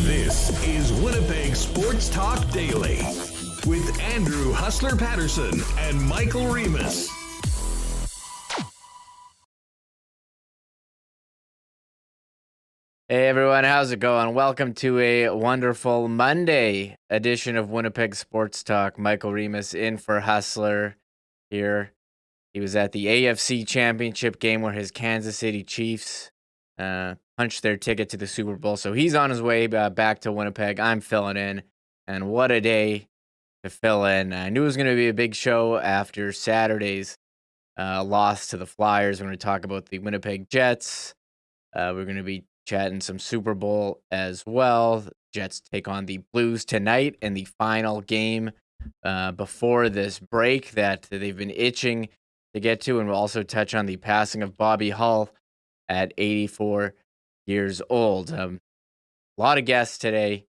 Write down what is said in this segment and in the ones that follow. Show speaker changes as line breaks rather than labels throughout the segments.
This is Winnipeg Sports Talk Daily with Andrew Hustler Paterson and Michael Remis.
Hey everyone, how's it going? Welcome to a wonderful Monday edition of Winnipeg Sports Talk. Michael Remis in for Hustler here. He was at the AFC Championship game where his Kansas City Chiefs punched their ticket to the Super Bowl. So he's on his way back to Winnipeg. I'm filling in, and what a day to fill in. I knew it was going to be a big show after Saturday's loss to the Flyers. We're going to talk about the Winnipeg Jets. We're going to be chatting some Super Bowl as well. Jets take on the Blues tonight in the final game before this break that they've been itching to get to. And we'll also touch on the passing of Bobby Hull at 84 years old. A lot of guests today.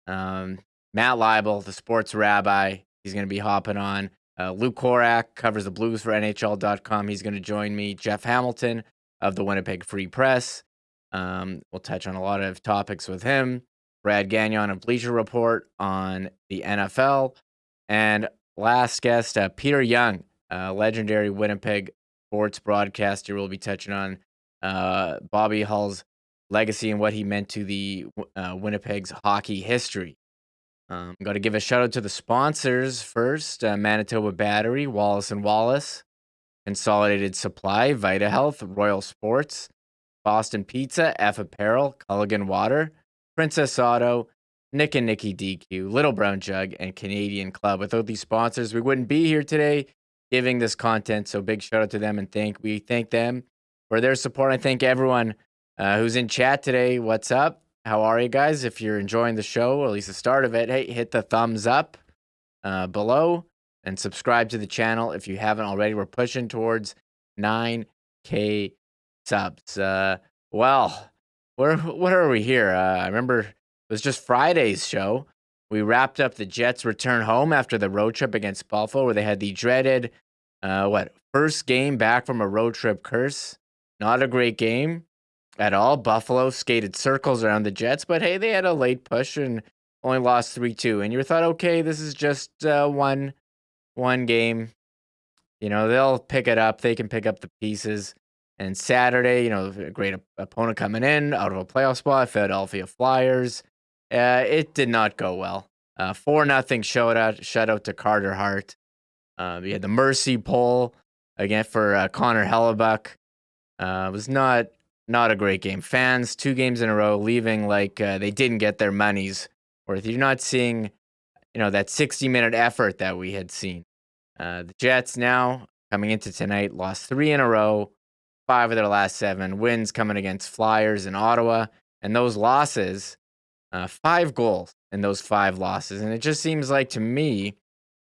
Matt Leibl, the sports rabbi, he's going to be hopping on. Luke Korac covers the Blues for NHL.com. He's going to join me. Jeff Hamilton of the Winnipeg Free Press. We'll touch on a lot of topics with him. Brad Gagnon of Bleacher Report on the NFL. And last guest, Peter Young, legendary Winnipeg sports broadcaster, will be touching on Bobby Hull's legacy and what he meant to the Winnipeg's hockey history. Got to give a shout out to the sponsors first. Manitoba Battery, Wallace & Wallace, Consolidated Supply, Vita Health, Royal Sports, Boston Pizza, F Apparel, Culligan Water, Princess Auto, Nick and Nicky DQ, Little Brown Jug, and Canadian Club. Without these sponsors, we wouldn't be here today giving this content. So big shout out to them, and we thank them for their support. I thank everyone who's in chat today. What's up? How are you guys? If you're enjoying the show, or at least the start of it, hey, hit the thumbs up below and subscribe to the channel if you haven't already. We're pushing towards 9K subs. What are we here? I remember it was just Friday's show. We wrapped up the Jets' return home after the road trip against Buffalo, where they had the dreaded first game back from a road trip curse. Not a great game at all. Buffalo skated circles around the Jets, but hey, they had a late push and only lost 3-2. And you thought, okay, this is just one game. You know, they'll pick it up. They can pick up the pieces. And Saturday, a great opponent coming in out of a playoff spot, Philadelphia Flyers. It did not go well. 4-0 shutout to Carter Hart. We had the mercy poll again for Connor Hellebuck. It was not a great game. Fans, 2 games in a row, leaving like they didn't get their money's worth. You're not seeing, that 60-minute effort that we had seen. The Jets now, coming into tonight, lost 3 in a row, 5 of their last 7 wins coming against Flyers in Ottawa. And those losses, 5 goals in those 5 losses. And it just seems like to me,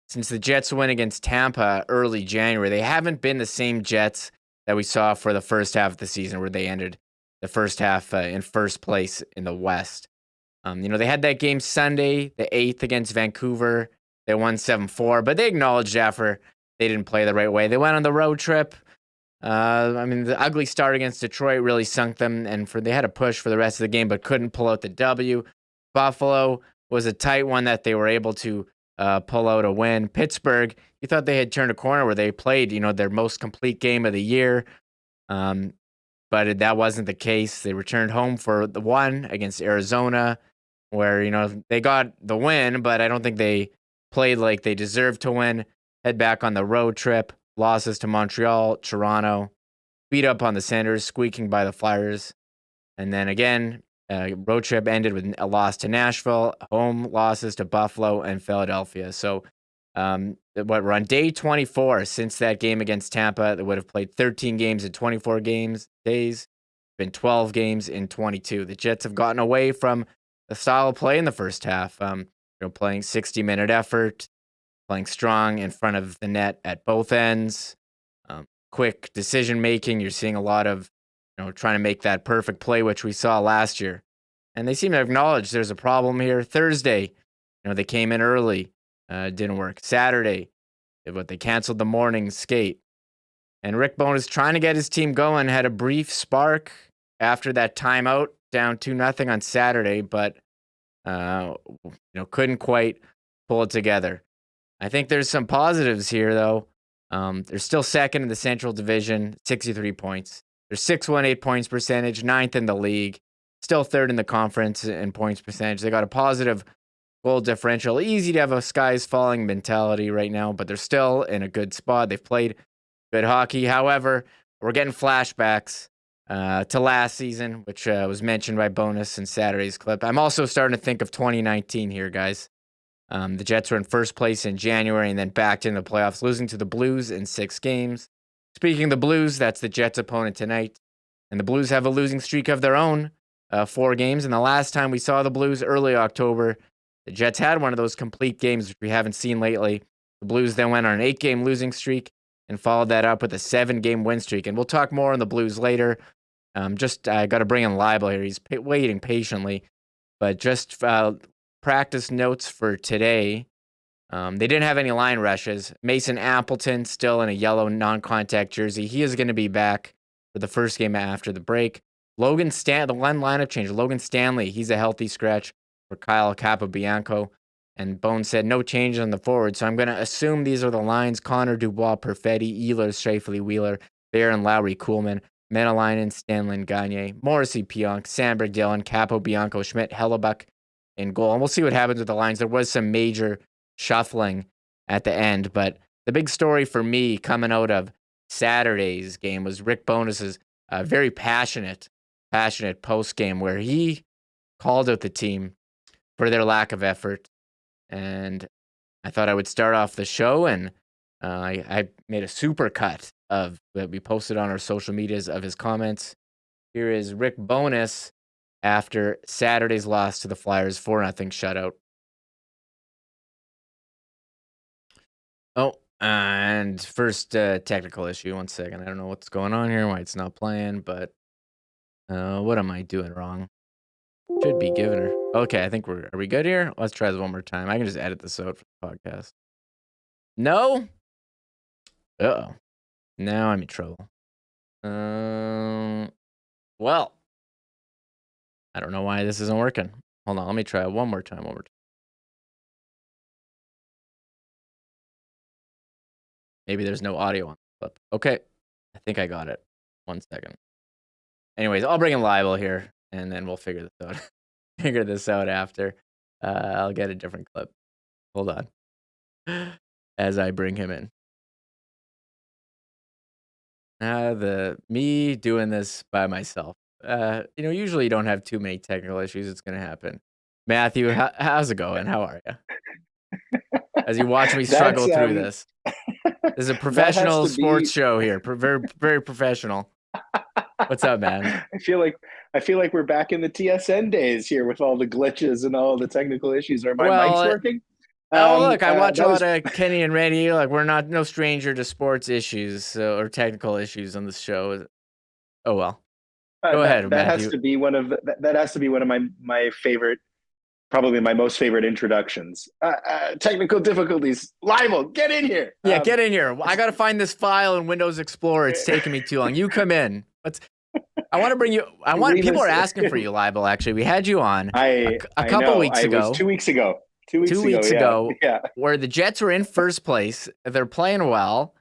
since the Jets win against Tampa early January, they haven't been the same Jets that we saw for the first half of the season, where they ended the first half in first place in the West. They had that game Sunday, the 8th against Vancouver. They won 7-4, but they acknowledged after they didn't play the right way. They went on the road trip. The ugly start against Detroit really sunk them, and they had a push for the rest of the game, but couldn't pull out the W. Buffalo was a tight one that they were able to pull out a win. Pittsburgh, you thought they had turned a corner where they played, their most complete game of the year. But that wasn't the case. They returned home for the one against Arizona, where, they got the win, but I don't think they played like they deserved to win. Head back on the road trip. Losses to Montreal, Toronto. Beat up on the Senators, squeaking by the Flyers. And then again, road trip ended with a loss to Nashville, home losses to Buffalo and Philadelphia. So We're on day 24 since that game against Tampa. They would have played 13 games in 24 days, been 12 games in 22. The Jets have gotten away from the style of play in the first half. Playing 60-minute effort, playing strong in front of the net at both ends, quick decision making. You're seeing a lot of, trying to make that perfect play, which we saw last year. And they seem to acknowledge there's a problem here. Thursday, they came in early, didn't work. Saturday, they canceled the morning skate. And Rick Bowness, trying to get his team going, had a brief spark after that timeout, down 2-0 on Saturday, but couldn't quite pull it together. I think there's some positives here, though. They're still second in the Central Division, 63 points. They're 618 points percentage, 9th in the league, still 3rd in the conference in points percentage. They got a positive goal differential. Easy to have a skies falling mentality right now, but they're still in a good spot. They've played good hockey. However, we're getting flashbacks to last season, which was mentioned by Bowness in Saturday's clip. I'm also starting to think of 2019 here, guys. The Jets were in first place in January and then backed into the playoffs, losing to the Blues in 6 games. Speaking of the Blues, that's the Jets' opponent tonight. And the Blues have a losing streak of their own, 4 games. And the last time we saw the Blues, early October, the Jets had one of those complete games, which we haven't seen lately. The Blues then went on an 8-game losing streak and followed that up with a 7-game win streak. And we'll talk more on the Blues later. I got to bring in Leibl here. He's waiting patiently. But just practice notes for today. They didn't have any line rushes. Mason Appleton still in a yellow non-contact jersey. He is going to be back for the first game after the break. The one lineup change. Logan Stanley, he's a healthy scratch for Kyle Capobianco. And Bones said no change on the forward. So I'm going to assume these are the lines. Connor Dubois, Perfetti, Ehlers, Scheifele, Wheeler, Barron, Lowry, Kuhlman, Menelainen, Stanlin, Gagne, Morrissey, Pionk, Sandberg, Dillon, Capobianco, Schmidt, Hellebuck in goal. And we'll see what happens with the lines. There was some major shuffling at the end, but the big story for me coming out of Saturday's game was Rick Bowness's very passionate post-game where he called out the team for their lack of effort. And I thought I would start off the show, and I made a super cut of that we posted on our social medias of his comments. Here is Rick Bowness after Saturday's loss to the Flyers, 4-0 shutout. Oh, and first technical issue. 1 second. I don't know what's going on here, why it's not playing, but what am I doing wrong? Should be giving her. Okay, I think are we good here? Let's try this one more time. I can just edit this out for the podcast. No? Uh-oh. Now I'm in trouble. Well, I don't know why this isn't working. Hold on, let me try it one more time. Maybe there's no audio on the clip. Okay, I think I got it. 1 second. Anyways, I'll bring in Leibl here, and then we'll figure this out after. I'll get a different clip. Hold on. As I bring him in. Me doing this by myself. Usually you don't have too many technical issues. It's going to happen. Matthew, how's it going? How are you? As you watch me struggle through this. This is a professional sports show here. Very, very professional. What's up, man?
I feel like we're back in the TSN days here with all the glitches and all the technical issues. Are my mics working?
Look, I watch a lot of Kenny and Randy. Like, we're no stranger to sports issues or technical issues on this show. Oh well. Go ahead, Matthew.
That has to be one of my favorite, probably my most favorite introductions. Technical difficulties. Leibl, get in here.
Yeah, get in here. I got to find this file in Windows Explorer. It's taking me too long. You come in. I want to bring you. People are asking for you, Leibl. Actually, we had you on a couple weeks ago.
It was 2 weeks ago.
2 weeks ago, where the Jets were in first place. They're playing well,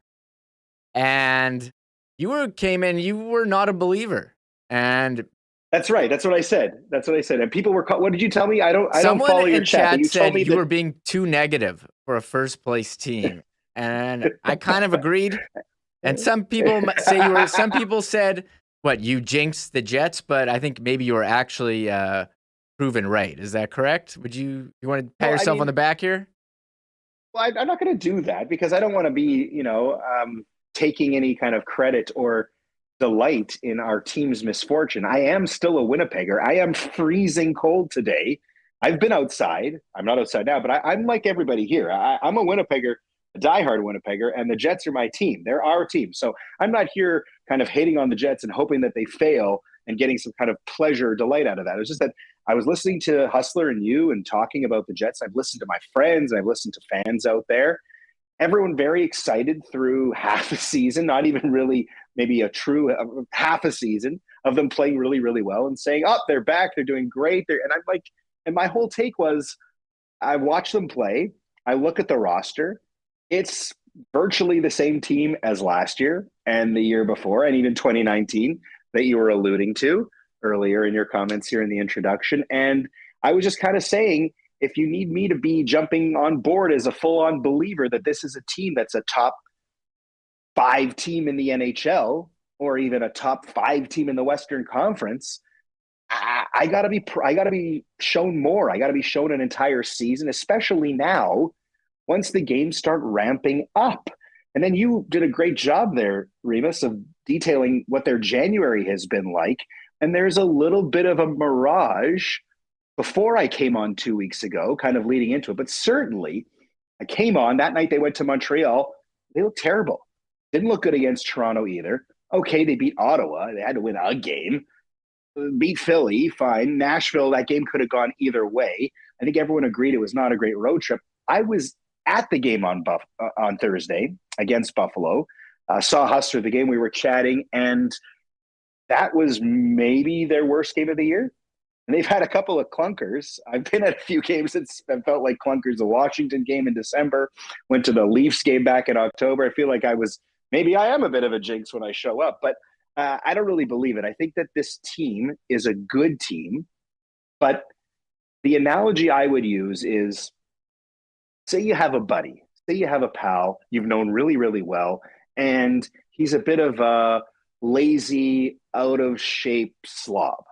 and you came in. You were not a believer, and
that's right. That's what I said. And people were. What did you tell me? I don't follow your chat.
Someone in chat said you were being too negative for a first place team, and I kind of agreed. And some people say you were. Some people said, "What, you jinxed the Jets?" But I think maybe you were actually proven right. Is that correct? You want to pat yourself on the back here?
Well, I'm not going to do that because I don't want to be, taking any kind of credit or delight in our team's misfortune. I am still a Winnipegger. I am freezing cold today. I've been outside. I'm not outside now, but I'm like everybody here. I'm a Winnipegger, a diehard Winnipegger, and the Jets are my team. They're our team. So I'm not here kind of hating on the Jets and hoping that they fail and getting some kind of pleasure or delight out of that. It was just that I was listening to Hustler and you and talking about the Jets. I've listened to my friends. I've listened to fans out there. Everyone very excited through half a season, not even really maybe a true half a season of them playing really, really well and saying, oh, they're back. They're doing great. And I'm like, and my whole take was I watch them play. I look at the roster. It's virtually the same team as last year and the year before, and even 2019 that you were alluding to earlier in your comments here in the introduction. And I was just kind of saying, if you need me to be jumping on board as a full-on believer that this is a team that's a top 5 team in the NHL or even a top 5 team in the Western Conference, I gotta be shown more. I gotta be shown an entire season, especially now once the games start ramping up. And then you did a great job there, Remis, of detailing what their January has been like. And there's a little bit of a mirage before I came on 2 weeks ago, kind of leading into it. But certainly I came on that night. They went to Montreal. They looked terrible. Didn't look good against Toronto either. Okay, they beat Ottawa. They had to win a game. Beat Philly, fine. Nashville, that game could have gone either way. I think everyone agreed it was not a great road trip. I was at the game on Thursday against Buffalo. Saw Hustler the game. We were chatting, and that was maybe their worst game of the year. And they've had a couple of clunkers. I've been at a few games that felt like clunkers. The Washington game in December, went to the Leafs game back in October. I feel like maybe I am a bit of a jinx when I show up, but I don't really believe it. I think that this team is a good team, but the analogy I would use is, say you have a buddy, say you have a pal you've known really, really well, and he's a bit of a lazy, out of shape slob.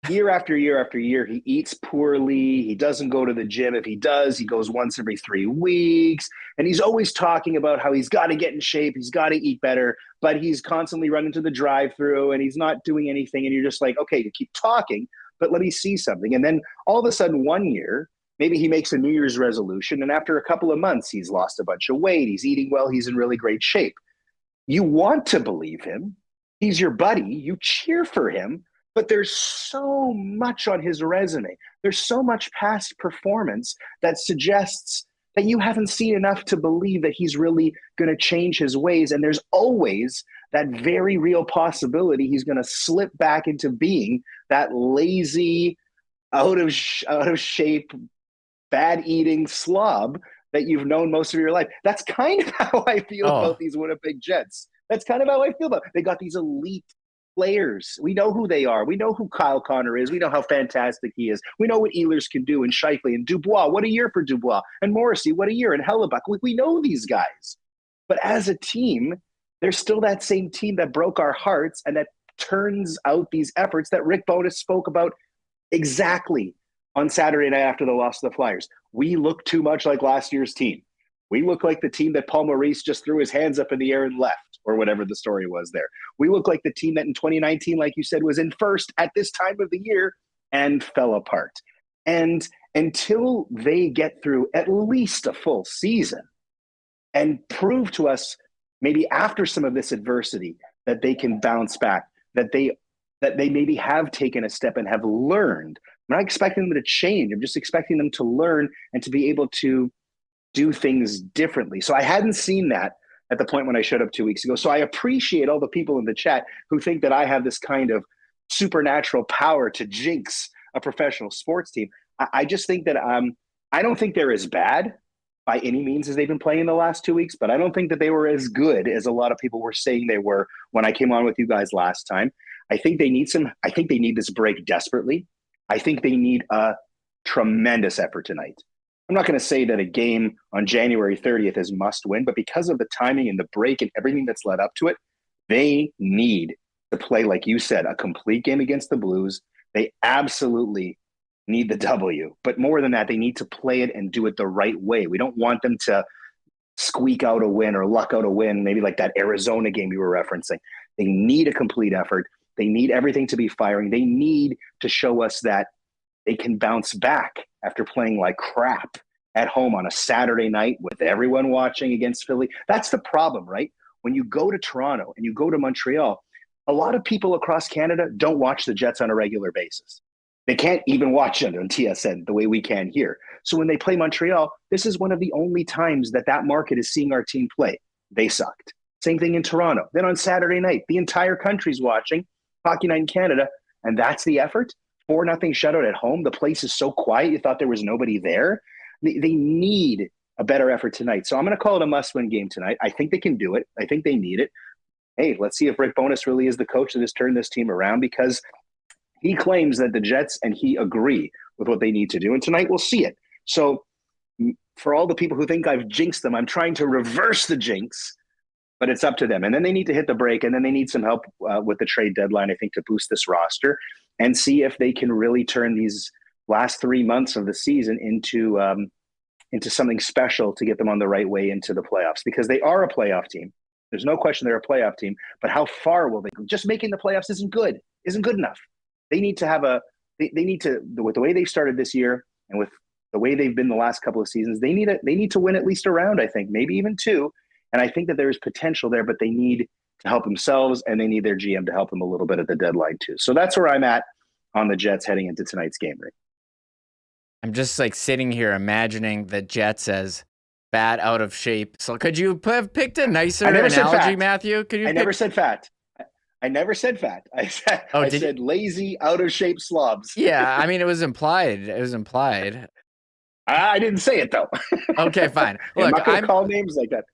Year after year after year, he eats poorly. He doesn't go to the gym. If he does, he goes once every 3 weeks. And he's always talking about how he's got to get in shape. He's got to eat better. But he's constantly running to the drive-thru and he's not doing anything. And you're just like, okay, you keep talking, but let me see something. And then all of a sudden, one year, maybe he makes a New Year's resolution. And after a couple of months, he's lost a bunch of weight. He's eating well. He's in really great shape. You want to believe him. He's your buddy. You cheer for him. But there's so much on his resume. There's so much past performance that suggests that you haven't seen enough to believe that he's really going to change his ways. And there's always that very real possibility he's going to slip back into being that lazy, out of shape, bad eating slob that you've known most of your life. That's kind of how I feel about these Winnipeg Jets. That's kind of how I feel about it. They got these elite players. We know who they are. We know who Kyle Connor is. We know how fantastic he is. We know what Ehlers can do, and Scheifele and Dubois. What a year for Dubois. And Morrissey, what a year. And Hellebuck. We know these guys. But as a team, there's still that same team that broke our hearts and that turns out these efforts that Rick Bowness spoke about exactly on Saturday night after the loss to the Flyers. We look too much like last year's team. We look like the team that Paul Maurice just threw his hands up in the air and left, or whatever the story was there. We look like the team that in 2019, like you said, was in first at this time of the year and fell apart. And until they get through at least a full season and prove to us, maybe after some of this adversity, that they can bounce back, that they maybe have taken a step and have learned. I'm not expecting them to change. I'm just expecting them to learn and to be able to do things differently. So I hadn't seen that at the point when I showed up 2 weeks ago. So I appreciate all the people in the chat who think that I have this kind of supernatural power to jinx a professional sports team. I just think that I don't think they're as bad by any means as they've been playing in the last 2 weeks, but I don't think that they were as good as a lot of people were saying they were when I came on with you guys last time. I think they need this break desperately. I think they need a tremendous effort tonight. I'm not going to say that a game on January 30th is must win, but because of the timing and the break and everything that's led up to it, they need to play, like you said, a complete game against the Blues. They absolutely need the W. But more than that, they need to play it and do it the right way. We don't want them to squeak out a win or luck out a win, maybe like that Arizona game you were referencing. They need a complete effort. They need everything to be firing. They need to show us that they can bounce back after playing like crap at home on a Saturday night with everyone watching against Philly. That's the problem, right? When you go to Toronto and you go to Montreal, a lot of people across Canada don't watch the Jets on a regular basis. They can't even watch it on TSN the way we can here. So when they play Montreal, this is one of the only times that market is seeing our team play. They sucked. Same thing in Toronto. Then on Saturday night, the entire country's watching Hockey Night in Canada, and that's the effort. 4-0 shutout at home. The place is so quiet, you thought there was nobody there. They need a better effort tonight. So I'm going to call it a must-win game tonight. I think they can do it. I think they need it. Hey, let's see if Rick Bowness really is the coach that has turned this team around, because he claims that the Jets and he agree with what they need to do. And tonight we'll see it. So for all the people who think I've jinxed them, I'm trying to reverse the jinx, but it's up to them. And then they need to hit the break, and then they need some help with the trade deadline, I think, to boost this roster and see if they can really turn these last 3 months of the season into something special to get them on the right way into the playoffs, because they are a playoff team. There's no question they're a playoff team, but how far will they go? Just making the playoffs isn't good enough. They need to have they need to, with the way they started this year and with the way they've been the last couple of seasons, they need to win at least a round, I think, maybe even 2. And I think that there is potential there, but they need to help themselves, and they need their GM to help them a little bit at the deadline too. So that's where I'm at on the Jets heading into tonight's game, Rick.
I'm just like sitting here imagining the Jets as fat, out of shape. So could you have picked a nicer analogy, Matthew?
I never said fat. I never said fat. I said lazy, out of shape slobs.
Yeah, I mean, it was implied.
I didn't say it though.
Okay, fine.
Look, I'm not going
I'm
to call names like that.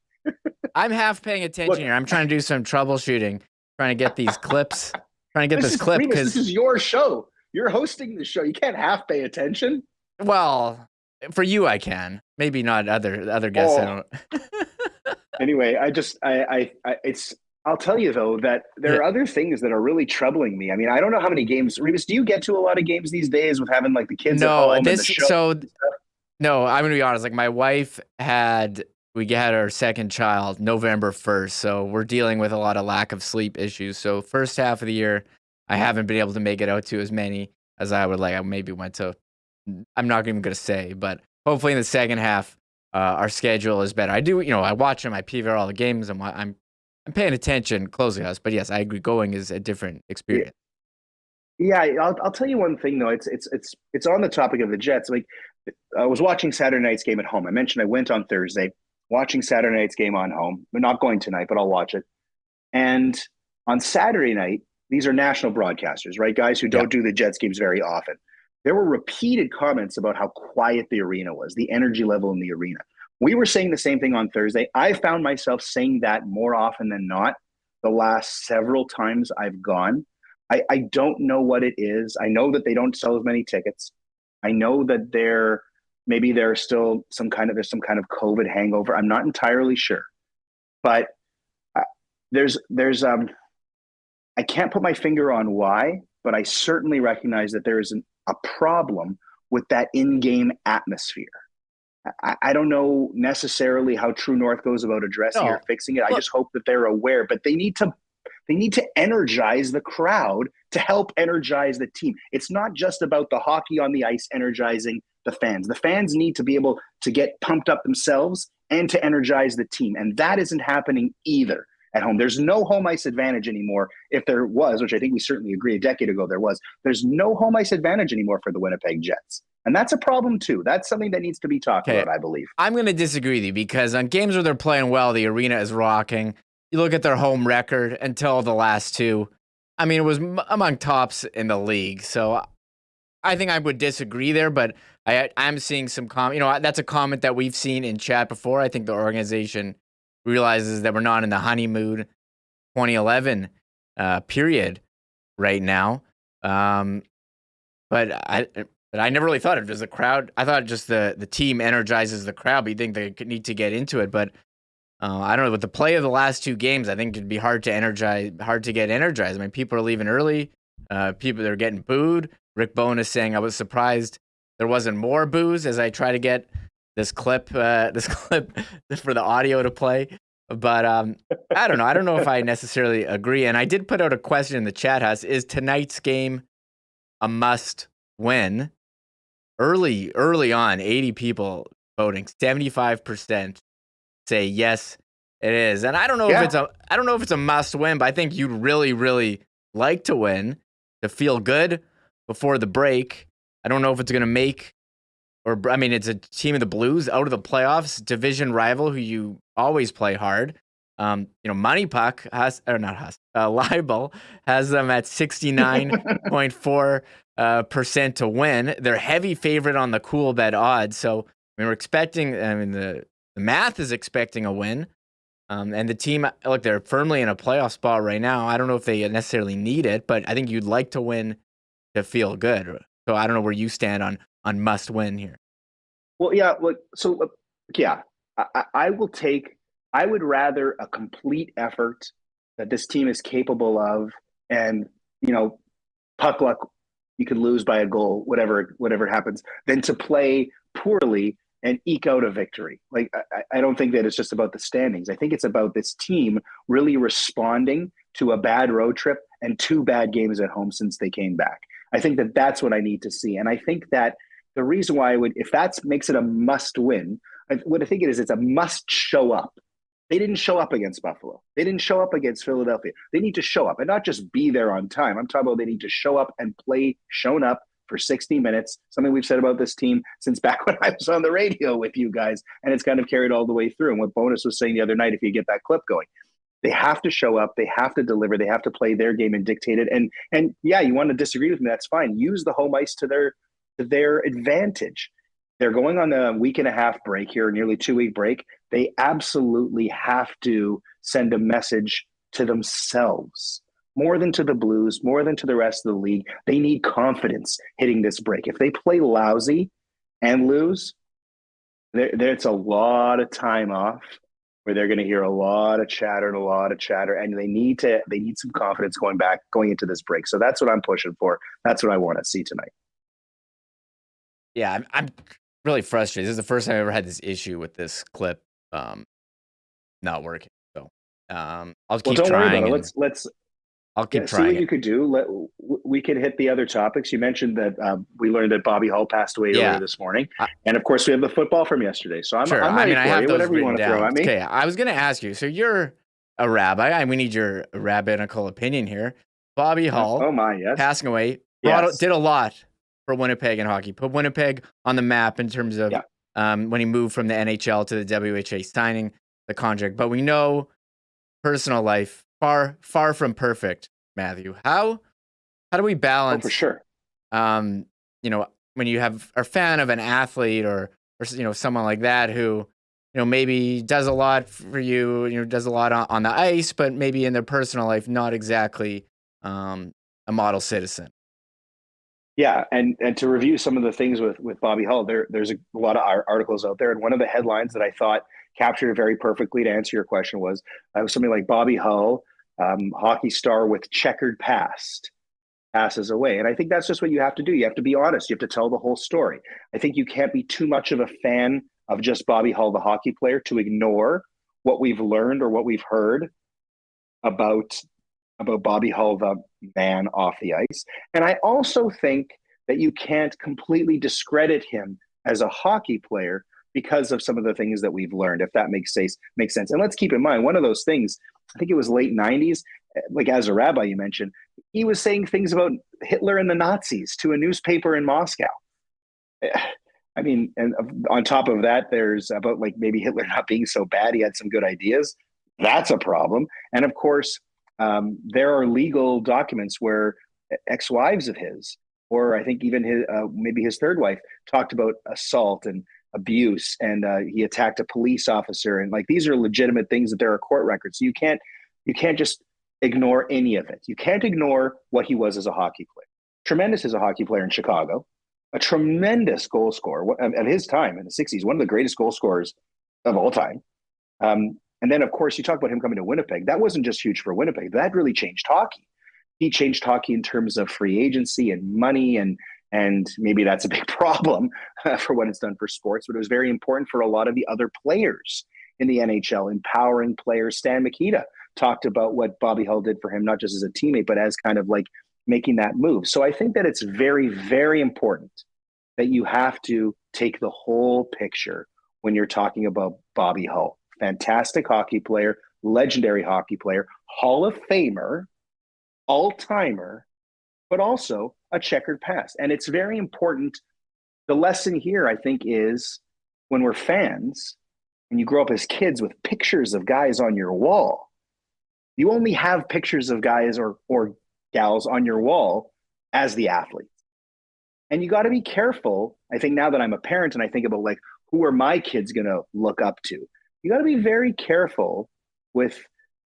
I'm half paying attention here. I'm trying to do some troubleshooting, trying to get these clips, trying to get this clip, because
this is your show. You're hosting the show. You can't half pay attention.
Well, for you, I can. Maybe not other guests. I don't.
Anyway, I'll tell you though that there are other things that are really troubling me. I mean, I don't know how many games. Remis, do you get to a lot of games these days with having like the kids at home and the show?
No, I'm gonna be honest. Like my wife we had our second child November 1st, so we're dealing with a lot of lack of sleep issues. So first half of the year, I haven't been able to make it out to as many as I would like. I maybe went to. I'm not even gonna say, but hopefully in the second half, our schedule is better. I do, I watch them. I PVR all the games. I'm paying attention closely, but yes, I agree. Going is a different experience.
Yeah, I'll tell you one thing though. It's on the topic of the Jets. Like I was watching Saturday night's game at home. I mentioned I went on Thursday, watching Saturday night's game on home. I'm not going tonight, but I'll watch it. And on Saturday night, these are national broadcasters, right? Guys who don't do the Jets games very often. There were repeated comments about how quiet the arena was, the energy level in the arena. We were saying the same thing on Thursday. I found myself saying that more often than not the last several times I've gone. I don't know what it is. I know that they don't sell as many tickets. I know that there's still some kind of COVID hangover. I'm not entirely sure, but I can't put my finger on why, but I certainly recognize that there is a problem with that in-game atmosphere. I don't know necessarily how True North goes about addressing or fixing it. I just hope that they're aware, but they need to energize the crowd to help energize the team. It's not just about the hockey on the ice energizing the fans. The fans need to be able to get pumped up themselves and to energize the team. And that isn't happening either at home. There's no home ice advantage anymore. If there was, which I think we certainly agree a decade ago there was, there's no home ice advantage anymore for the Winnipeg Jets. And that's a problem too. That's something that needs to be talked about, I believe.
I'm going to disagree with you, because on games where they're playing well, the arena is rocking. You look at their home record until the last two. I mean, it was among tops in the league. So I think I would disagree there, but I'm seeing some comment. That's a comment that we've seen in chat before. I think the organization realizes that we're not in the honeymoon 2011 period right now. But I never really thought of it as a crowd. I thought just the team energizes the crowd, but you think they need to get into it. But I don't know. With the play of the last two games, I think it'd be hard to get energized. I mean, people are leaving early. People are getting booed. Rick Bowness saying, I was surprised there wasn't more booze as I try to get this clip for the audio to play. But I don't know. I don't know if I necessarily agree. And I did put out a question in the chat house. Is tonight's game a must win? Early on, 80 people voting, 75% say yes, it is. And I don't know if it's a must win, but I think you'd really, really like to win to feel good before the break. I don't know if it's going to make it's a team of the Blues out of the playoffs, division rival who you always play hard. Money Puck Leibl has them at 69.4% to win. They're heavy favorite on the Coolbet odds. So we're expecting, the math is expecting a win. And the team, look, they're firmly in a playoff spot right now. I don't know if they necessarily need it, but I think you'd like to win to feel good. So I don't know where you stand on must win here.
Well, yeah. I would rather a complete effort that this team is capable of, and puck luck, you could lose by a goal, whatever happens, than to play poorly and eke out a victory. Like, I don't think that it's just about the standings. I think it's about this team really responding to a bad road trip and 2 bad games at home since they came back. I think that that's what I need to see. And I think that the reason why if that makes it a must win, what I think it is, it's a must show up. They didn't show up against Buffalo. They didn't show up against Philadelphia. They need to show up and not just be there on time. I'm talking about they need to show up and play shown up for 60 minutes, something we've said about this team since back when I was on the radio with you guys, and it's kind of carried all the way through. And what Bowness was saying the other night, if you get that clip going, they have to show up, they have to deliver, they have to play their game and dictate it. And yeah, you want to disagree with me, that's fine. Use the home ice to their advantage. They're going on a week and a half break here, nearly 2-week break. They absolutely have to send a message to themselves, more than to the Blues, more than to the rest of the league. They need confidence hitting this break. If they play lousy and lose, there's a lot of time off where they're going to hear a lot of chatter, and they need some confidence going into this break. So that's what I'm pushing for. That's what I want to see tonight.
Yeah, I'm really frustrated. This is the first time I've ever had this issue with this clip not working. So I'll keep trying. I'll keep trying.
See what you could do. We could hit the other topics. You mentioned that we learned that Bobby Hull passed away earlier this morning, and of course we have the football from yesterday. So I'm ready for you. Whatever you want to throw at me.
Okay, I was going to ask you. So you're a rabbi, and we need your rabbinical opinion here. Bobby Hull, passing away, did a lot for Winnipeg and hockey. Put Winnipeg on the map in terms of when he moved from the NHL to the WHA, signing the contract. But we know personal life far from perfect, Matthew. How do we balance?
Oh, for sure.
When you have a fan of an athlete or someone like that who maybe does a lot for you, does a lot on the ice, but maybe in their personal life not exactly a model citizen.
Yeah, and to review some of the things with Bobby Hull, there's a lot of articles out there, and one of the headlines that I thought captured it very perfectly to answer your question was something like Bobby Hull, hockey star with checkered past, passes away. And I think that's just what you have to do. You have to be honest. You have to tell the whole story. I think you can't be too much of a fan of just Bobby Hull, the hockey player, to ignore what we've learned or what we've heard about Bobby Hull, the man off the ice. And I also think that you can't completely discredit him as a hockey player because of some of the things that we've learned, if that makes sense. And let's keep in mind, one of those things, I think it was late 90s, like as a rabbi you mentioned, he was saying things about Hitler and the Nazis to a newspaper in Moscow. I mean, and on top of that, there's about like maybe Hitler not being so bad. He had some good ideas. That's a problem. And of course, there are legal documents where ex-wives of his, or I think even maybe his third wife, talked about assault and abuse, and he attacked a police officer, and like these are legitimate things that there are court records. So you can't just ignore any of it. You can't ignore what he was as a hockey player. Tremendous as a hockey player in Chicago, a tremendous goal scorer at his time in the 60s, one of the greatest goal scorers of all time. And then, of course, you talk about him coming to Winnipeg. That wasn't just huge for Winnipeg. That really changed hockey. he changed hockey in terms of free agency and money, and maybe that's a big problem for what it's done for sports, but it was very important for a lot of the other players in the NHL, empowering players. Stan Mikita talked about what Bobby Hull did for him, not just as a teammate, but as kind of like making that move. So I think that it's very, very important that you have to take the whole picture when you're talking about Bobby Hull. Fantastic hockey player, legendary hockey player, Hall of Famer, all-timer, but also a checkered past. And it's very important. The lesson here, I think, is when we're fans and you grow up as kids with pictures of guys on your wall, you only have pictures of guys or gals on your wall as the athletes. And you got to be careful. I think now that I'm a parent and I think about like, who are my kids going to look up to? You got to be very careful with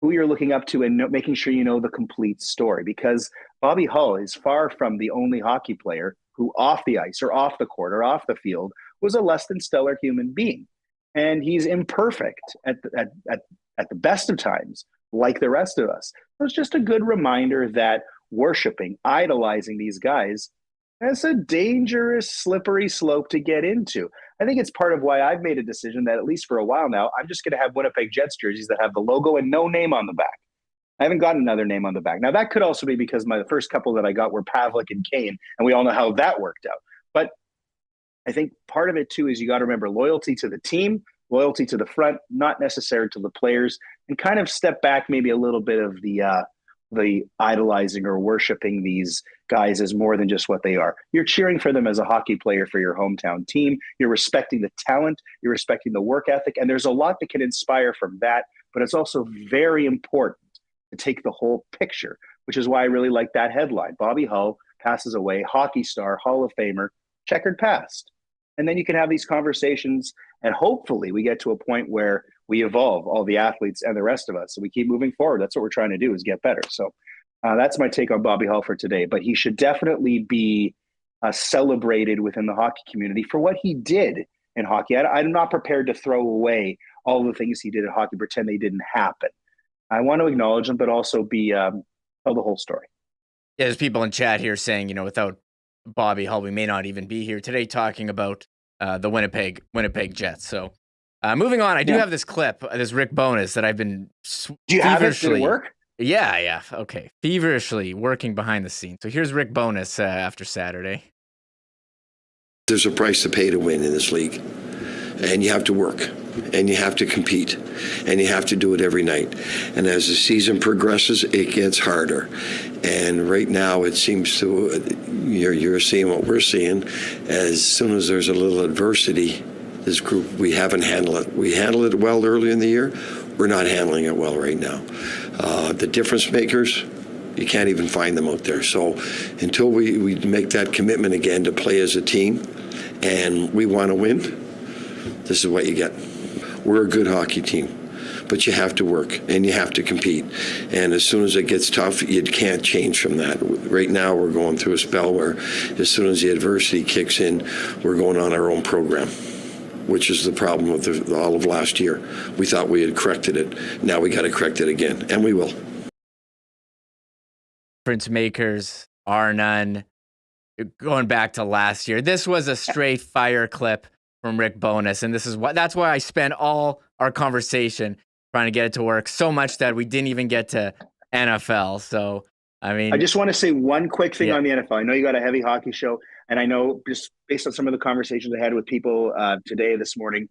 who you're looking up to and making sure you know the complete story, because Bobby Hull is far from the only hockey player who off the ice or off the court or off the field was a less than stellar human being. And he's imperfect at the best of times, like the rest of us. It was just a good reminder that worshiping, idolizing these guys, that's a dangerous, slippery slope to get into. I think it's part of why I've made a decision that at least for a while now, I'm just going to have Winnipeg Jets jerseys that have the logo and no name on the back. I haven't got another name on the back. Now, that could also be because the first couple that I got were Pavlik and Kane, and we all know how that worked out. But I think part of it, too, is you got to remember loyalty to the team, loyalty to the front, not necessary to the players, and kind of step back maybe a little bit of the idolizing or worshiping these guys as more than just what they are. You're cheering for them as a hockey player for your hometown team. You're respecting the talent. You're respecting the work ethic. And there's a lot that can inspire from that. But it's also very important to take the whole picture, which is why I really like that headline. Bobby Hull passes away, hockey star, Hall of Famer, checkered past. And then you can have these conversations, and hopefully we get to a point where we evolve, all the athletes and the rest of us. So we keep moving forward. That's what we're trying to do, is get better. So that's my take on Bobby Hull for today. But he should definitely be celebrated within the hockey community for what he did in hockey. I'm not prepared to throw away all the things he did in hockey, pretend they didn't happen. I want to acknowledge them, but also tell the whole story.
Yeah, there's people in chat here saying, without Bobby Hull, we may not even be here today talking about the Winnipeg Jets. So moving on, I do have this clip, this Rick Bowness that I've been
Do you have it? Did it work?
Yeah. Okay. Feverishly working behind the scenes. So here's Rick Bowness after Saturday.
There's a price to pay to win in this league. And you have to work. And you have to compete. And you have to do it every night. And as the season progresses, it gets harder. And right now it seems to, you're seeing what we're seeing. As soon as there's a little adversity, this group, we haven't handled it. We handled it well early in the year. We're not handling it well right now. The difference makers, you can't even find them out there. So until we make that commitment again to play as a team and we want to win, this is what you get. We're a good hockey team, but you have to work and you have to compete. And as soon as it gets tough, you can't change from that. Right now, we're going through a spell where as soon as the adversity kicks in, we're going on our own program, which is the problem with all of last year. We thought we had corrected it. Now we got to correct it again, and we will.
Difference makers are none. Going back to last year, this was a straight fire clip from Rick Bowness, and that's why I spent all our conversation trying to get it to work so much that we didn't even get to NFL. So, I mean, I
just want to say one quick thing on the NFL. I know you got a heavy hockey show, and I know just based on some of the conversations I had with people this morning,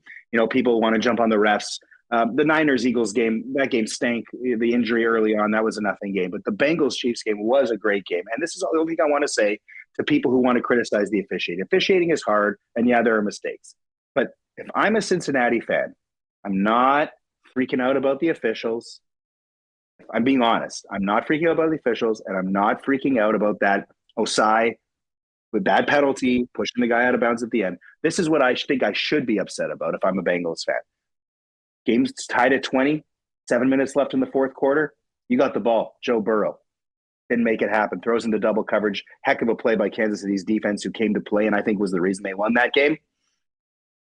people want to jump on the refs. The Niners-Eagles game, that game stank. The injury early on, that was a nothing game. But the Bengals-Chiefs game was a great game. And this is the only thing I want to say to people who want to criticize the officiating. Officiating is hard, and yeah, there are mistakes. But if I'm a Cincinnati fan, I'm not freaking out about the officials. If I'm being honest, I'm not freaking out about the officials, and I'm not freaking out about that Osai with bad penalty, pushing the guy out of bounds at the end. This is what I think I should be upset about if I'm a Bengals fan. Game's tied at 20, 7 minutes left in the fourth quarter. You got the ball. Joe Burrow didn't make it happen. Throws into double coverage. Heck of a play by Kansas City's defense, who came to play and I think was the reason they won that game.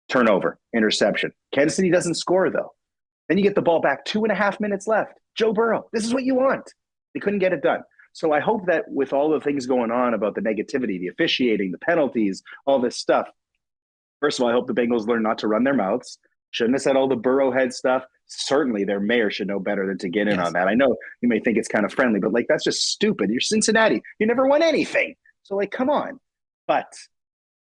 Turnover, interception. Kansas City doesn't score, though. Then you get the ball back, 2.5 minutes left. Joe Burrow, this is what you want. They couldn't get it done. So I hope that with all the things going on about the negativity, the officiating, the penalties, all this stuff, first of all, I hope the Bengals learn not to run their mouths. Shouldn't have said all the Burrowhead stuff. Certainly their mayor should know better than to get in on that. I know you may think it's kind of friendly, but like, that's just stupid. You're Cincinnati. You never won anything. So like, come on. But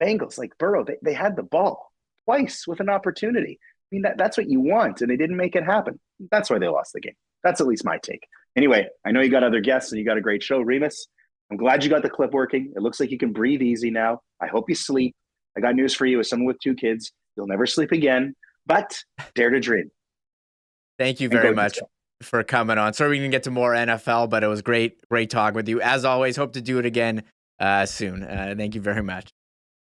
Bengals, like Burrow, they had the ball twice with an opportunity. I mean, that's what you want, and they didn't make it happen. That's why they lost the game. That's at least my take. Anyway, I know you got other guests and you got a great show, Remis. I'm glad you got the clip working. It looks like you can breathe easy now. I hope you sleep. I got news for you as someone with 2 kids. You'll never sleep again, but dare to dream.
Thank you very much for coming on. Sorry we didn't get to more NFL, but it was great talk with you. As always, hope to do it again soon. Thank you very much.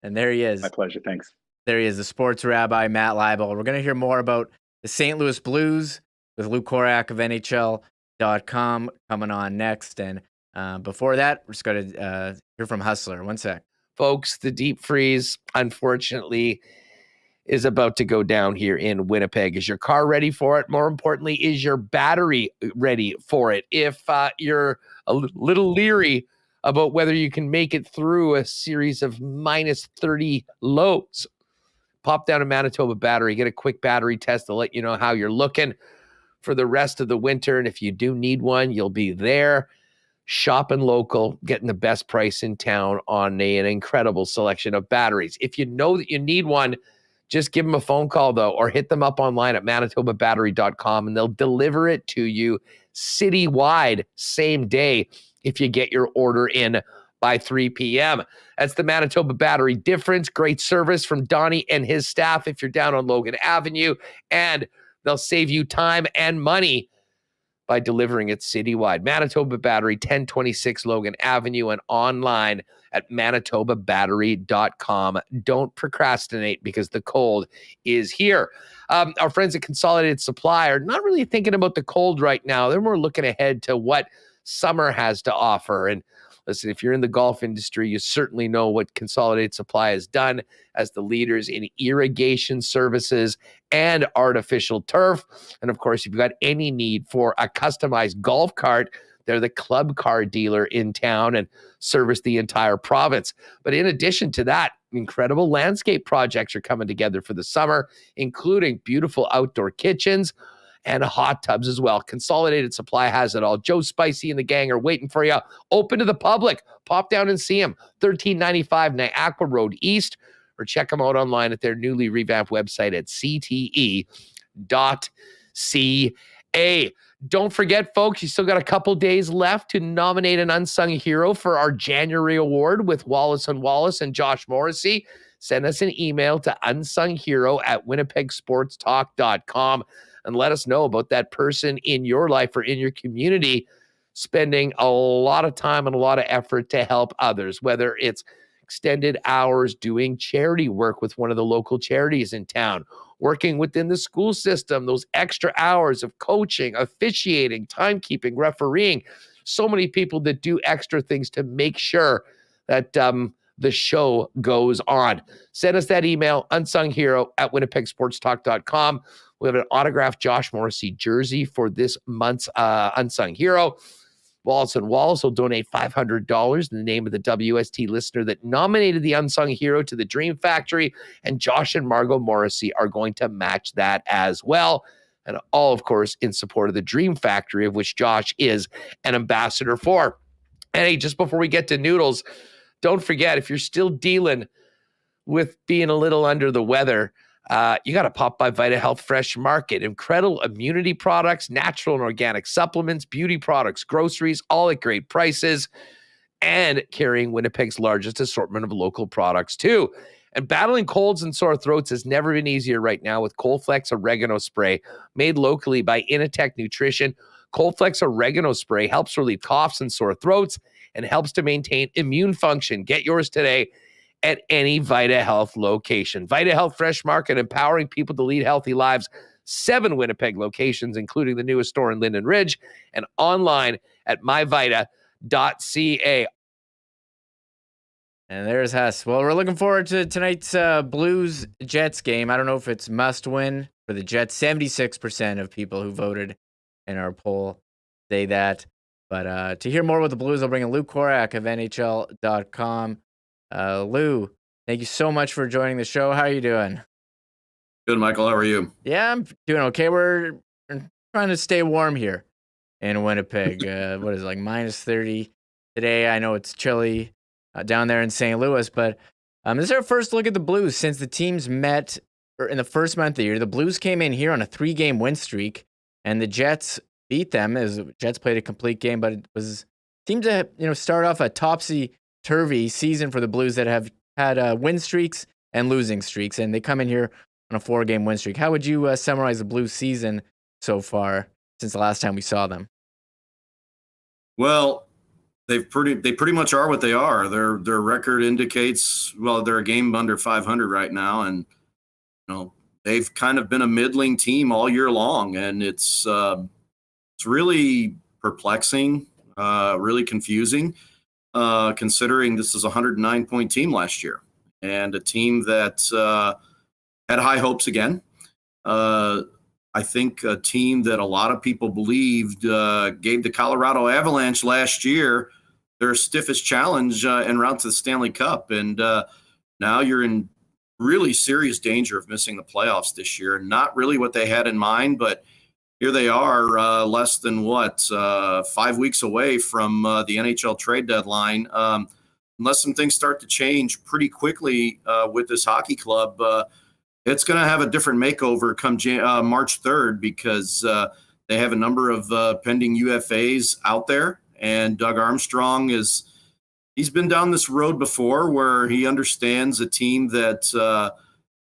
And there he is.
My pleasure. Thanks.
There he is, the sports rabbi, Matt Leibl. We're going to hear more about the St. Louis Blues with Luke Korac of NHL.com coming on next. And before that, we're just going to hear from Hustler. One sec.
Folks, the deep freeze, unfortunately, is about to go down here in Winnipeg. Is your car ready for it? More importantly, is your battery ready for it? If you're a little leery about whether you can make it through a series of minus 30 lows, pop down to Manitoba Battery, get a quick battery test to let you know how you're looking for the rest of the winter. And if you do need one, you'll be there. Shopping local, getting the best price in town on an incredible selection of batteries. If you know that you need one, just give them a phone call, though, or hit them up online at manitobabattery.com, and they'll deliver it to you citywide same day if you get your order in by 3 p.m. That's the Manitoba Battery difference. Great service from Donnie and his staff if you're down on Logan Avenue, and they'll save you time and money by delivering it citywide. Manitoba Battery, 1026 Logan Avenue, and online at manitobabattery.com. Don't procrastinate because the cold is here. Our friends at Consolidated Supply are not really thinking about the cold right now. They're more looking ahead to what summer has to offer. And listen, if you're in the golf industry, you certainly know what Consolidated Supply has done as the leaders in irrigation services and artificial turf. And of course, if you've got any need for a customized golf cart, they're the club car dealer in town and service the entire province. But in addition to that, incredible landscape projects are coming together for the summer, including beautiful outdoor kitchens and hot tubs as well. Consolidated Supply has it all. Joe Spicy and the gang are waiting for you. Open to the public. Pop down and see them. 1395 Niagara Road East, or check them out online at their newly revamped website at cte.ca. Don't forget, folks, you still got a couple days left to nominate an unsung hero for our January award with Wallace & Wallace and Josh Morrissey. Send us an email to unsunghero@winnipegsportstalk.com and let us know about that person in your life or in your community spending a lot of time and a lot of effort to help others, whether it's extended hours doing charity work with one of the local charities in town, working within the school system, those extra hours of coaching, officiating, timekeeping, refereeing. So many people that do extra things to make sure that the show goes on. Send us that email, unsunghero@winnipegsportstalk.com. We have an autographed Josh Morrissey jersey for this month's Unsung Hero. Wallace & Wallace will donate $500 in the name of the WST listener that nominated the Unsung Hero to the Dream Factory, and Josh and Margot Morrissey are going to match that as well. And all, of course, in support of the Dream Factory, of which Josh is an ambassador for. And hey, just before we get to noodles, don't forget, if you're still dealing with being a little under the weather, you got to pop by Vita Health Fresh Market. Incredible immunity products, natural and organic supplements, beauty products, groceries, all at great prices, and carrying Winnipeg's largest assortment of local products too. And battling colds and sore throats has never been easier right now with Colflex Oregano Spray, made locally by Initech Nutrition. Colflex Oregano Spray helps relieve coughs and sore throats and helps to maintain immune function. Get yours today at any Vita Health location. Vita Health Fresh Market, empowering people to lead healthy lives. 7 Winnipeg locations, including the newest store in Linden Ridge, and online at myvita.ca.
And there's Hess. Well, we're looking forward to tonight's Blues-Jets game. I don't know if it's must-win for the Jets. 76% of people who voted in our poll say that. But to hear more about the Blues, I'll bring in Lou Korac of NHL.com. Lou, thank you so much for joining the show. How are you doing?
Good, Michael. How are you?
Yeah, I'm doing okay. We're trying to stay warm here in Winnipeg. What is it, like minus 30 today? I know it's chilly down there in St. Louis, but this is our first look at the Blues since the teams met in the first month of the year. The Blues came in here on a 3-game win streak, and the Jets beat them as the Jets played a complete game, but it seemed to start off a topsy-turvy season for the Blues that have had win streaks and losing streaks, and they come in here on a 4-game win streak. How would you summarize the Blues season so far since the last time we saw them?
Well, they pretty much are what they are. Their record indicates, well, they're a game under 500 right now, and they've kind of been a middling team all year long, and it's really perplexing, really confusing, considering this is a 109-point team last year and a team that had high hopes again. I think a team that a lot of people believed gave the Colorado Avalanche last year their stiffest challenge en route to the Stanley Cup. And now you're in really serious danger of missing the playoffs this year. Not really what they had in mind, but here they are less than 5 weeks away from the NHL trade deadline. Unless some things start to change pretty quickly with this hockey club, it's going to have a different makeover come March 3rd because they have a number of pending UFAs out there. And Doug Armstrong he's been down this road before where he understands a team that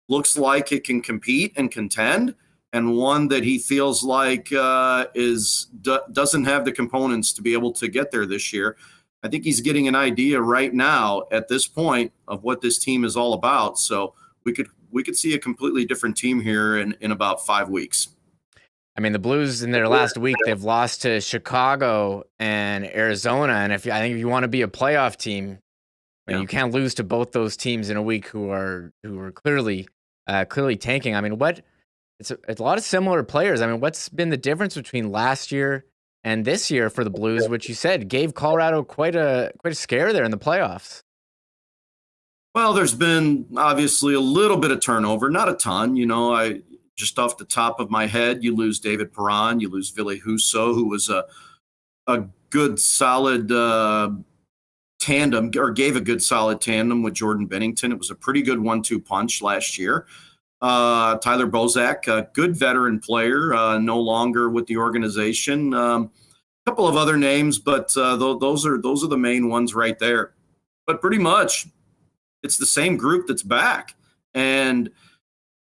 looks like it can compete and contend, and one that he feels like doesn't have the components to be able to get there this year. I think he's getting an idea right now at this point of what this team is all about. So we could see a completely different team here in about 5 weeks.
I mean, the Blues in their last week, they've lost to Chicago and Arizona. And I think if you want to be a playoff team, you can't lose to both those teams in a week who are clearly tanking. I mean, it's a lot of similar players. I mean, what's been the difference between last year and this year for the Blues, which you said gave Colorado quite a scare there in the playoffs?
Well, there's been obviously a little bit of turnover, not a ton. Just off the top of my head, you lose David Perron, you lose Ville Husso, who was a good, solid tandem, or gave a good, solid tandem with Jordan Bennington. It was a pretty good 1-2 punch last year. Tyler Bozak, a good veteran player, no longer with the organization. A couple of other names, but those are the main ones right there. But pretty much, it's the same group that's back. And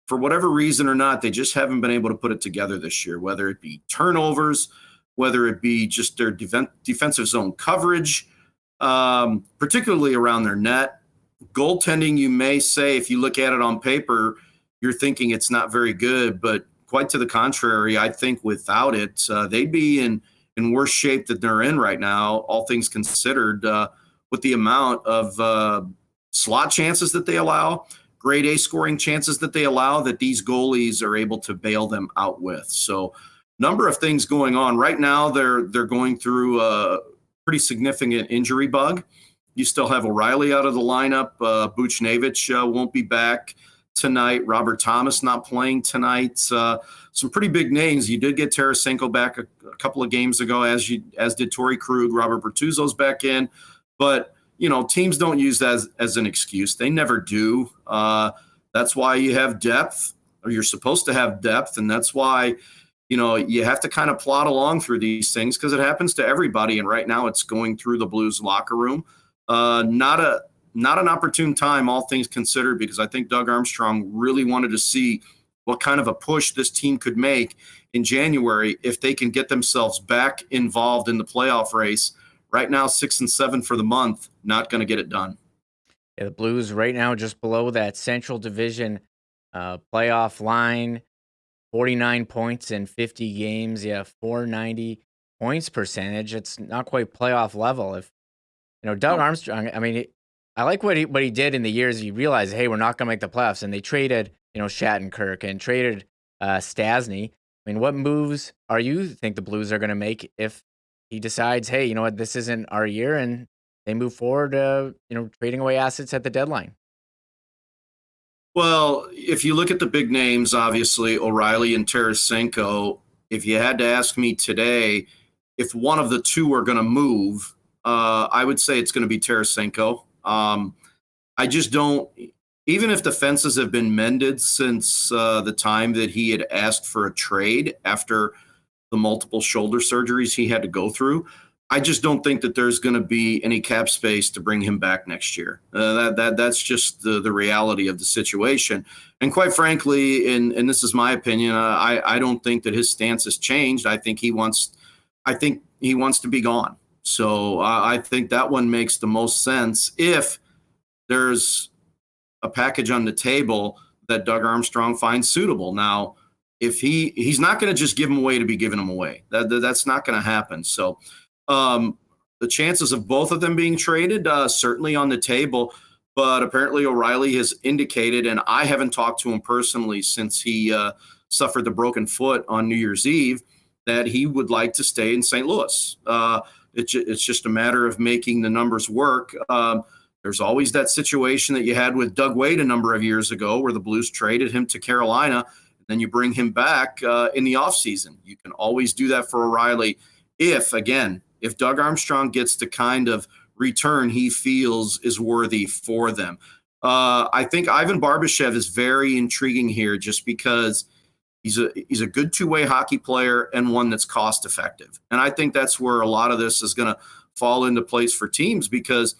for whatever reason or not, they just haven't been able to put it together this year, whether it be turnovers, whether it be just their defensive zone coverage, particularly around their net. Goaltending, you may say, if you look at it on paper, you're thinking it's not very good, but quite to the contrary, I think without it, they'd be in worse shape than they're in right now, all things considered, with the amount of slot chances that they allow, grade A scoring chances that they allow, that these goalies are able to bail them out with. So number of things going on right now. They're going through a pretty significant injury bug. You still have O'Reilly out of the lineup. Buchnevich won't be back tonight. Robert Thomas not playing tonight. Some pretty big names. You did get Tarasenko back a couple of games ago, as did Torrey Krug. Robert Bertuzzo's back in. But teams don't use that as an excuse. They never do. That's why you have depth, or you're supposed to have depth. And that's why, you have to kind of plod along through these things because it happens to everybody. And right now it's going through the Blues locker room. Not an opportune time, all things considered, because I think Doug Armstrong really wanted to see what kind of a push this team could make in January if they can get themselves back involved in the playoff race. Right now, 6-7 for the month, not going to get it done.
Yeah, the Blues right now just below that Central Division playoff line, 49 points in 50 games. Yeah, 490 points percentage. It's not quite playoff level. If Doug Armstrong, I mean, I like what he did in the years. He realized, hey, we're not going to make the playoffs, and they traded Shattenkirk and traded Stastny. I mean, what moves are you think the Blues are going to make if he decides, hey, you know what, this isn't our year, and they move forward, trading away assets at the deadline.
Well, if you look at the big names, obviously O'Reilly and Tarasenko, if you had to ask me today if one of the two are going to move, I would say it's going to be Tarasenko. I just don't, even if the fences have been mended since the time that he had asked for a trade after the multiple shoulder surgeries he had to go through, I just don't think that there's going to be any cap space to bring him back next year. That's just the reality of the situation. And quite frankly, and this is my opinion, I don't think that his stance has changed. I think he wants to be gone. So I think that one makes the most sense if there's a package on the table that Doug Armstrong finds suitable. Now, if he's not going to just give him away to be giving him away, that's not going to happen. So the chances of both of them being traded certainly on the table, but apparently O'Reilly has indicated, and I haven't talked to him personally since he suffered the broken foot on New Year's Eve, that he would like to stay in St. Louis. It's just a matter of making the numbers work. There's always that situation that you had with Doug Wade a number of years ago where the Blues traded him to Carolina, and then you bring him back in the offseason. You can always do that for O'Reilly if Doug Armstrong gets the kind of return he feels is worthy for them. I think Ivan Barbashev is very intriguing here just because he's a good two-way hockey player and one that's cost effective. And I think that's where a lot of this is going to fall into place for teams because,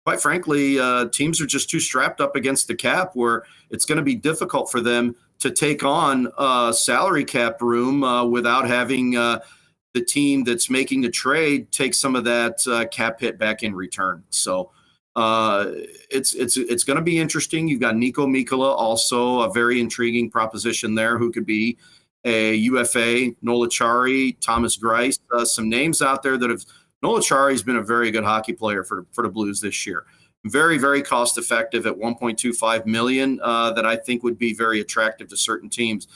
quite frankly, teams are just too strapped up against the cap where it's going to be difficult for them to take on salary cap room without having the team that's making the trade take some of that cap hit back in return. So it's going to be interesting. You've got Nico Mikkola, also a very intriguing proposition there, who could be a UFA, Noel Acciari, Thomas Greiss, some names out there that have. Noel Acciari has been a very good hockey player for the Blues this year. Very, very cost effective at $1.25 million that I think would be very attractive to certain teams.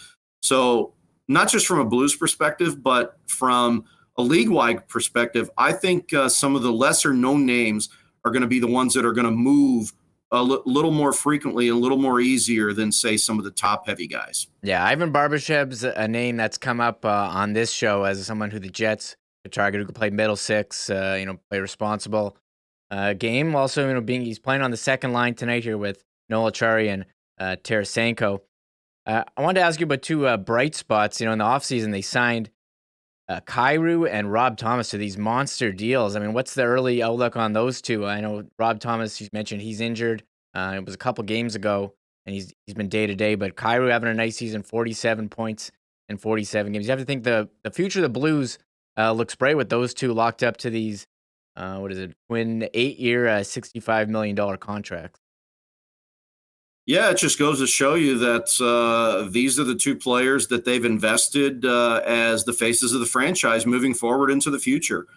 So not just from a Blues perspective, but from a league-wide perspective, I think some of the lesser-known names are going to be the ones that are going to move a little more frequently and a little more easier than, say, some of the top-heavy guys.
Yeah, Ivan Barbashev's a name that's come up on this show as someone who the Jets could target, who could play middle six, play responsible game. Also, he's playing on the second line tonight here with Noel Acciari and Tarasenko. I wanted to ask you about two bright spots. In the offseason, they signed Carey and Rob Thomas to these monster deals. I mean, what's the early outlook on those two? I know Rob Thomas, you mentioned he's injured. It was a couple games ago, and he's been day-to-day. But Carey having a nice season, 47 points in 47 games. You have to think the future of the Blues looks bright with those two locked up to these, twin 8-year, $65 million contracts.
Yeah, it just goes to show you that these are the two players that they've invested as the faces of the franchise moving forward into the future.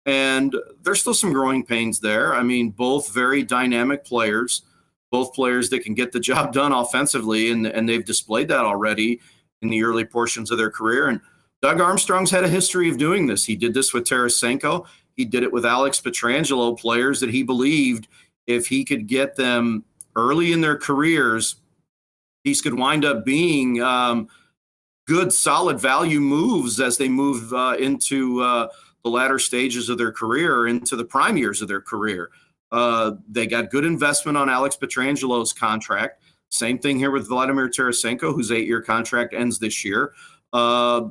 And there's still some growing pains there. I mean, both very dynamic players, both players that can get the job done offensively, and they've displayed that already in the early portions of their career. And Doug Armstrong's had a history of doing this. He did this with Tarasenko. He did it with Alex Pietrangelo, players that he believed if he could get them early in their careers, these could wind up being good, solid value moves as they move into the latter stages of their career, into the prime years of their career. They got good investment on Alex Pietrangelo's contract. Same thing here with Vladimir Tarasenko, whose 8-year contract ends this year.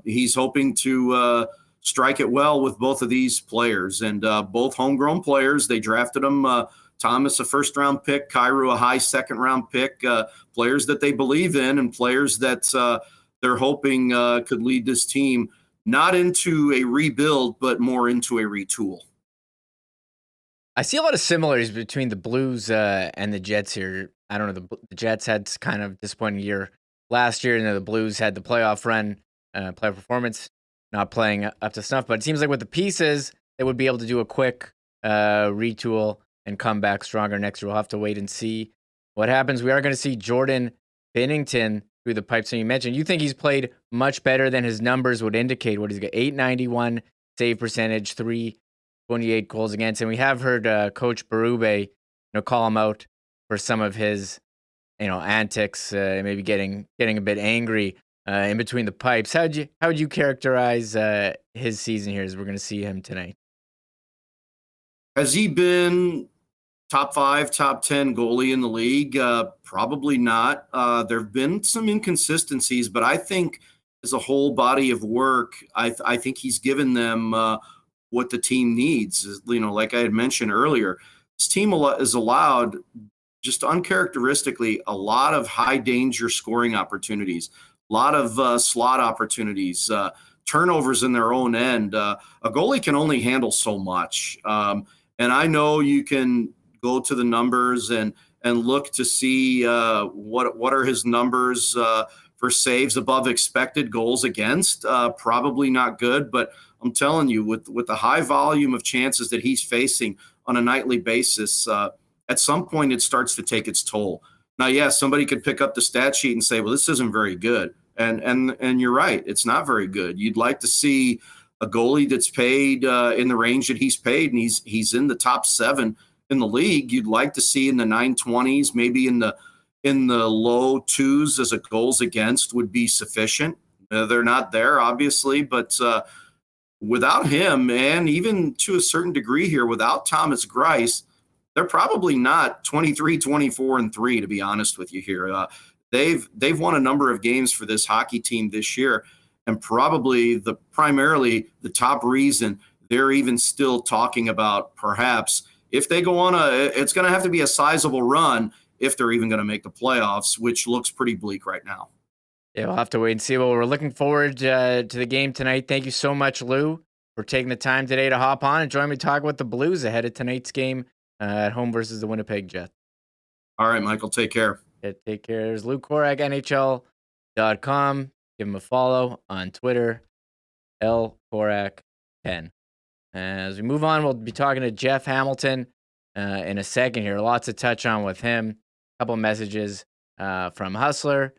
He's hoping to strike it well with both of these players, and both homegrown players. They drafted them. Thomas, a first-round pick, Carey, a high second-round pick, players that they believe in and players that they're hoping could lead this team not into a rebuild, but more into a retool.
I see a lot of similarities between the Blues and the Jets here. I don't know, the Jets had kind of disappointing year last year, and the Blues had the playoff run, playoff performance, not playing up to snuff. But it seems like with the pieces, they would be able to do a quick retool and come back stronger next year. We'll have to wait and see what happens. We are going to see Jordan Binnington through the pipes. So you mentioned you think he's played much better than his numbers would indicate. What he's got, 891 save percentage, 328 goals against. And we have heard Coach Berube, call him out for some of his, antics, maybe getting a bit angry in between the pipes. How would you characterize his season here as we're going to see him tonight?
Has he been top 5, top 10 goalie in the league? Probably not. There have been some inconsistencies, but I think as a whole body of work, I think he's given them what the team needs. Like I had mentioned earlier, this team is allowed, just uncharacteristically, a lot of high danger scoring opportunities, a lot of slot opportunities, turnovers in their own end. A goalie can only handle so much. And I know you can go to the numbers and look to see what are his numbers for saves above expected goals against. Probably not good, but I'm telling you, with the high volume of chances that he's facing on a nightly basis, at some point it starts to take its toll. Now, yeah, somebody could pick up the stat sheet and say, well, this isn't very good. And you're right, it's not very good. You'd like to see a goalie that's paid in the range that he's paid, and he's in the top 7 in the league. You'd like to see in the 920s, maybe in the low 2s as a goals against would be sufficient. They're not there, obviously, but without him, and even to a certain degree here, without Thomas Greiss, they're probably not 23, 24, and 3, to be honest with you here. They've won a number of games for this hockey team this year, and probably primarily the top reason they're even still talking about perhaps if they go on it's going to have to be a sizable run if they're even going to make the playoffs, which looks pretty bleak right now.
Yeah, we'll have to wait and see. Well, we're looking forward to the game tonight. Thank you so much, Lou, for taking the time today to hop on and join me talk about the Blues ahead of tonight's game at home versus the Winnipeg Jets.
All right, Michael, take care.
Yeah, take care. There's Lou Korac, NHL.com. Give him a follow on Twitter, LKorac10. As we move on, we'll be talking to Jeff Hamilton in a second here. Lots to touch on with him. A couple messages from Hustler,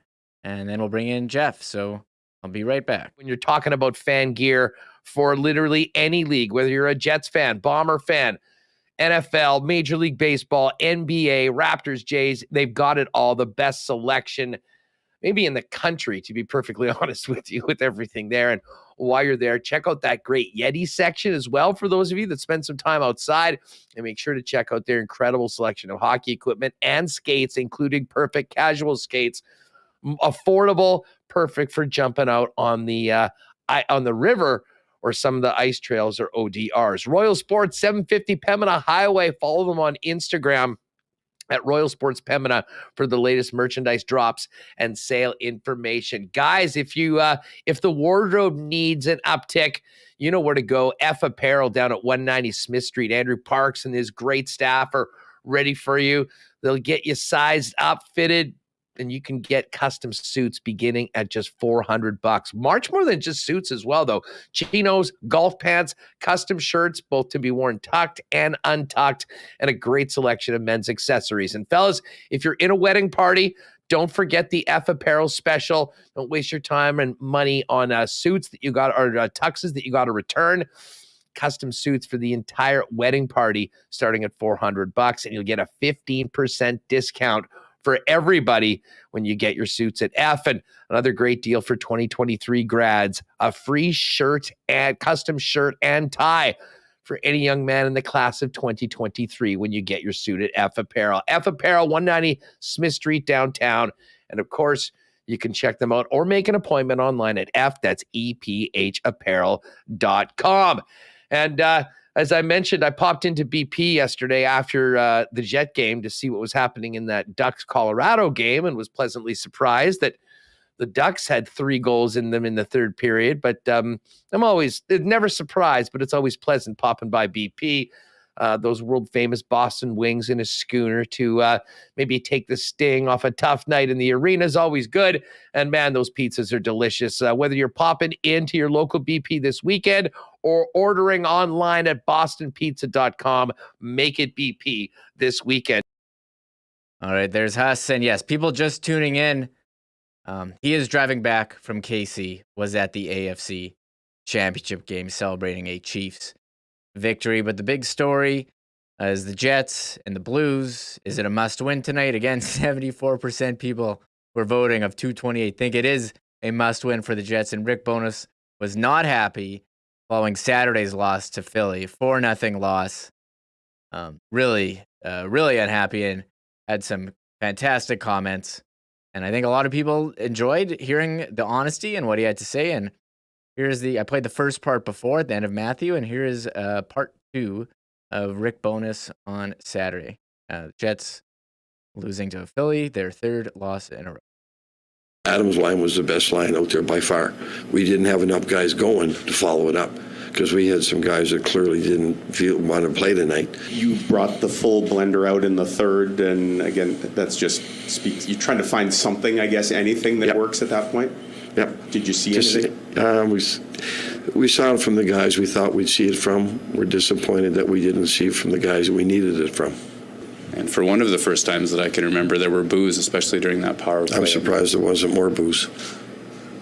and then we'll bring in Jeff. So I'll be right back.
When you're talking about fan gear for literally any league, whether you're a Jets fan, Bomber fan, NFL, Major League Baseball, NBA, Raptors, Jays, they've got it all. The best selection maybe in the country, to be perfectly honest with you, with everything there. And while you're there, check out that great Yeti section as well for those of you that spend some time outside, and make sure to check out their incredible selection of hockey equipment and skates, including perfect casual skates, affordable, perfect for jumping out on the river or some of the ice trails or ODRs. Royal Sports, 750 Pembina Highway. Follow them on Instagram at Royal Sports Pembina for the latest merchandise drops and sale information. Guys, if the wardrobe needs an uptick, you know where to go. F Apparel down at 190 Smith Street. Andrew Parks and his great staff are ready for you. They'll get you sized up, fitted, and you can get custom suits beginning at just $400. Much more than just suits as well, though. Chinos, golf pants, custom shirts, both to be worn tucked and untucked, and a great selection of men's accessories. And fellas, if you're in a wedding party, don't forget the F Apparel special. Don't waste your time and money on suits that you got, or tuxes that you got to return. Custom suits for the entire wedding party starting at $400, and you'll get a 15% discount for everybody when you get your suits at F. And another great deal for 2023 grads, a free shirt and custom shirt and tie for any young man in the class of 2023 when you get your suit at F Apparel. F Apparel, 190 Smith Street downtown. And of course, you can check them out or make an appointment online at EPHapparel.com. And as I mentioned, I popped into BP yesterday after the Jet game to see what was happening in that Ducks-Colorado game, and was pleasantly surprised that the Ducks had 3 goals in them in the third period. But I'm always never surprised, but it's always pleasant popping by BP. Those world-famous Boston wings in a schooner to maybe take the sting off a tough night in the arena is always good. And, man, those pizzas are delicious. Whether you're popping into your local BP this weekend or ordering online at bostonpizza.com, make it BP this weekend.
All right, there's Huss. And, yes, people just tuning in. He is driving back from KC, was at the AFC championship game celebrating a Chiefs victory. But the big story is the Jets and the Blues. Is it a must-win tonight? Again, 74% people were voting of 228 think it is a must-win for the Jets. And Rick Bowness was not happy following Saturday's loss to Philly, 4-0 loss. Really unhappy, and had some fantastic comments. And I think a lot of people enjoyed hearing the honesty and what he had to say. And I played the first part before at the end of Matthew, and here is part 2 of Rick Bowness on Saturday. Jets losing to Philly, their 3rd loss in a row.
Adams' line was the best line out there by far. We didn't have enough guys going to follow it up because we had some guys that clearly didn't want to play tonight.
You brought the full blender out in the 3rd, and again, that's just speaks. You're trying to find something, I guess, anything that works at that point.
Yep.
Did you see anything?
We saw it from the guys we thought we'd see it from. We're disappointed that we didn't see it from the guys we needed it from.
And for one of the first times that I can remember, there were boos, especially during that power play.
I'm surprised there wasn't more boos.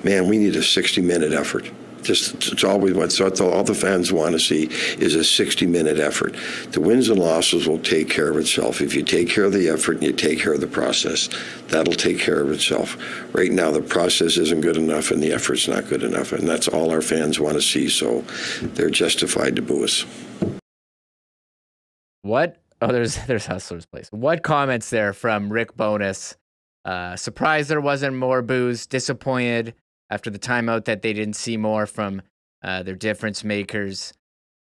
Man, we need a 60-minute effort. It's all we want. So all the fans want to see is a 60-minute effort. The wins and losses will take care of itself. If you take care of the effort and you take care of the process, that'll take care of itself. Right now, the process isn't good enough and the effort's not good enough, and that's all our fans want to see. So they're justified to boo us.
What? Oh, there's Hustler's Place. What comments there from Rick Bowness? Surprised there wasn't more boos. Disappointed after the timeout that they didn't see more from their difference makers.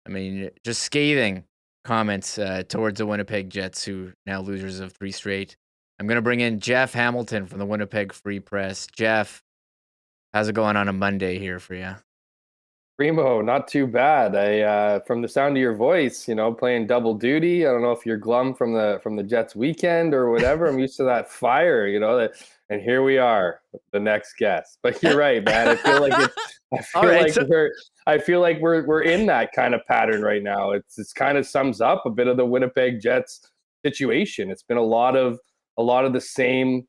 I mean, just scathing comments towards the Winnipeg Jets, who now losers of 3 straight. I'm going to bring in Jeff Hamilton from the Winnipeg Free Press. Jeff, how's it going on a Monday here for you?
Primo, not too bad. From the sound of your voice, playing double duty. I don't know if you're glum from the Jets weekend or whatever. I'm used to that fire, and here we are, the next guest. But you're right, man. I feel like we're in that kind of pattern right now. It's kind of sums up a bit of the Winnipeg Jets situation. It's been a lot of the same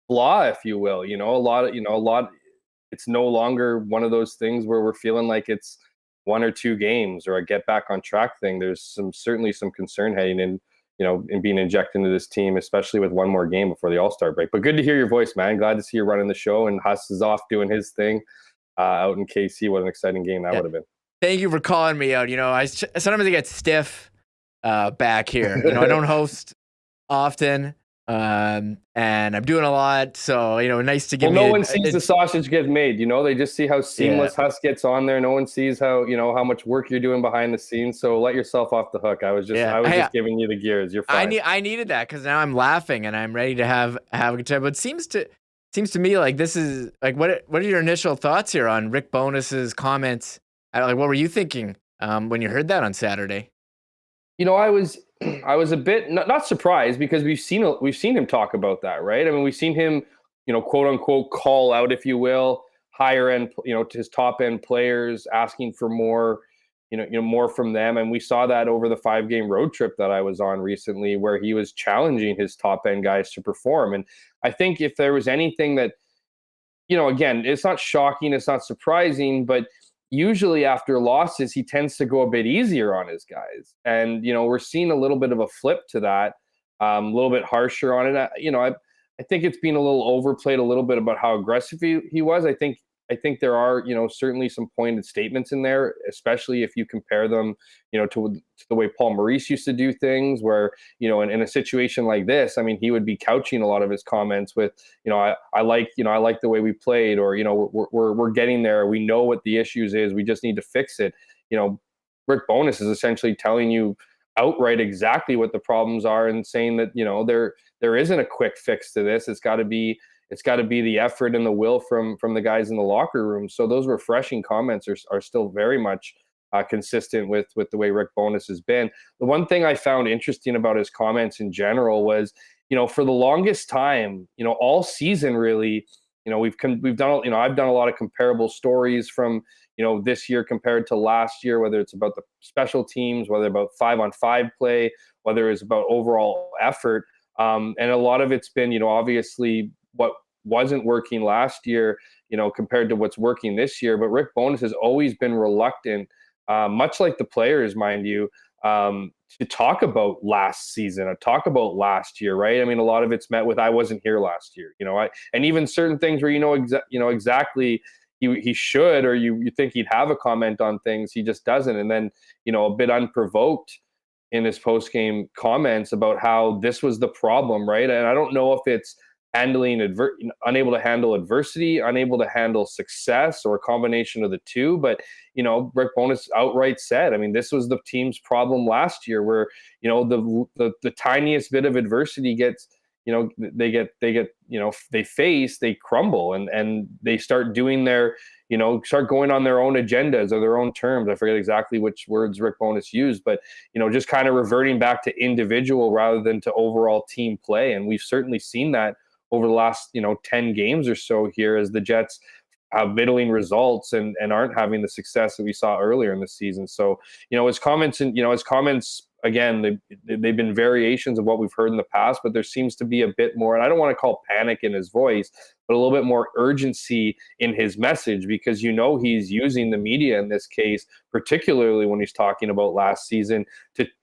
blah, if you will. It's no longer one of those things where we're feeling like it's 1 or 2 games or a get back on track thing. There's certainly some concern heading in, in being injected into this team, especially with one more game before the All-Star break. But good to hear your voice, man. Glad to see you running the show, and Huss is off doing his thing out in KC. What an exciting game that would have been.
Thank you for calling me out. Sometimes I get stiff back here. I don't host often. And I'm doing a lot, so nice to give me.
No one sees the sausage get made. They just see how seamless Huss gets on there. No one sees how how much work you're doing behind the scenes. So let yourself off the hook. I was just giving you the gears. You're fine.
I needed that because now I'm laughing and I'm ready to have a good time. But it seems to me like this is like what are your initial thoughts here on Rick Bowness's comments? What were you thinking when you heard that on Saturday? I was a bit not surprised because we've seen him talk about that, right? I mean, we've seen him, quote unquote, call out, if you will, higher end, to his top end players, asking for more, more from them. And we saw that over the 5-game road trip that I was on recently, where he was challenging his top end guys to perform. And I think if there was anything that, again, it's not shocking, it's not surprising, but usually after losses, he tends to go a bit easier on his guys. And, we're seeing a little bit of a flip to that, a little bit harsher on it. I think it's been a little overplayed a little bit about how aggressive he was. I think there are, certainly some pointed statements in there, especially if you compare them, to the way Paul Maurice used to do things where, in a situation like this, I mean, he would be couching a lot of his comments with, I like the way we played, or, we're getting there. We know what the issues is. We just need to fix it. Rick Bowness is essentially telling you outright exactly what the problems are and saying that, there isn't a quick fix to this. It's got to be the effort and the will from the guys in the locker room. So those refreshing comments are still very much consistent with the way Rick Bowness has been. The one thing I found interesting about his comments in general was, for the longest time, all season really, we've done, I've done a lot of comparable stories from, this year compared to last year, whether it's about the special teams, whether about 5-on-5 play, whether it's about overall effort. And a lot of it's been, obviously what
wasn't working last year, compared to what's working this year. But Rick Bowness has always been reluctant, much like the players, mind you, to talk about last season or talk about last year, right? I mean, a lot of it's met with, I wasn't here last year, and even certain things where, exactly he should, or you think he'd have a comment on things, he just doesn't. And then, a bit unprovoked in his post-game comments about how this was the problem, right? And I don't know if it's unable to handle adversity, unable to handle success, or a combination of the two. But, Rick Bowness outright said, I mean, this was the team's problem last year, where, the tiniest bit of adversity gets, they crumble, and they start doing their, start going on their own agendas or their own terms. I forget exactly which words Rick Bowness used, but, just kind of reverting back to individual rather than to overall team play. And we've certainly seen that over the last, 10 games or so here, as the Jets have middling results and aren't having the success that we saw earlier in the season. So, his comments, again, they've been variations of what we've heard in the past, but there seems to be a bit more, and I don't want to call panic in his voice, but a little bit more urgency in his message, because he's using the media in this case, particularly when he's talking about last season,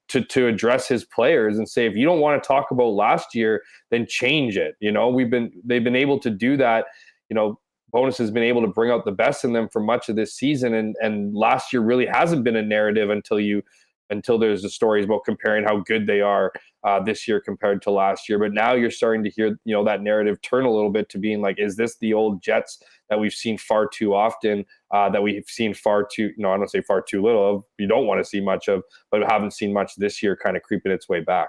to address his players and say, if you don't want to talk about last year, then change it. They've been able to do that. Bowness has been able to bring out the best in them for much of this season, and last year really hasn't been a narrative until there's the stories about comparing how good they are this year compared to last year. But now you're starting to hear, that narrative turn a little bit to being like, is this the old Jets that we've seen far too often, that we've seen far too, I don't say far too little of, you don't want to see much of, but haven't seen much this year, kind of creeping its way back.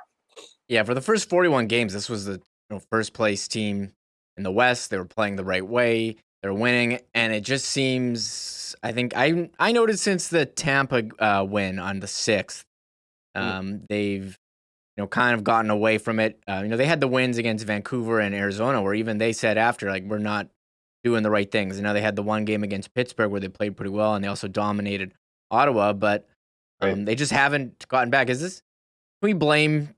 Yeah, for the first 41 games, this was the first place team in the West. They were playing the right way. They're winning, and it just seems, I think I noticed since the Tampa win on the 6th, they've kind of gotten away from it. They had the wins against Vancouver and Arizona, where even they said after, like, we're not doing the right things. They had the one game against Pittsburgh where they played pretty well, and they also dominated Ottawa, but they just haven't gotten back. Can we blame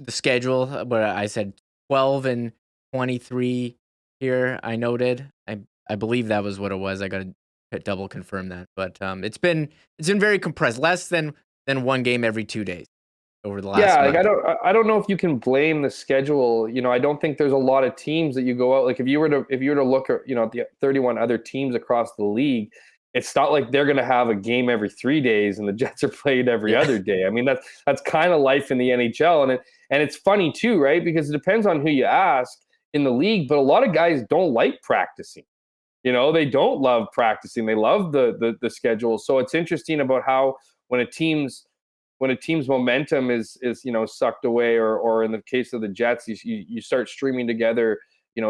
the schedule? But I said 12-23 here. I noted. I believe that was what it was. I got to double confirm that, but it's been very compressed, less than one game every 2 days over the last.
Yeah,
month.
like I don't know if you can blame the schedule. I don't think there's a lot of teams that you go out, like if you were to look at at the 31 other teams across the league, it's not like they're going to have a game every 3 days and the Jets are played every other day. I mean, that's kind of life in the NHL, and it's funny too, right? Because it depends on who you ask in the league, but a lot of guys don't like practicing. They don't love practicing. They love the schedule. So it's interesting about how when a team's momentum is sucked away, or in the case of the Jets, you start streaming together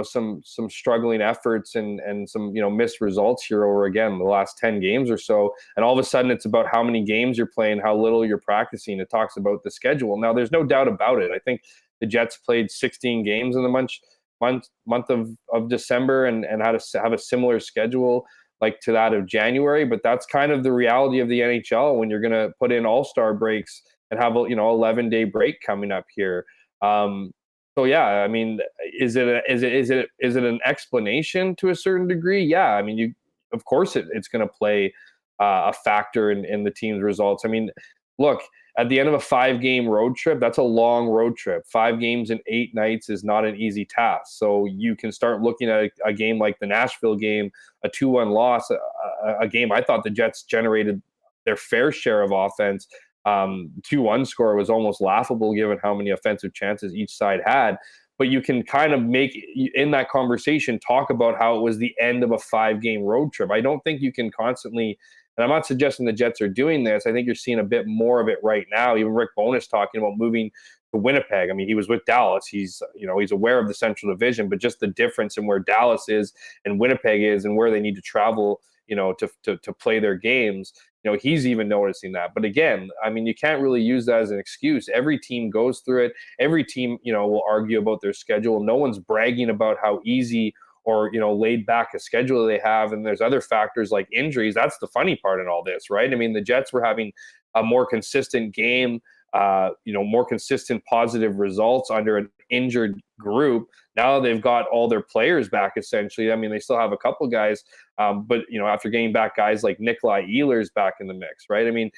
some struggling efforts and some missed results here over, again, the last 10 games or so, and all of a sudden it's about how many games you're playing, how little you're practicing. It talks about the schedule. Now there's no doubt about it. I think the Jets played 16 games in the month of December and had to have a similar schedule like to that of January, but that's kind of the reality of the NHL when you're going to put in all-star breaks and have 11-day break coming up here. So yeah, I mean, is it an explanation to a certain degree? Yeah, I mean, of course it's going to play a factor in the team's results. I mean, look, at the end of a 5-game road trip, that's a long road trip. 5 games in 8 nights is not an easy task. So you can start looking at a game like the Nashville game, a 2-1 loss, a game I thought the Jets generated their fair share of offense. 2-1 score was almost laughable given how many offensive chances each side had. But you can kind of make, in that conversation, talk about how it was the end of a 5-game road trip. I don't think you can constantly, and I'm not suggesting the Jets are doing this. I think you're seeing a bit more of it right now. Even Rick Bowness talking about moving to Winnipeg. I mean, he was with Dallas. He's aware of the Central Division, but just the difference in where Dallas is and Winnipeg is and where they need to travel, to play their games. He's even noticing that. But again, I mean, you can't really use that as an excuse. Every team goes through it. Every team, will argue about their schedule. No one's bragging about how easy or laid back a schedule they have, and there's other factors like injuries. That's the funny part in all this, right? I mean, the Jets were having a more consistent game, more consistent positive results under an injured group. Now they've got all their players back, essentially. I mean, they still have a couple guys, but, after getting back guys like Nikolai Ehlers back in the mix, right? I mean,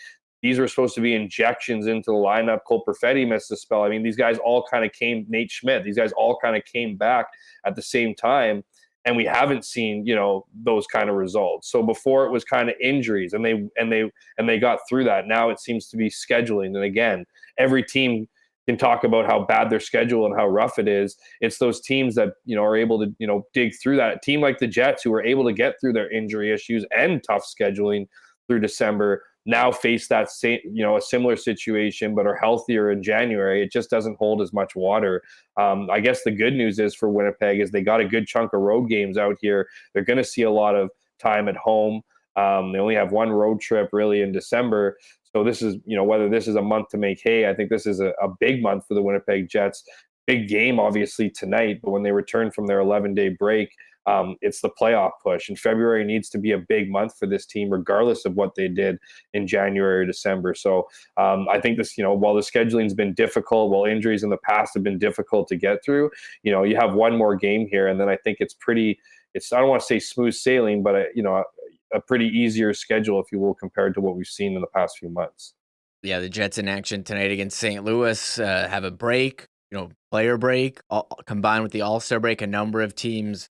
these were supposed to be injections into the lineup. Cole Perfetti missed a spell. I mean, these guys all kind of came, Nate Schmidt, these guys all kind of came back at the same time. And we haven't seen, those kind of results. So before it was kind of injuries and they got through that. Now it seems to be scheduling. And again, every team can talk about how bad their schedule and how rough it is. It's those teams that, are able to, dig through that. A team like the Jets, who were able to get through their injury issues and tough scheduling through December, now face that same, a similar situation, but are healthier in January. It just doesn't hold as much water. I guess the good news is for Winnipeg is they got a good chunk of road games out here. They're going to see a lot of time at home. They only have one road trip really in December. So this is, whether this is a month to make hay, I think this is a big month for the Winnipeg Jets. Big game, obviously, tonight, but when they return from their 11-day break, it's the playoff push. And February needs to be a big month for this team, regardless of what they did in January or December. So I think this, while the scheduling's been difficult, while injuries in the past have been difficult to get through, you have one more game here. And then I think I don't want to say smooth sailing, but, a pretty easier schedule, if you will, compared to what we've seen in the past few months.
Yeah, the Jets in action tonight against St. Louis have a break, player break, combined with the All-Star break. A number of teams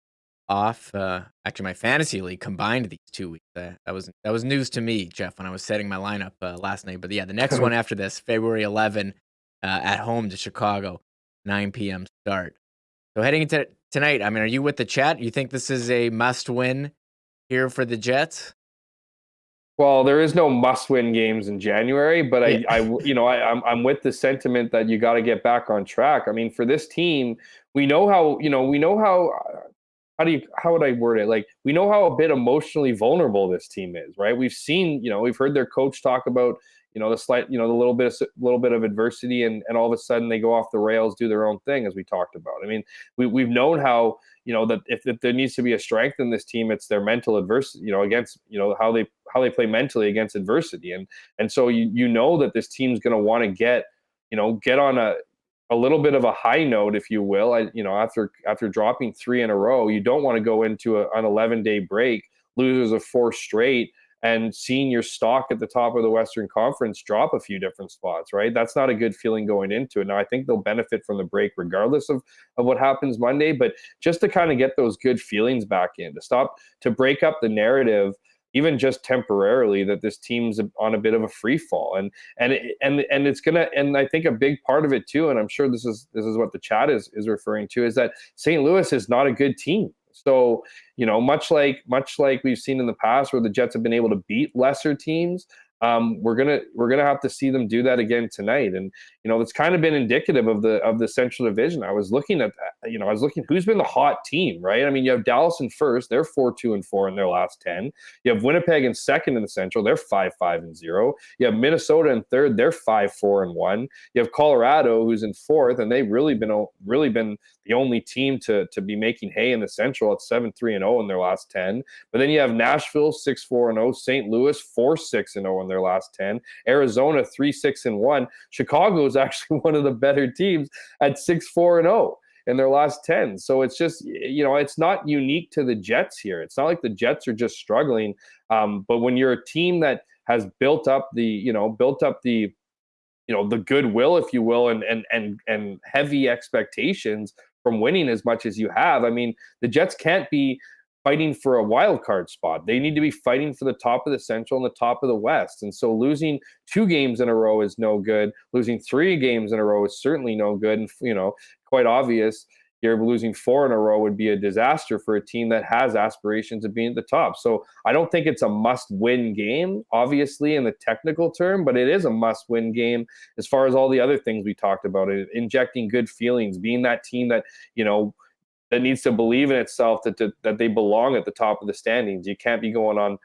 off. Actually, my fantasy league combined these 2 weeks. That was news to me, Jeff, when I was setting my lineup last night. But yeah, the next one after this, February 11, at home to Chicago, 9 p.m. start. So heading into tonight, I mean, are you with the chat? You think this is a must-win here for the Jets?
Well, there is no must-win games in January, but I'm with the sentiment that you got to get back on track. I mean, for this team, we know how would I word it? Like, we know how a bit emotionally vulnerable this team is, right? We've seen, we've heard their coach talk about, the slight, the little bit of adversity, and all of a sudden they go off the rails, do their own thing, as we talked about. I mean, we've known how, that if there needs to be a strength in this team, it's their mental adversity, against, how they play mentally against adversity. And so that this team's going to want to get on a little bit of a high note, if you will. After dropping 3 in a row, you don't want to go into an 11-day break, losers of 4 straight, and seeing your stock at the top of the Western Conference drop a few different spots, right? That's not a good feeling going into it. Now, I think they'll benefit from the break regardless of what happens Monday, but just to kind of get those good feelings back in, to break up the narrative, even just temporarily, that this team's on a bit of a free fall. And it's gonna, and I think a big part of it too, and I'm sure this is what the chat is referring to, is that St. Louis is not a good team. So, much like we've seen in the past where the Jets have been able to beat lesser teams, we're gonna have to see them do that again tonight. And it's kind of been indicative of the Central Division. I was looking at that. Who's been the hot team, right? I mean, you have Dallas in first; they're 4-2-4 in their last 10. You have Winnipeg in second in the Central; they're 5-5-0. You have Minnesota in third; they're 5-4-1. You have Colorado, who's in fourth, and they've really been the only team to be making hay in the Central at 7-3-0 in their last 10. But then you have Nashville 6-4-0, St. Louis 4-6-0 in their last 10, Arizona 3-6-1. Chicago is actually one of the better teams at 6-4-0 in their last 10. So it's just, it's not unique to the Jets here. It's not like the Jets are just struggling. But when you're a team that has built up the goodwill, if you will, and heavy expectations from winning as much as you have, I mean, the Jets can't be fighting for a wild card spot. They need to be fighting for the top of the Central and the top of the West. And so losing 2 games in a row is no good. Losing 3 games in a row is certainly no good. And, quite obvious, you're losing 4 in a row would be a disaster for a team that has aspirations of being at the top. So I don't think it's a must-win game, obviously, in the technical term, but it is a must-win game as far as all the other things we talked about, injecting good feelings, being that team that, that needs to believe in itself, that they belong at the top of the standings. You can't be going on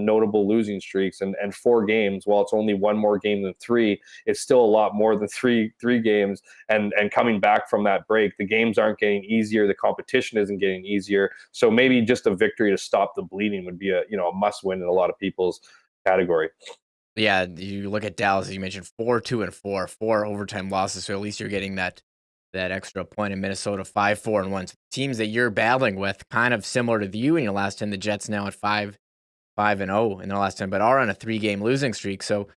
notable losing streaks, and 4 games, while it's only 1 more game than 3, it's still a lot more than three games. And coming back from that break, the games aren't getting easier, the competition isn't getting easier. So maybe just a victory to stop the bleeding would be a must win in a lot of people's category.
Yeah, you look at Dallas, as you mentioned, 4-2-4, 4 overtime losses. So at least you're getting that that extra point in Minnesota, 5-4-1. So teams that you're battling with, kind of similar to you in your last 10. The Jets now at 5-0 in their last 10, but are on a 3-game losing streak. So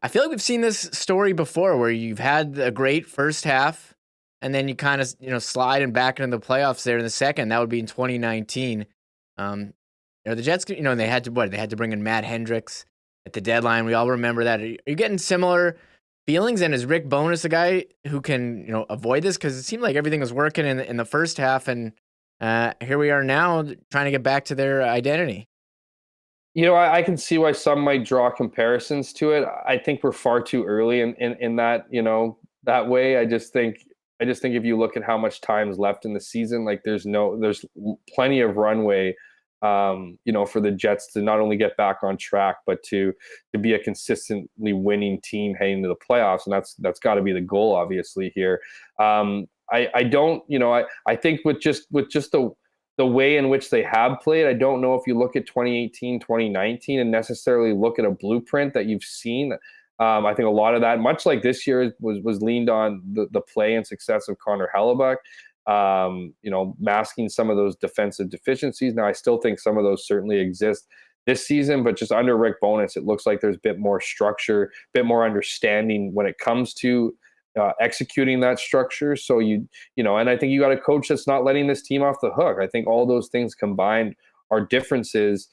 I feel like we've seen this story before where you've had a great first half and then you kind of, slide and back into the playoffs there in the second. That would be in 2019. The Jets, they had to bring in Matt Hendricks at the deadline. We all remember that. Are you getting similar feelings? And is Rick Bowness a guy who can, avoid this? Because it seemed like everything was working in the first half, and here we are now trying to get back to their identity.
I can see why some might draw comparisons to it. I think we're far too early in that, that way. I just think if you look at how much time is left in the season, like there's plenty of runway, for the Jets to not only get back on track, but to be a consistently winning team heading to the playoffs. And that's got to be the goal, obviously, here. I don't, I think with just the way in which they have played, I don't know if you look at 2018, 2019 and necessarily look at a blueprint that you've seen. I think a lot of that, much like this year, was leaned on the play and success of Connor Hellebuck, masking some of those defensive deficiencies. Now, I still think some of those certainly exist this season, but just under Rick Bowness, it looks like there's a bit more structure, a bit more understanding when it comes to executing that structure. So and I think you got a coach that's not letting this team off the hook. I think all those things combined are differences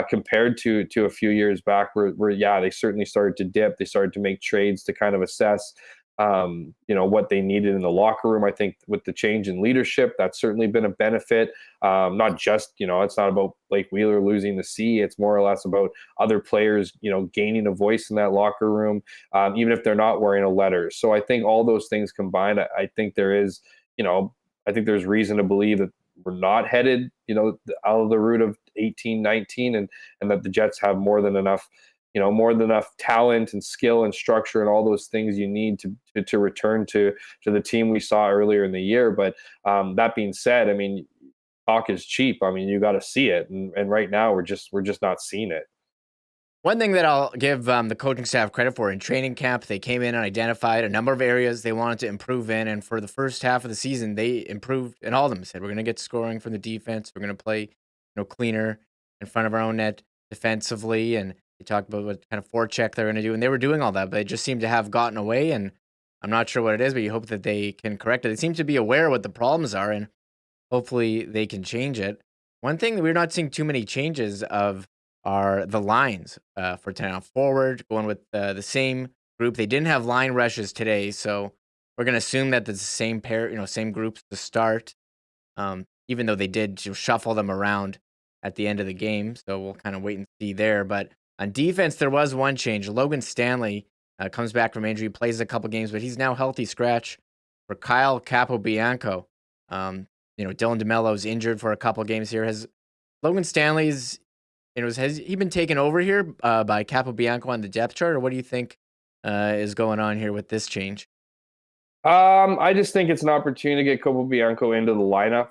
compared to a few years back where they certainly started to dip. They started to make trades to kind of assess what they needed in the locker room. I think with the change in leadership, that's certainly been a benefit. Not just, it's not about Blake Wheeler losing the C. It's more or less about other players, gaining a voice in that locker room, even if they're not wearing a letter. So I think all those things combined, I think there is, I think there's reason to believe that we're not headed, out of the route of 18, 19, and that the Jets have more than enough talent and skill and structure and all those things you need to return to the team we saw earlier in the year. But that being said, I mean, talk is cheap. I mean, you got to see it, and right now we're just not seeing it.
One thing that I'll give the coaching staff credit for, in training camp, they came in and identified a number of areas they wanted to improve in, and for the first half of the season, they improved in all of them. Said we're going to get scoring from the defense, we're going to play cleaner in front of our own net defensively, and they talked about what kind of forecheck they're going to do, and they were doing all that, but they just seem to have gotten away, and I'm not sure what it is, but you hope that they can correct it. They seem to be aware of what the problems are, and hopefully they can change it. One thing that we're not seeing too many changes of are the lines for 10 out forward, going with the same group. They didn't have line rushes today, so we're going to assume that it's the same pair, same groups to start, even though they did shuffle them around at the end of the game, so we'll kind of wait and see there. But on defense, there was one change. Logan Stanley comes back from injury, plays a couple games, but he's now healthy scratch for Kyle Capobianco. Dylan DeMello's injured for a couple games here. Has Logan Stanley's, has he been taken over here by Capobianco on the depth chart, or what do you think is going on here with this change?
I just think it's an opportunity to get Capobianco into the lineup.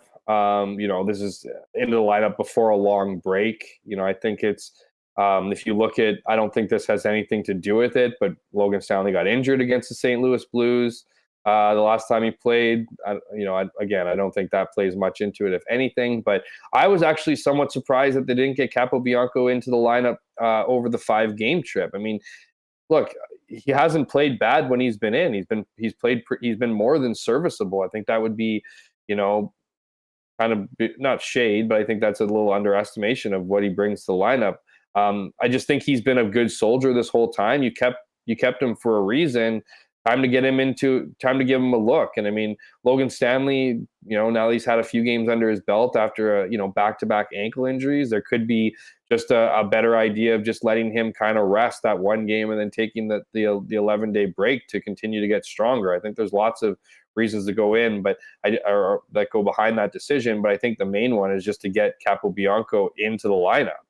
This is into the lineup before a long break. I think it's, if you look at, I don't think this has anything to do with it, but Logan Stanley got injured against the St. Louis Blues the last time he played. I don't think that plays much into it, if anything. But I was actually somewhat surprised that they didn't get Capobianco into the lineup over the 5-game trip. I mean, look, he hasn't played bad when he's been in. He's been more than serviceable. I think that would be, kind of not shade, but I think that's a little underestimation of what he brings to the lineup. I just think he's been a good soldier this whole time. You kept him for a reason. Time to give him a look. And I mean, Logan Stanley, now he's had a few games under his belt after back-to-back ankle injuries. There could be just a better idea of just letting him kind of rest that one game and then taking the 11-day break to continue to get stronger. I think there's lots of reasons to go in, but that go behind that decision. But I think the main one is just to get Capobianco into the lineup.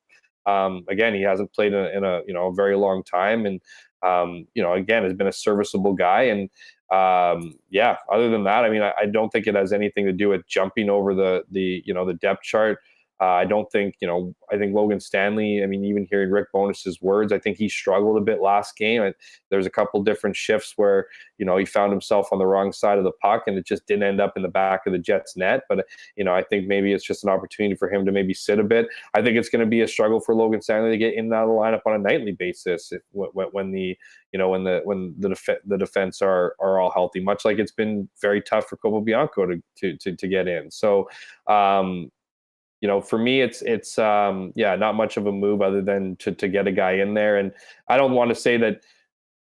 Again, he hasn't played in a very long time, and again, has been a serviceable guy. And other than that, I mean, I don't think it has anything to do with jumping over the depth chart. I don't think, I think Logan Stanley, I mean, even hearing Rick Bowness's words, I think he struggled a bit last game. There's a couple different shifts where, he found himself on the wrong side of the puck and it just didn't end up in the back of the Jets net. But, I think maybe it's just an opportunity for him to maybe sit a bit. I think it's going to be a struggle for Logan Stanley to get in and out of the lineup on a nightly basis when the defense are all healthy, much like it's been very tough for Capobianco to get in. So, for me, it's not much of a move other than to get a guy in there. And I don't want to say that,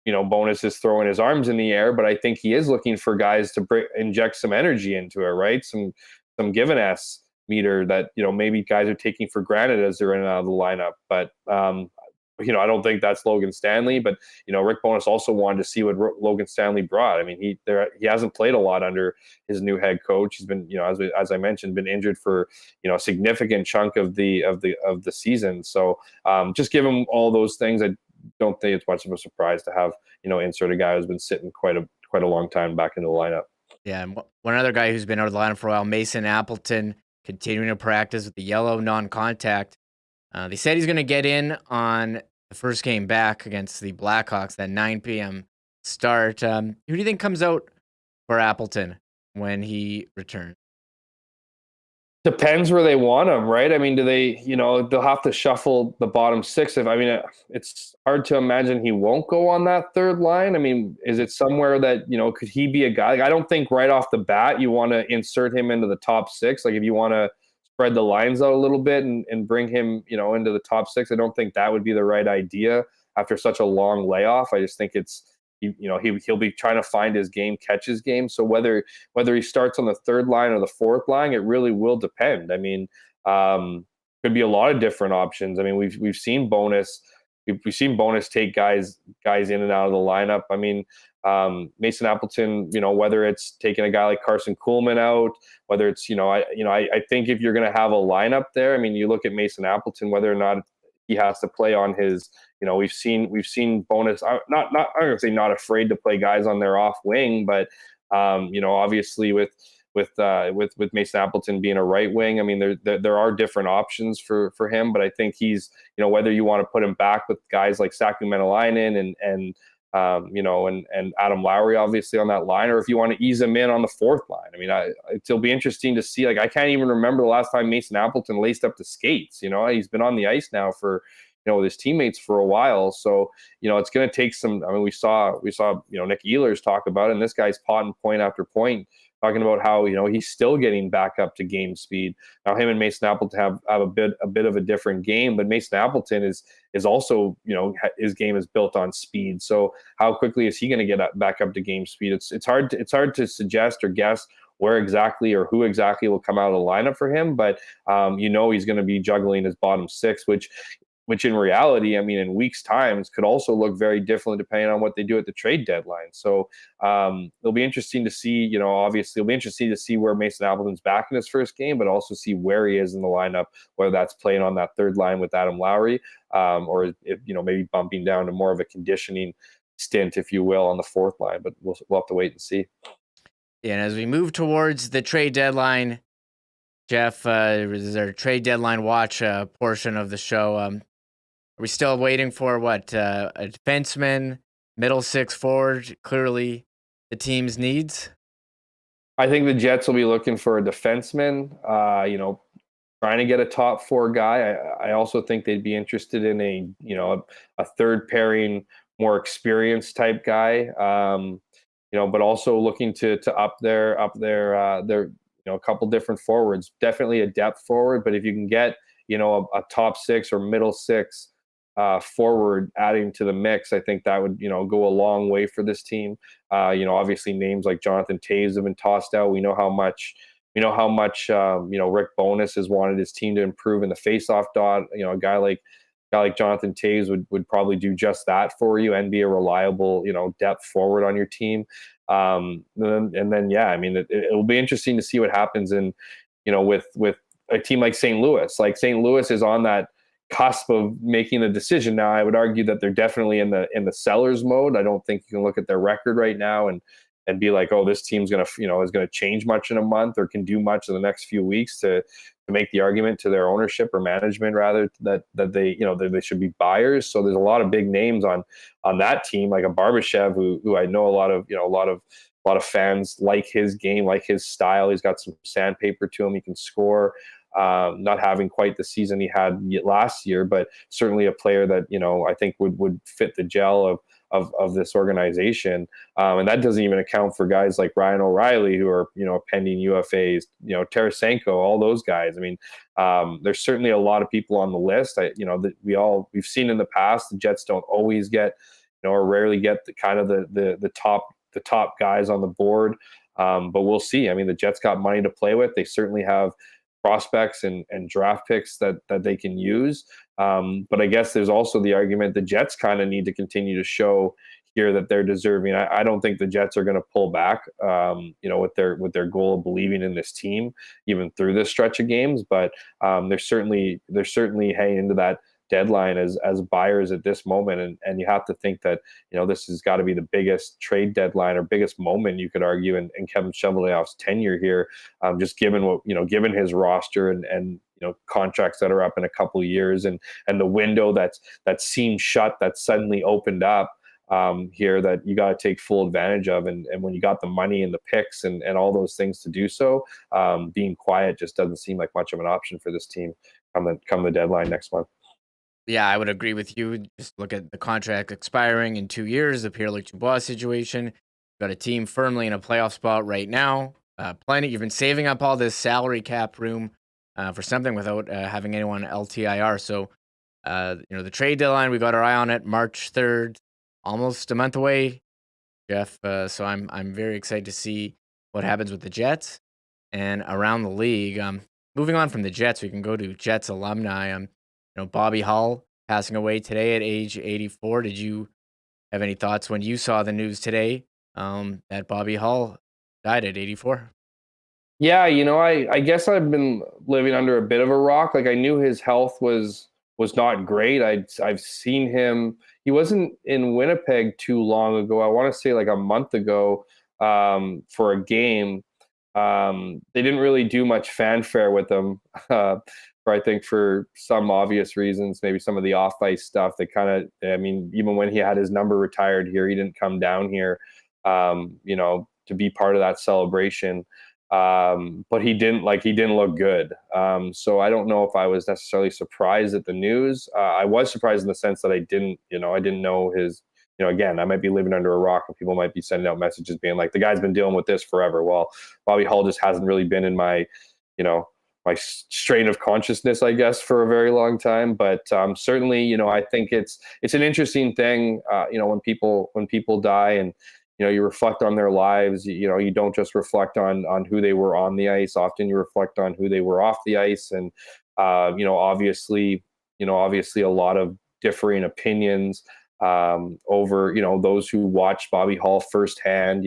Bowness is throwing his arms in the air, but I think he is looking for guys to inject some energy into it, right? Some give and S meter that, maybe guys are taking for granted as they're in and out of the lineup. But, I don't think that's Logan Stanley, but, Rick Bowness also wanted to see what Logan Stanley brought. I mean, he hasn't played a lot under his new head coach. He's been, as I mentioned, been injured for, a significant chunk of the season. So just give him all those things. I don't think it's much of a surprise to have, insert a guy who's been sitting quite a long time back in the lineup.
Yeah, and one other guy who's been out of the lineup for a while, Mason Appleton, continuing to practice with the yellow non-contact. They said he's going to get in on the first game back against the Blackhawks, that 9 p.m. start. Who do you think comes out for Appleton when he returns?
Depends where they want him, right? I mean, do they, they'll have to shuffle the bottom six. It's hard to imagine he won't go on that third line. I mean, is it somewhere that, could he be a guy? Like, I don't think right off the bat you want to insert him into the top six. Like, if you want to spread the lines out a little bit and bring him, into the top six, I don't think that would be the right idea after such a long layoff. I just think it's, he'll be trying to find his game, catch his game. So whether he starts on the third line or the fourth line, it really will depend. I mean, could be a lot of different options. I mean, we've seen Bowness take guys in and out of the lineup. I mean, Mason Appleton, whether it's taking a guy like Carson Kuhlman out, whether it's, I think if you're going to have a lineup there, I mean, you look at Mason Appleton, whether or not he has to play on his, we've seen Bowness, I'm going to say not afraid to play guys on their off wing, but, obviously with Mason Appleton being a right wing, I mean, there are different options for him, but I think he's, whether you want to put him back with guys like Saku Menelainen and Adam Lowry obviously on that line, or if you want to ease him in on the fourth line. I mean, it'll be interesting to see. Like, I can't even remember the last time Mason Appleton laced up the skates. He's been on the ice now for, with his teammates for a while. So, it's going to take some. I mean, we saw Nick Ehlers talk about it, and this guy's potting point after point, talking about how, he's still getting back up to game speed. Now, him and Mason Appleton have a bit of a different game, but Mason Appleton is also, his game is built on speed. So how quickly is he going to get back up to game speed? It's hard to suggest or guess where exactly or who exactly will come out of the lineup for him, but he's going to be juggling his bottom six, which in reality, I mean, in weeks' times could also look very different depending on what they do at the trade deadline. So it'll be interesting to see, obviously it'll be interesting to see where Mason Appleton's back in his first game, but also see where he is in the lineup, whether that's playing on that third line with Adam Lowry, or if, maybe bumping down to more of a conditioning stint, if you will, on the fourth line, but we'll have to wait and see.
Yeah, and as we move towards the trade deadline, Jeff, is there a trade deadline watch portion of the show? Are we still waiting for a defenseman, middle six forward? Clearly, the team's needs.
I think the Jets will be looking for a defenseman. Trying to get a top four guy. I also think they'd be interested in a third pairing, more experienced type guy. But also looking to up their a couple different forwards. Definitely a depth forward, but if you can get a top six or middle six forward adding to the mix, I think that would go a long way for this team. Obviously names like Jonathan Toews have been tossed out. We know how much Rick Bowness has wanted his team to improve in the faceoff dot. A guy like Jonathan Toews would probably do just that for you and be a reliable depth forward on your team. And then I mean, it'll be interesting to see what happens in with a team like St. Louis. Like, St. Louis is on that cusp of making the decision now. I would argue that they're definitely in the sellers mode. I don't think you can look at their record right now and be like, oh, this team's gonna is gonna change much in a month or can do much in the next few weeks to make the argument to their ownership or management rather that they, that they should be buyers. So there's a lot of big names on that team, like a Barbashev, who I know a lot of fans like his game, like his style. He's got some sandpaper to him. He can score. Not having quite the season he had last year, but certainly a player that, I think would fit the gel of this organization. And that doesn't even account for guys like Ryan O'Reilly, who are, pending UFAs, Tarasenko, all those guys. I mean, there's certainly a lot of people on the list. That we've seen in the past, the Jets don't always get, or rarely get the kind of the top guys on the board. But we'll see. I mean, the Jets got money to play with. They certainly have prospects and draft picks that they can use. But I guess there's also the argument the Jets kind of need to continue to show here that they're deserving. I don't think the Jets are going to pull back, with their goal of believing in this team, even through this stretch of games. But they're certainly hanging into that deadline as buyers at this moment. And you have to think that, this has got to be the biggest trade deadline or biggest moment, you could argue, in Kevin Cheveldayoff's tenure here, just given what, given his roster and contracts that are up in a couple of years and the window that seemed shut, that suddenly opened up here, that you got to take full advantage of. And when you got the money and the picks and all those things to do so, being quiet just doesn't seem like much of an option for this team come the deadline next month.
Yeah, I would agree with you. Just look at the contract expiring in 2 years, the Pierre-Luc Dubois situation. Got a team firmly in a playoff spot right now. Plenty. You've been saving up all this salary cap room for something without having anyone LTIR. So, the trade deadline, we got our eye on it, March 3rd, almost a month away, Jeff. So I'm very excited to see what happens with the Jets and around the league. Moving on from the Jets, we can go to Jets alumni. Bobby Hull passing away today at age 84. Did you have any thoughts when you saw the news today that Bobby Hull died at 84?
Yeah, I guess I've been living under a bit of a rock. Like, I knew his health was not great. I've seen him. He wasn't in Winnipeg too long ago. I want to say like a month ago for a game. They didn't really do much fanfare with him. I think for some obvious reasons, maybe some of the off-ice stuff, they kind of, even when he had his number retired here, he didn't come down here, to be part of that celebration. But he didn't look good. So I don't know if I was necessarily surprised at the news. I was surprised in the sense that I didn't know his, again, I might be living under a rock and people might be sending out messages being like, the guy's been dealing with this forever. Well, Bobby Hull just hasn't really been in my, my strain of consciousness, I guess, for a very long time. But certainly, I think it's an interesting thing, when people die and, you reflect on their lives, you don't just reflect on who they were on the ice. Often you reflect on who they were off the ice. And, obviously a lot of differing opinions over, those who watched Bobby Hull firsthand,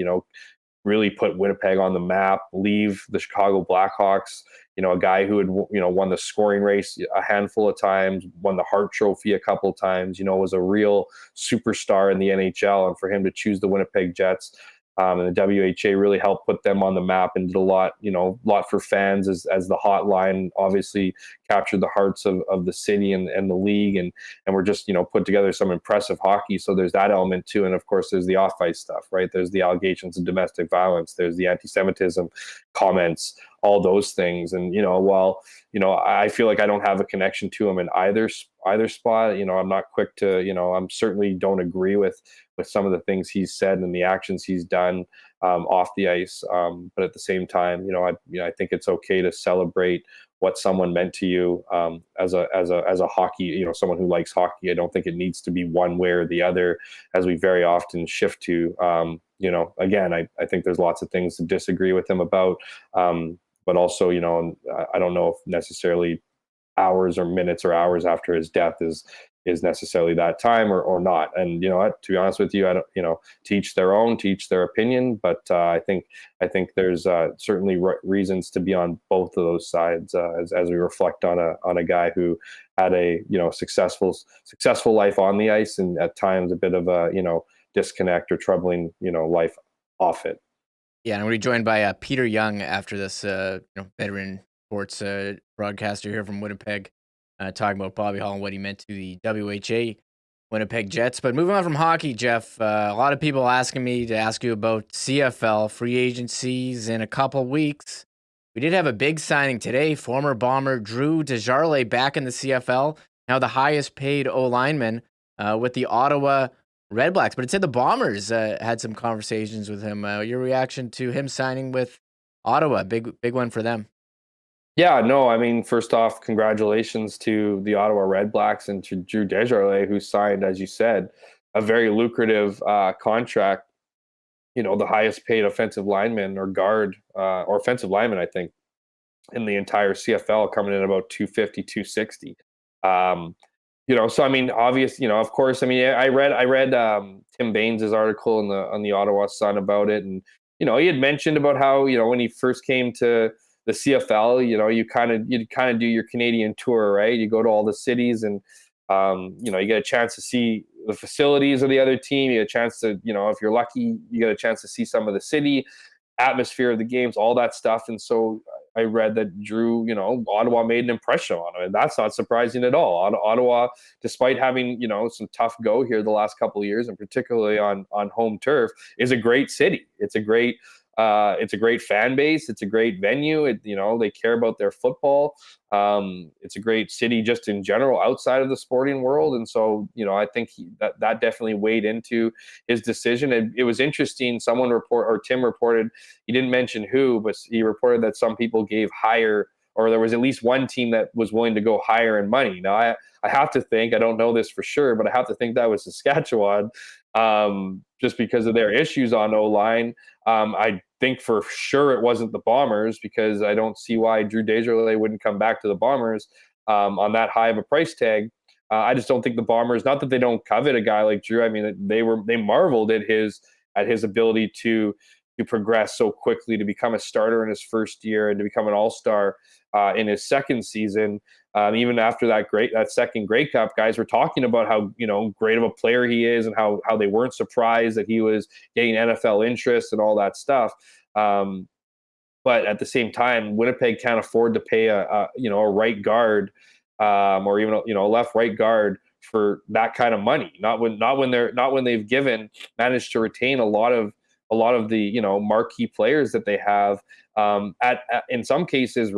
really put Winnipeg on the map, leave the Chicago Blackhawks, a guy who had, won the scoring race a handful of times, won the Hart Trophy a couple of times, was a real superstar in the NHL. And for him to choose the Winnipeg Jets, and the WHA really helped put them on the map and did a lot for fans as the hotline obviously captured the hearts of the city and the league. And we're just, put together some impressive hockey. So there's that element too. And of course, there's the off-ice stuff, right? There's the allegations of domestic violence. There's the anti-Semitism comments, all those things. And, while, I feel like I don't have a connection to him in either spot, I'm not quick to, I'm certainly don't agree with some of the things he's said and the actions he's done off the ice. But at the same time, I think it's okay to celebrate what someone meant to you as a hockey, someone who likes hockey. I don't think it needs to be one way or the other, as we very often shift to. Again, I think there's lots of things to disagree with him about. But also, I don't know if necessarily hours or minutes or hours after his death is necessarily that time or not. And, to be honest with you, I don't, teach their own, teach their opinion. But I think there's certainly reasons to be on both of those sides as we reflect on a guy who had a, successful life on the ice and at times a bit of a, disconnect or troubling, life off it.
Yeah, and we're joined by Peter Young after this, veteran sports broadcaster here from Winnipeg, talking about Bobby Hall and what he meant to the WHA Winnipeg Jets. But moving on from hockey, Jeff, a lot of people asking me to ask you about CFL free agencies in a couple weeks. We did have a big signing today. Former Bomber Drew Desjardins back in the CFL, now the highest paid O-lineman with the Ottawa Redblacks. But it said the Bombers had some conversations with him. Your reaction to him signing with Ottawa? Big one for them.
Yeah, no, I mean, first off, congratulations to the Ottawa Redblacks and to Drew Desjardins, who signed, as you said, a very lucrative contract. You know, the highest paid offensive lineman or guard or offensive lineman, I think, in the entire CFL, coming in about 250, 260. You know, so I mean, obvious, you know, of course, I mean, I read Tim Baines' article on the Ottawa Sun about it, and you know, he had mentioned about how, you know, when he first came to the CFL, you know, you'd kind of do your Canadian tour, right? You go to all the cities, and you know, you get a chance to see the facilities of the other team. You get a chance to, you know, if you're lucky, you get a chance to see some of the city atmosphere of the games, all that stuff. And so I read that Drew, you know, Ottawa made an impression on him, and that's not surprising at all. Ottawa, despite having, you know, some tough go here the last couple of years, and particularly on home turf, is a great city. It's a great fan base. It's a great venue. You know, they care about their football. It's a great city just in general outside of the sporting world. And so, you know, I think that definitely weighed into his decision. And it was interesting. Tim reported, he didn't mention who, but he reported that some people gave higher, or there was at least one team that was willing to go higher in money. Now, I have to think, I don't know this for sure, but I have to think that was Saskatchewan, just because of their issues on O-line. I think for sure it wasn't the Bombers, because I don't see why Drew Desjardins wouldn't come back to the Bombers on that high of a price tag. I just don't think the Bombers, not that they don't covet a guy like Drew. I mean, they marveled at his ability to progress so quickly, to become a starter in his first year and to become an all-star in his second season. Even after that second Grey Cup, guys were talking about how, you know, great of a player he is, and how they weren't surprised that he was getting NFL interest and all that stuff. But at the same time, Winnipeg can't afford to pay a right guard or even a left right guard for that kind of money. Not when they've managed to retain a lot of the, you know, marquee players that they have, at in some cases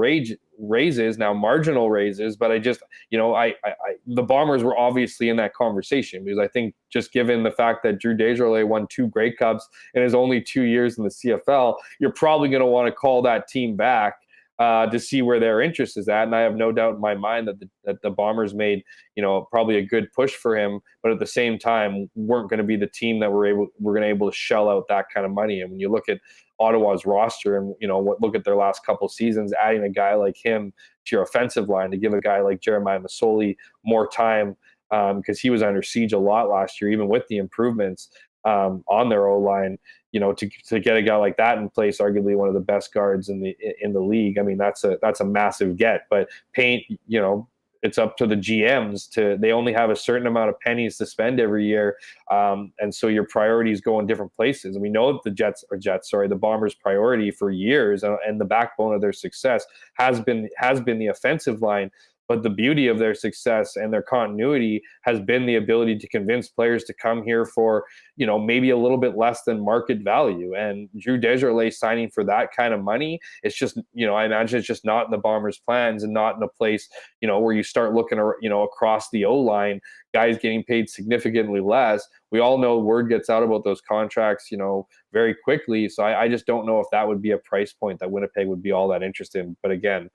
raises, now marginal raises. But I the Bombers were obviously in that conversation, because I think, just given the fact that Drew Desjardins won 2 Grey Cups in his only 2 years in the CFL, you're probably going to want to call that team back to see where their interest is at. And I have no doubt in my mind that the Bombers made, you know, probably a good push for him, but at the same time weren't going to be the team that were going to able to shell out that kind of money. And when you look at Ottawa's roster, and, you know, look at their last couple seasons, adding a guy like him to your offensive line, to give a guy like Jeremiah Masoli more time, because he was under siege a lot last year, even with the improvements on their O-line, you know, to get a guy like that in place, arguably one of the best guards in the league. I mean, that's a massive get. But you know, it's up to the GMs they only have a certain amount of pennies to spend every year. And so your priorities go in different places. And we know that the Bombers' priority for years, and the backbone of their success has been the offensive line. But the beauty of their success and their continuity has been the ability to convince players to come here for, you know, maybe a little bit less than market value. And Drew Desjardins signing for that kind of money, it's just, you know, I imagine it's just not in the Bombers' plans, and not in a place, you know, where you start looking, you know, across the O-line, guys getting paid significantly less. We all know word gets out about those contracts, you know, very quickly. So I just don't know if that would be a price point that Winnipeg would be all that interested in. But again,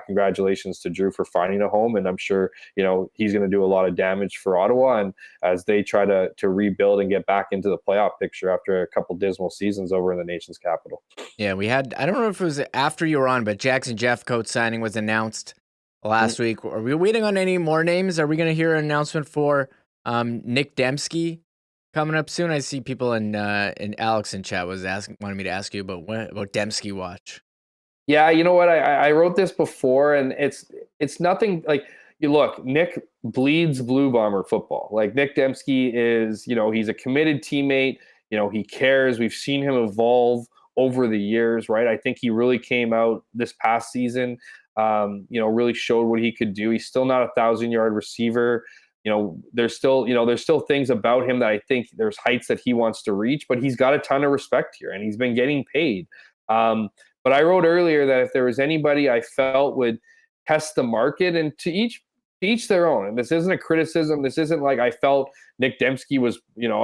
congratulations to Drew for finding a home. And I'm sure, you know, he's going to do a lot of damage for Ottawa, and as they try to rebuild and get back into the playoff picture after a couple dismal seasons over in the nation's capital.
Yeah, we had, I don't know if it was after you were on, but Jackson Jeffcoat signing was announced last week. Are we waiting on any more names? Are we going to hear an announcement for Nick Dembski coming up soon? I see people in Alex in chat wanted me to ask you about Dembski watch.
Yeah, you know what? I wrote this before, and it's nothing like, you look, Nick bleeds Blue Bomber football. Like, Nick Dembski is, you know, he's a committed teammate. You know, he cares. We've seen him evolve over the years, right? I think he really came out this past season really showed what he could do. He's still not a 1,000-yard receiver. There's still things about him that I think there's heights that he wants to reach, but he's got a ton of respect here and he's been getting paid. But I wrote earlier that if there was anybody I felt would test the market, and to each their own. And this isn't a criticism. This isn't like I felt Nick Dembski was, and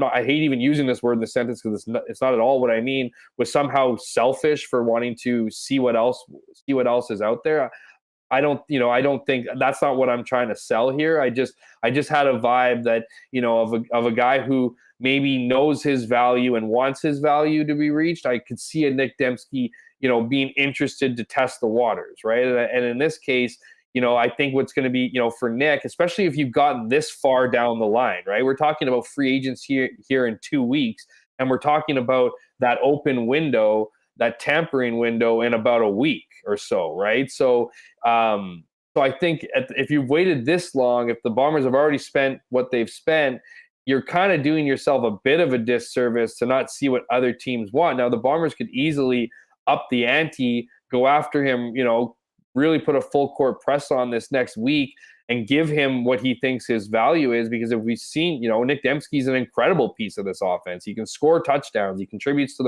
I hate even using this word in the sentence because it's not at all what I mean, was somehow selfish for wanting to see what else is out there. I don't think that's not what I'm trying to sell here. I just had a vibe that, of a guy who maybe knows his value and wants his value to be reached. I could see a Nick Dembski, being interested to test the waters, right? And in this case, I think what's going to be, for Nick, especially if you've gotten this far down the line, right? We're talking about free agents here in 2 weeks, and we're talking about that open window, that tampering window in about a week or so, right? So I think if you've waited this long, if the Bombers have already spent what they've spent, you're kind of doing yourself a bit of a disservice to not see what other teams want. Now, the Bombers could easily up the ante, go after him, really put a full court press on this next week and give him what he thinks his value is. Because if we've seen, Nick Dembski's an incredible piece of this offense. He can score touchdowns. He contributes to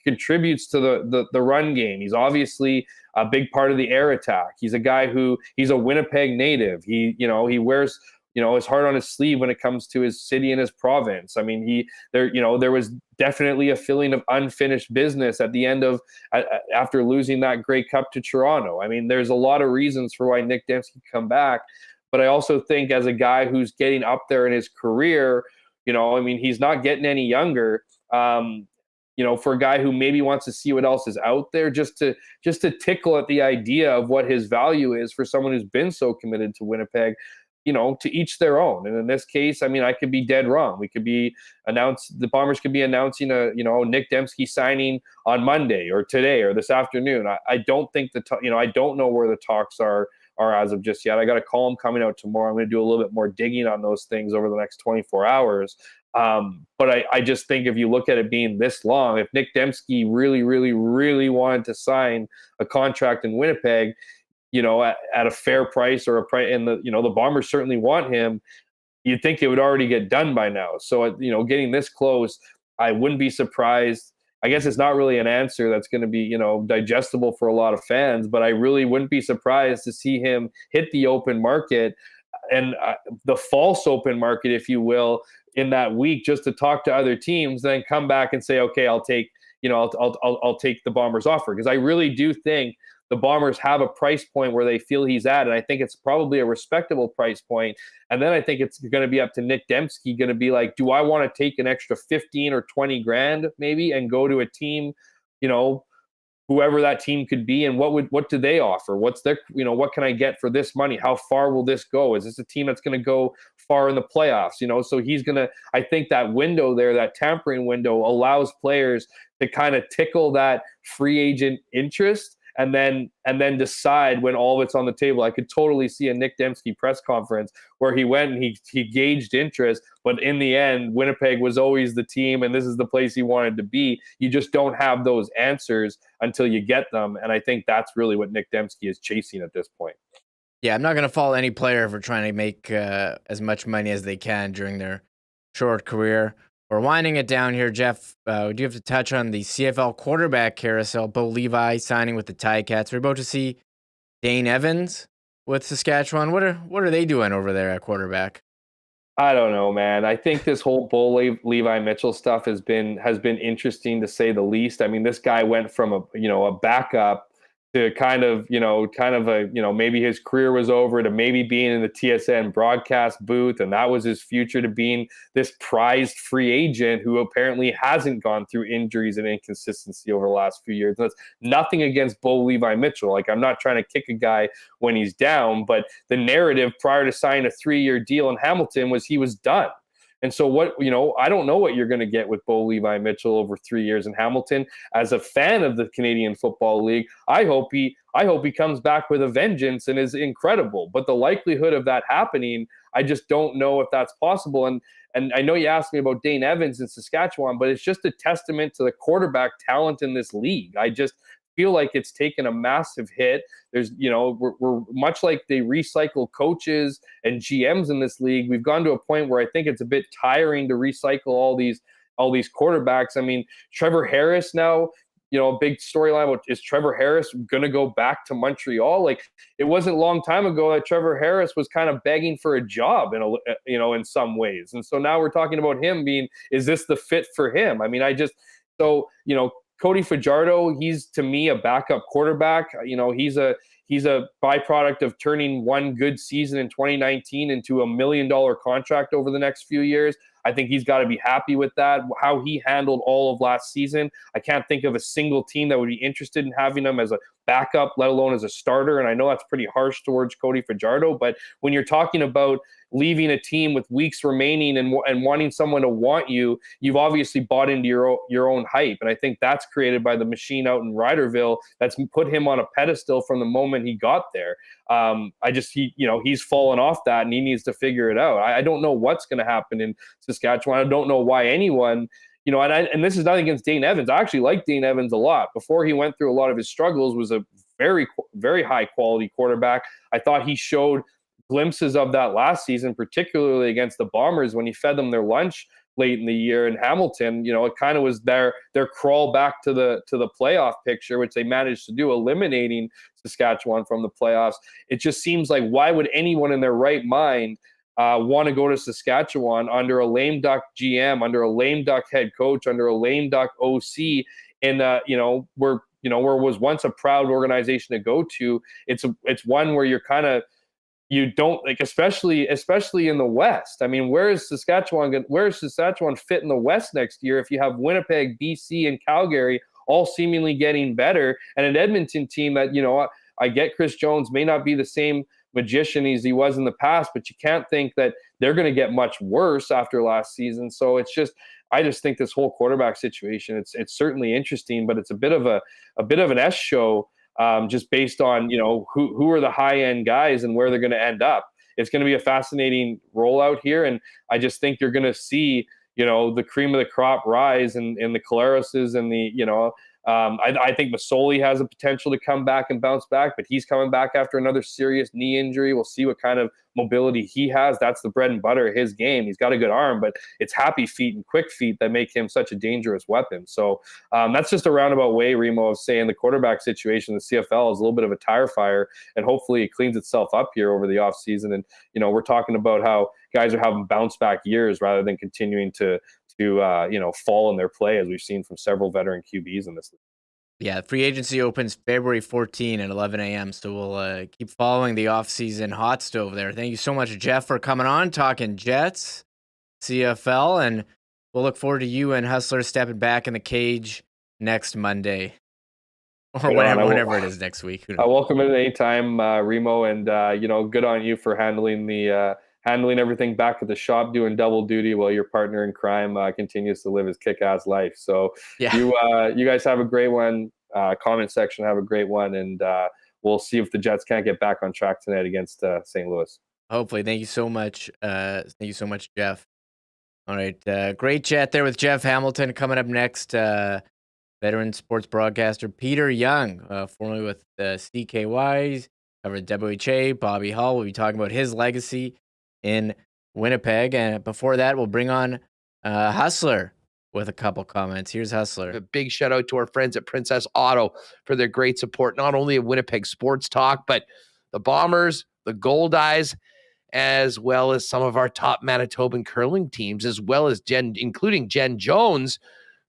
the run game. He's obviously a big part of the air attack. He's a guy he's a Winnipeg native. He wears, his heart on his sleeve when it comes to his city and his province. I mean, there was definitely a feeling of unfinished business at the end of after losing that Grey Cup to Toronto. I mean, there's a lot of reasons for why Nick Dembski come back, but I also think as a guy who's getting up there in his career, he's not getting any younger. For a guy who maybe wants to see what else is out there, just to tickle at the idea of what his value is for someone who's been so committed to Winnipeg. To each their own. And in this case, I could be dead wrong. The Bombers could be announcing a Nick Dembski signing on Monday or today or this afternoon. I don't think I don't know where the talks are as of just yet. I got a column coming out tomorrow. I'm going to do a little bit more digging on those things over the next 24 hours. But I just think if you look at it being this long, if Nick Dembski really, really, really wanted to sign a contract in Winnipeg, at a fair price or a price, and the Bombers certainly want him, you'd think it would already get done by now. So, getting this close, I wouldn't be surprised. I guess it's not really an answer that's going to be, digestible for a lot of fans, but I really wouldn't be surprised to see him hit the open market and the false open market, if you will, in that week, just to talk to other teams, then come back and say, okay, I'll take the Bombers offer. Because I really do think the Bombers have a price point where they feel he's at, and I think it's probably a respectable price point. And then I think it's going to be up to Nick Dembski, going to be like, do I want to take an extra 15 or 20 grand maybe and go to a team, whoever that team could be, and what do they offer? What's their, what can I get for this money? How far will this go? Is this a team that's going to go far in the playoffs? So he's going to, I think that window there, that tampering window, allows players to kind of tickle that free agent interest and then decide when all of it's on the table. I could totally see a Nick Dembski press conference where he went and he gauged interest, but in the end, Winnipeg was always the team and this is the place he wanted to be. You just don't have those answers until you get them, and I think that's really what Nick Dembski is chasing at this point.
Yeah, I'm not going to fault any player for trying to make as much money as they can during their short career. We're winding it down here, Jeff. We do have to touch on the CFL quarterback carousel. Bo Levi signing with the Ticats. We're about to see Dane Evans with Saskatchewan. What are they doing over there at quarterback?
I don't know, man. I think this whole Bo Levi Mitchell stuff has been interesting to say the least. I mean, this guy went from a backup to kind of maybe his career was over, to maybe being in the TSN broadcast booth, and that was his future, to being this prized free agent who apparently hasn't gone through injuries and inconsistency over the last few years. And that's nothing against Bo Levi Mitchell. Like, I'm not trying to kick a guy when he's down, but the narrative prior to signing a 3-year deal in Hamilton was he was done. And so I don't know what you're going to get with Bo Levi Mitchell over 3 years in Hamilton. As a fan of the Canadian Football League, I hope he comes back with a vengeance and is incredible. But the likelihood of that happening, I just don't know if that's possible. And I know you asked me about Dane Evans in Saskatchewan, but it's just a testament to the quarterback talent in this league. I just feel like it's taken a massive hit. There's, we're much like they recycle coaches and GMs in this league. We've gone to a point where I think it's a bit tiring to recycle all these quarterbacks. I mean, Trevor Harris now, a big storyline about, is Trevor Harris going to go back to Montreal? Like, it wasn't a long time ago that Trevor Harris was kind of begging for a job in some ways. And so now we're talking about him being, is this the fit for him? I mean, Cody Fajardo, he's to me a backup quarterback. He's a byproduct of turning one good season in 2019 into $1 million contract over the next few years. I think he's got to be happy with that, how he handled all of last season. I can't think of a single team that would be interested in having him as a backup, let alone as a starter. And I know that's pretty harsh towards Cody Fajardo, but when you're talking about leaving a team with weeks remaining and wanting someone to want you, you've obviously bought into your own hype. And I think that's created by the machine out in Riderville that's put him on a pedestal from the moment he got there. He's fallen off that and he needs to figure it out. I don't know what's going to happen in Saskatchewan. I don't know why anyone, and this is nothing against Dane Evans. I actually like Dane Evans a lot. Before he went through a lot of his struggles, was a very, very high quality quarterback. I thought he showed glimpses of that last season, particularly against the Bombers when he fed them their lunch late in the year in Hamilton. It kind of was their crawl back to the playoff picture, which they managed to do, eliminating Saskatchewan from the playoffs. It just seems like, why would anyone in their right mind want to go to Saskatchewan under a lame duck GM, under a lame duck head coach, under a lame duck OC, and where was once a proud organization to go to. It's one where you're kind of, you don't like, especially in the West. I mean, where is Saskatchewan fit in the West next year if you have Winnipeg, BC, and Calgary all seemingly getting better, and an Edmonton team that, I get Chris Jones may not be the same magician as he was in the past, but you can't think that they're going to get much worse after last season. So I just think this whole quarterback situation, it's certainly interesting, but it's a bit of an S show. Just based on, who are the high-end guys and where they're going to end up. It's going to be a fascinating rollout here, and I just think you're going to see, the cream of the crop rise in the Colaroses and the, I think Masoli has a potential to come back and bounce back, but he's coming back after another serious knee injury. We'll see what kind of mobility he has. That's the bread and butter of his game. He's got a good arm, but it's happy feet and quick feet that make him such a dangerous weapon. So that's just a roundabout way, Remo, of saying the quarterback situation in the CFL is a little bit of a tire fire, and hopefully it cleans itself up here over the offseason. And, we're talking about how guys are having bounce back years rather than continuing to fall in their play, as we've seen from several veteran QBs in this league.
Yeah, free agency opens February 14 at 11 a.m. So we'll keep following the offseason hot stove there. Thank you so much, Jeff, for coming on, talking Jets, CFL, and we'll look forward to you and Hustler stepping back in the cage next Monday. Or whenever it is next week.
I welcome it anytime, Remo, and good on you for handling everything back at the shop, doing double duty while your partner in crime continues to live his kick-ass life. So yeah. You guys have a great one. Comment section, have a great one, and we'll see if the Jets can't get back on track tonight against St. Louis.
Hopefully. Thank you so much. Thank you so much, Jeff. All right, great chat there with Jeff Hamilton. Coming up next, veteran sports broadcaster Peter Young, formerly with CKY, covered WHA. Bobby Hall will be talking about his legacy in Winnipeg. And before that, we'll bring on Hustler with a couple comments. Here's Hustler.
A big shout out to our friends at Princess Auto for their great support, not only of Winnipeg Sports Talk, but the Bombers, the Gold Eyes, as well as some of our top Manitoban curling teams, as well as including Jen Jones,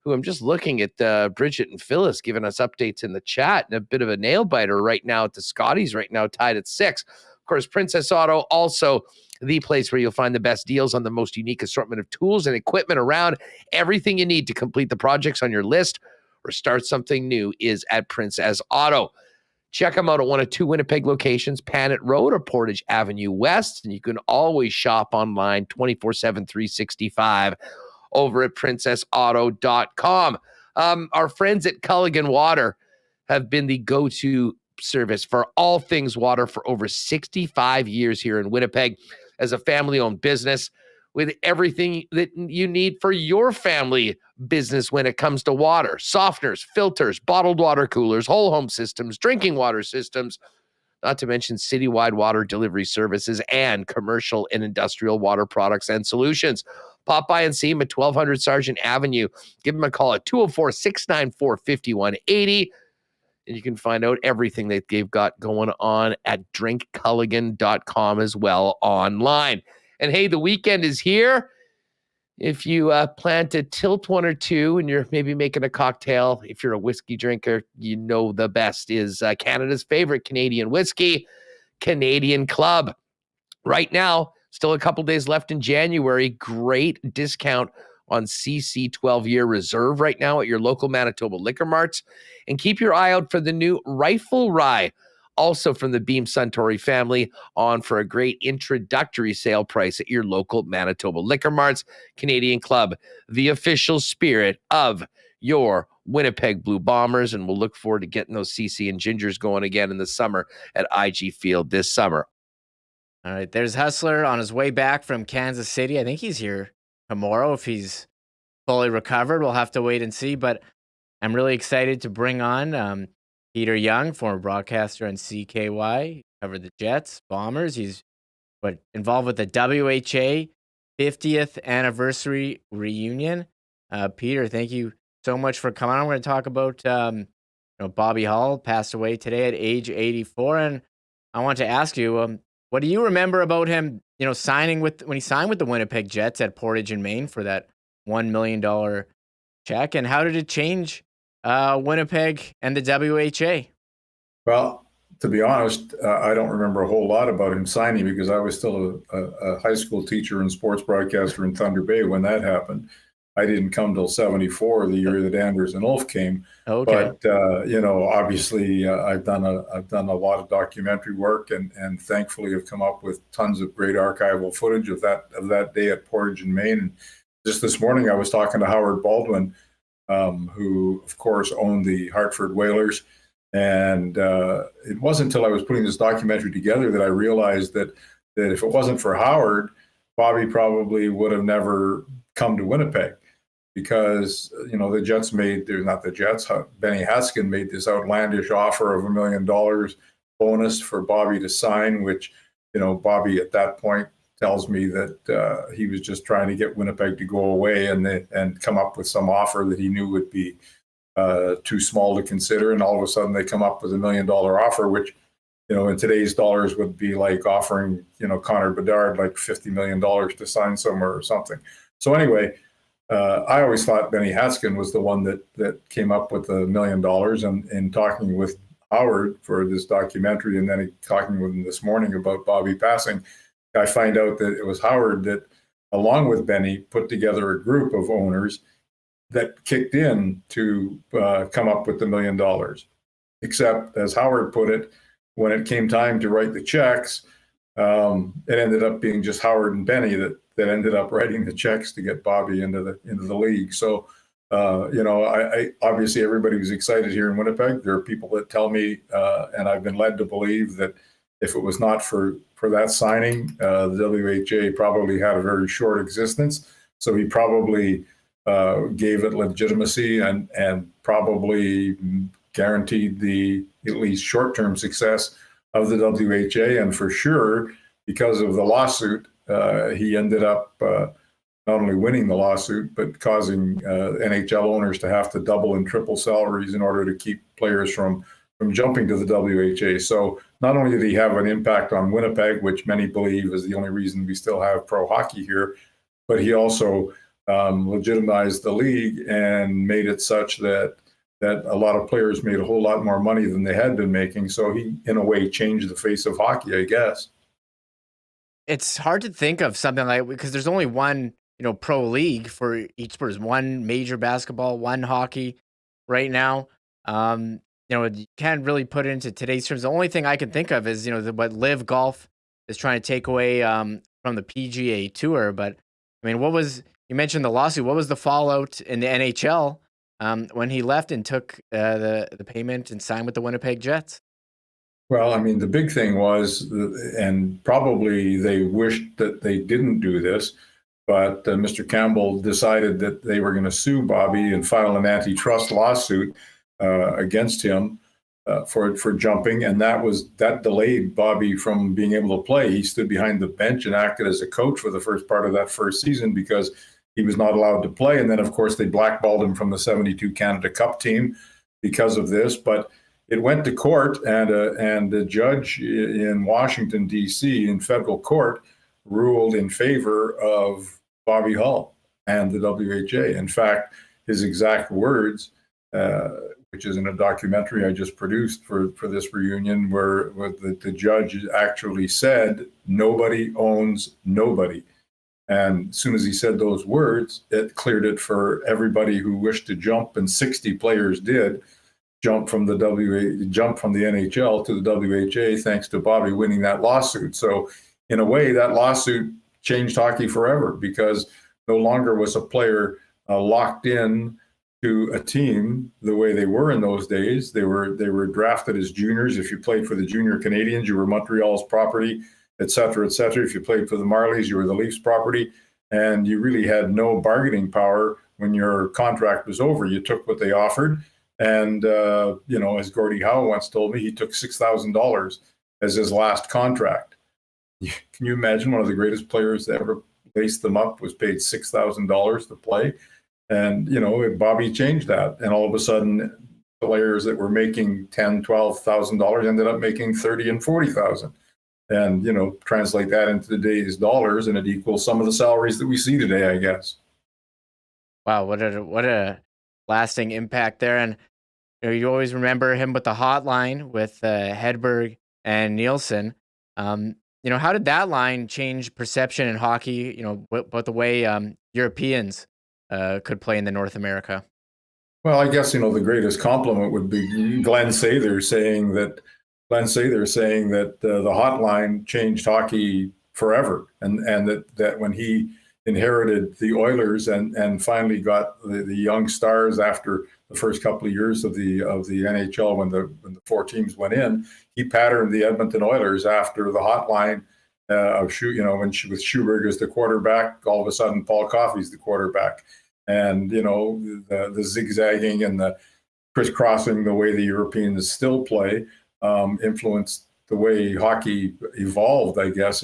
who I'm just looking at Bridget and Phyllis giving us updates in the chat, and a bit of a nail biter right now at the Scotties, right now tied at 6. Of course, Princess Auto, also the place where you'll find the best deals on the most unique assortment of tools and equipment around. Everything you need to complete the projects on your list or start something new is at Princess Auto. Check them out at one of 2 Winnipeg locations, Panet Road or Portage Avenue West, and you can always shop online 24/7, 365 over at princessauto.com. Our friends at Culligan Water have been the go-to service for all things water for over 65 years here in Winnipeg. As a family-owned business with everything that you need for your family business when it comes to water, softeners, filters, bottled water coolers, whole home systems, drinking water systems, not to mention citywide water delivery services and commercial and industrial water products and solutions. Pop by and see him at 1200 Sargent Avenue. Give him a call at 204-694-5180. And you can find out everything that they've got going on at drinkculligan.com as well online. And hey, the weekend is here. If you plan to tilt one or two and you're maybe making a cocktail, if you're a whiskey drinker, you know the best is Canada's favorite Canadian whiskey, Canadian Club. Right now, still a couple days left in January. Great discount on CC 12-year reserve right now at your local Manitoba liquor marts. And keep your eye out for the new Rifle Rye, also from the Beam Suntory family, on for a great introductory sale price at your local Manitoba liquor marts. Canadian Club, the official spirit of your Winnipeg Blue Bombers, and we'll look forward to getting those CC and Gingers going again in the summer at IG Field this summer.
All right, there's Hustler on his way back from Kansas City. I think he's here tomorrow if he's fully recovered. We'll have to wait and see, but I'm really excited to bring on Peter Young, former broadcaster on CKY, covered the Jets, Bombers. He's involved with the WHA 50th anniversary reunion. Peter, thank you so much for coming on. I'm going to talk about Bobby Hull passed away today at age 84, and I want to ask you, what do you remember about him? Signing when he signed with the Winnipeg Jets at Portage in Maine for that $1 million check, and how did it change Winnipeg and the WHA?
Well, to be honest, I don't remember a whole lot about him signing because I was still a high school teacher and sports broadcaster in Thunder Bay when that happened. I didn't come till 74, the year that Anders and Ulf came.
Okay.
But obviously, I've done a lot of documentary work, and thankfully have come up with tons of great archival footage of that day at Portage in Maine. And just this morning, I was talking to Howard Baldwin, who of course owned the Hartford Whalers, and it wasn't until I was putting this documentary together that I realized that if it wasn't for Howard, Bobby probably would have never come to Winnipeg. Because the Jets Benny Haskin made this outlandish offer of $1 million bonus for Bobby to sign, which Bobby at that point tells me that he was just trying to get Winnipeg to go away and come up with some offer that he knew would be too small to consider, and all of a sudden they come up with $1 million offer, which in today's dollars would be like offering Connor Bedard like $50 million to sign somewhere or something. So anyway. I always thought Benny Haskin was the one that came up with $1 million, and in talking with Howard for this documentary, and then talking with him this morning about Bobby passing, I find out that it was Howard that, along with Benny, put together a group of owners that kicked in to come up with $1 million. Except, as Howard put it, when it came time to write the checks, it ended up being just Howard and Benny that ended up writing the checks to get Bobby into the league. So, I obviously everybody was excited here in Winnipeg. There are people that tell me, and I've been led to believe that if it was not for that signing, the WHA probably had a very short existence. So he probably gave it legitimacy and probably guaranteed the at least short-term success of the WHA, and for sure, because of the lawsuit, he ended up not only winning the lawsuit, but causing NHL owners to have to double and triple salaries in order to keep players from jumping to the WHA. So not only did he have an impact on Winnipeg, which many believe is the only reason we still have pro hockey here, but he also legitimized the league and made it such that a lot of players made a whole lot more money than they had been making. So he, in a way, changed the face of hockey, I guess.
It's hard to think of something like, because there's only one, pro league for each sport. There's one major basketball, one hockey right now. You can't really put it into today's terms. The only thing I can think of is, what Live Golf is trying to take away from the PGA Tour. But I mean, you mentioned the lawsuit. What was the fallout in the NHL when he left and took the payment and signed with the Winnipeg Jets?
Well, I mean, the big thing was, and probably they wished that they didn't do this, But Mr. Campbell decided that they were going to sue Bobby and file an antitrust lawsuit against him for jumping, and that delayed Bobby from being able to play. He stood behind the bench and acted as a coach for the first part of that first season because he was not allowed to play. And then, of course, they blackballed him from the '72 Canada Cup team because of this. But it went to court, and a judge in Washington, D.C., in federal court, ruled in favor of Bobby Hull and the WHA. In fact, his exact words, which is in a documentary I just produced for this reunion, where the judge actually said, "Nobody owns nobody." And as soon as he said those words, it cleared it for everybody who wished to jump, and 60 players did jump from the NHL to the WHA thanks to Bobby winning that lawsuit. So in a way, that lawsuit changed hockey forever, because no longer was a player locked in to a team the way they were in those days. They were drafted as juniors. If you played for the Junior Canadians, you were Montreal's property, et cetera, et cetera. If you played for the Marlies, you were the Leafs property, and you really had no bargaining power when your contract was over. You took what they offered, and as Gordie Howe once told me, he took $6,000 as his last contract. Can you imagine one of the greatest players that ever laced them up was paid $6,000 to play? And, Bobby changed that. And all of a sudden, players that were making $10,000, $12,000 ended up making $30,000 and $40,000. And, translate that into today's dollars, and it equals some of the salaries that we see today, I guess.
Wow, what a lasting impact there. And you always remember him with the hotline with Hedberg and Nielsen. How did that line change perception in hockey, about the way Europeans could play in the North America?
Well, I guess, the greatest compliment would be Glenn Sather saying that the hotline changed hockey forever. And that when he inherited the Oilers and finally got the young stars after the first couple of years of the NHL when the four teams went in, he patterned the Edmonton Oilers after the hotline with Schuberg as the quarterback. All of a sudden, Paul Coffey's the quarterback, and the zigzagging and the crisscrossing, the way the Europeans still play, influenced the way hockey evolved, I guess.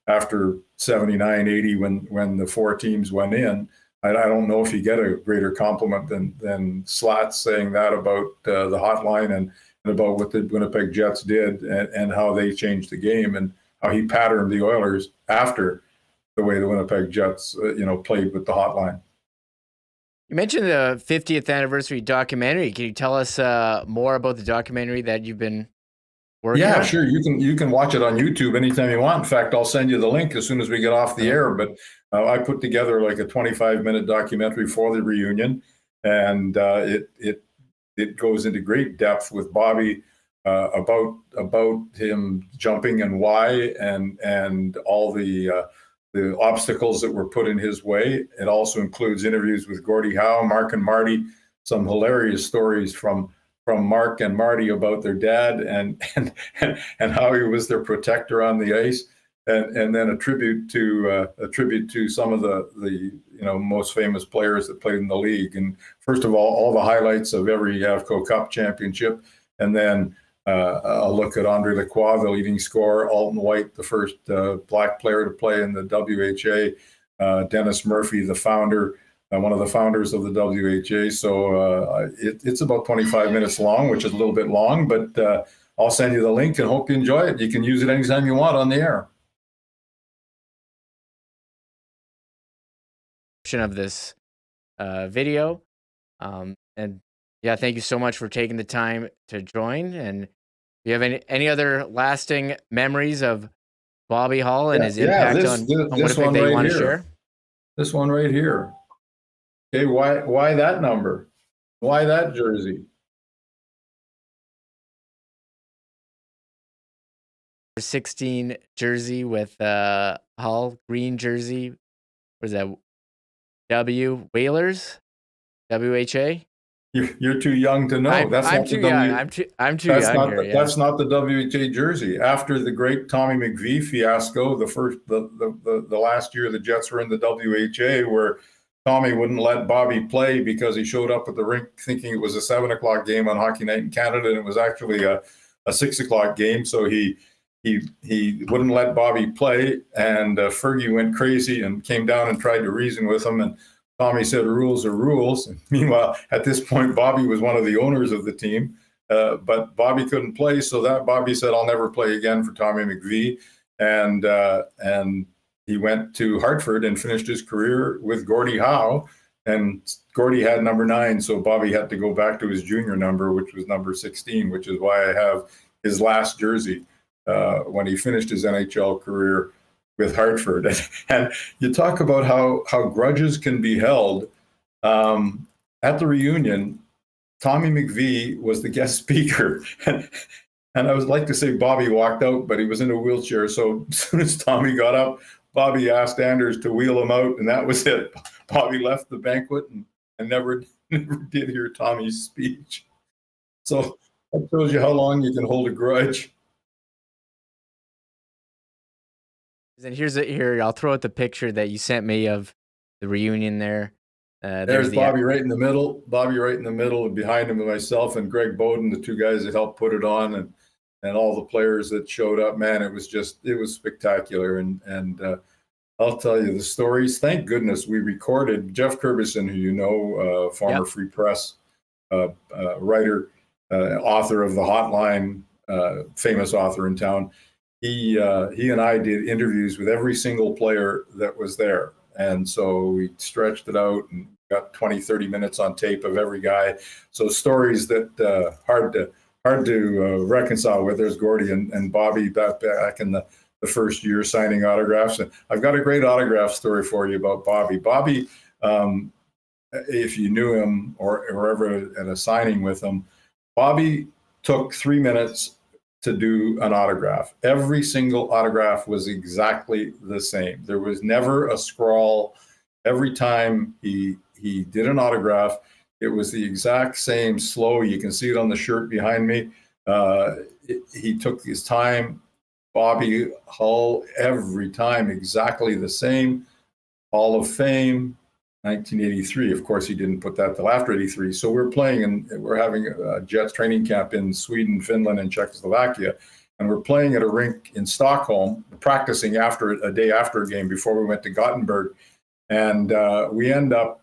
After 79, 80, when the four teams went in. I don't know if you get a greater compliment than Slats saying that about the hotline and about what the Winnipeg Jets did and how they changed the game and how he patterned the Oilers after the way the Winnipeg Jets played with the hotline.
You mentioned the 50th anniversary documentary. Can you tell us more about the documentary that you've been working on?
Yeah, sure. You can watch it on YouTube anytime you want. In fact, I'll send you the link as soon as we get off the air. But I put together like a 25-minute documentary for the reunion, and it goes into great depth with Bobby about him jumping and why, and all the obstacles that were put in his way. It also includes interviews with Gordie Howe, Mark and Marty, some hilarious stories from Mark and Marty about their dad and how he was their protector on the ice, and then a tribute to some of the most famous players that played in the league. And first of all the highlights of every Avco Cup championship, and then a look at Andre Lacroix, the leading scorer, Alton White, the first black player to play in the WHA, Dennis Murphy, the founder, one of the founders of the WHA. So it's about 25 minutes long, which is a little bit long, but I'll send you the link and hope you enjoy it. You can use it anytime you want on the air.
Of this video. And yeah, thank you so much for taking the time to join. And do you have any other lasting memories of Bobby Hull and his impact on Winnipeg that you want to share?
This one right here. Okay, why that number? Why that jersey?
16 jersey with Hull, green jersey. What is that? Whalers? WHA?
You're too young to know.
I'm too young. I'm too young here. Yeah.
That's not the WHA jersey. After the great Tommy McVie fiasco, the last year the Jets were in the WHA, where Tommy wouldn't let Bobby play because he showed up at the rink thinking it was a 7:00 game on Hockey Night in Canada, and it was actually a 6:00 game. So he wouldn't let Bobby play, and Fergie went crazy and came down and tried to reason with him, and Tommy said rules are rules. And meanwhile, at this point, Bobby was one of the owners of the team, but Bobby couldn't play, so that Bobby said, "I'll never play again" for Tommy McVie, and he went to Hartford and finished his career with Gordie Howe, and Gordie had number 9, so Bobby had to go back to his junior number, which was number 16, which is why I have his last jersey when he finished his NHL career with Hartford. And you talk about how grudges can be held. At the reunion, Tommy McVie was the guest speaker. And I would like to say Bobby walked out, but he was in a wheelchair. So as soon as Tommy got up, Bobby asked Anders to wheel him out, and that was it. Bobby left the banquet and never did hear Tommy's speech. So that shows you how long you can hold a grudge.
And here, I'll throw out the picture that you sent me of the reunion there.
There's Bobby right in the middle. Bobby right in the middle, and behind him myself and Greg Bowden, the two guys that helped put it on, and all the players that showed up. Man, it was spectacular. And I'll tell you the stories. Thank goodness we recorded. Jeff Kurbison, who you know, former Free Press writer, author of The Hotline, famous author in town. He and I did interviews with every single player that was there. And so we stretched it out and got 20, 30 minutes on tape of every guy. So stories that hard to reconcile with. There's Gordie and Bobby back in the first year signing autographs. And I've got a great autograph story for you about Bobby. Bobby, if you knew him or ever at a signing with him, Bobby took 3 minutes to do an autograph. Every single autograph was exactly the same. There was never a scrawl. Every time he did an autograph, it was the exact same slow. You can see it on the shirt behind me. He took his time. Bobby Hull, every time exactly the same. Hall of Fame, 1983. Of course, he didn't put that till after 83. So we're having a Jets training camp in Sweden, Finland, and Czechoslovakia. And we're playing at a rink in Stockholm, practicing a day after a game before we went to Gothenburg. And we end up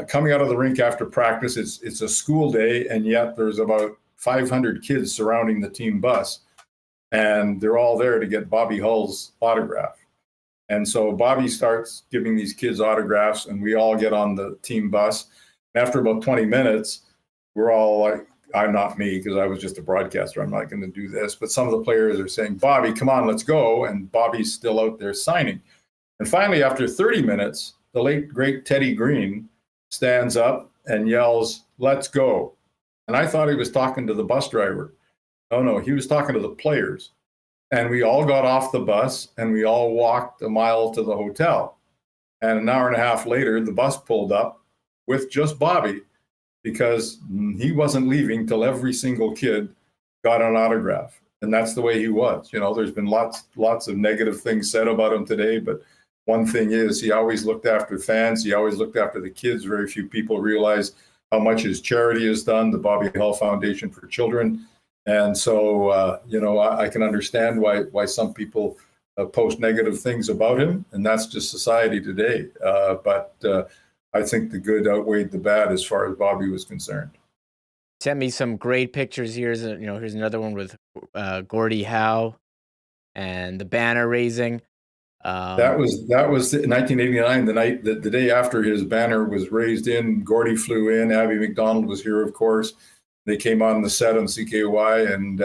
coming out of the rink after practice. It's a school day, and yet there's about 500 kids surrounding the team bus. And they're all there to get Bobby Hull's autograph. And so Bobby starts giving these kids autographs, and we all get on the team bus. And after about 20 minutes, we're all like, I'm not me, because I was just a broadcaster. I'm not going to do this. But some of the players are saying, Bobby, come on, let's go. And Bobby's still out there signing. And finally, after 30 minutes, the late, great Teddy Green stands up and yells, let's go. And I thought he was talking to the bus driver. No, he was talking to the players. And we all got off the bus and we all walked a mile to the hotel. And an hour and a half later, the bus pulled up with just Bobby, because he wasn't leaving till every single kid got an autograph. And that's the way he was. You know, there's been lots of negative things said about him today, but one thing is he always looked after fans. He always looked after the kids. Very few people realize how much his charity has done, the Bobby Hull Foundation for Children. And so, I can understand why some people post negative things about him, and that's just society today. But I think the good outweighed the bad as far as Bobby was concerned.
Sent me some great pictures here. Here's another one with Gordie Howe and the banner raising.
That was 1989, the day after his banner was raised in. Gordie flew in. Abby McDonald was here, of course. They came on the set on CKY, and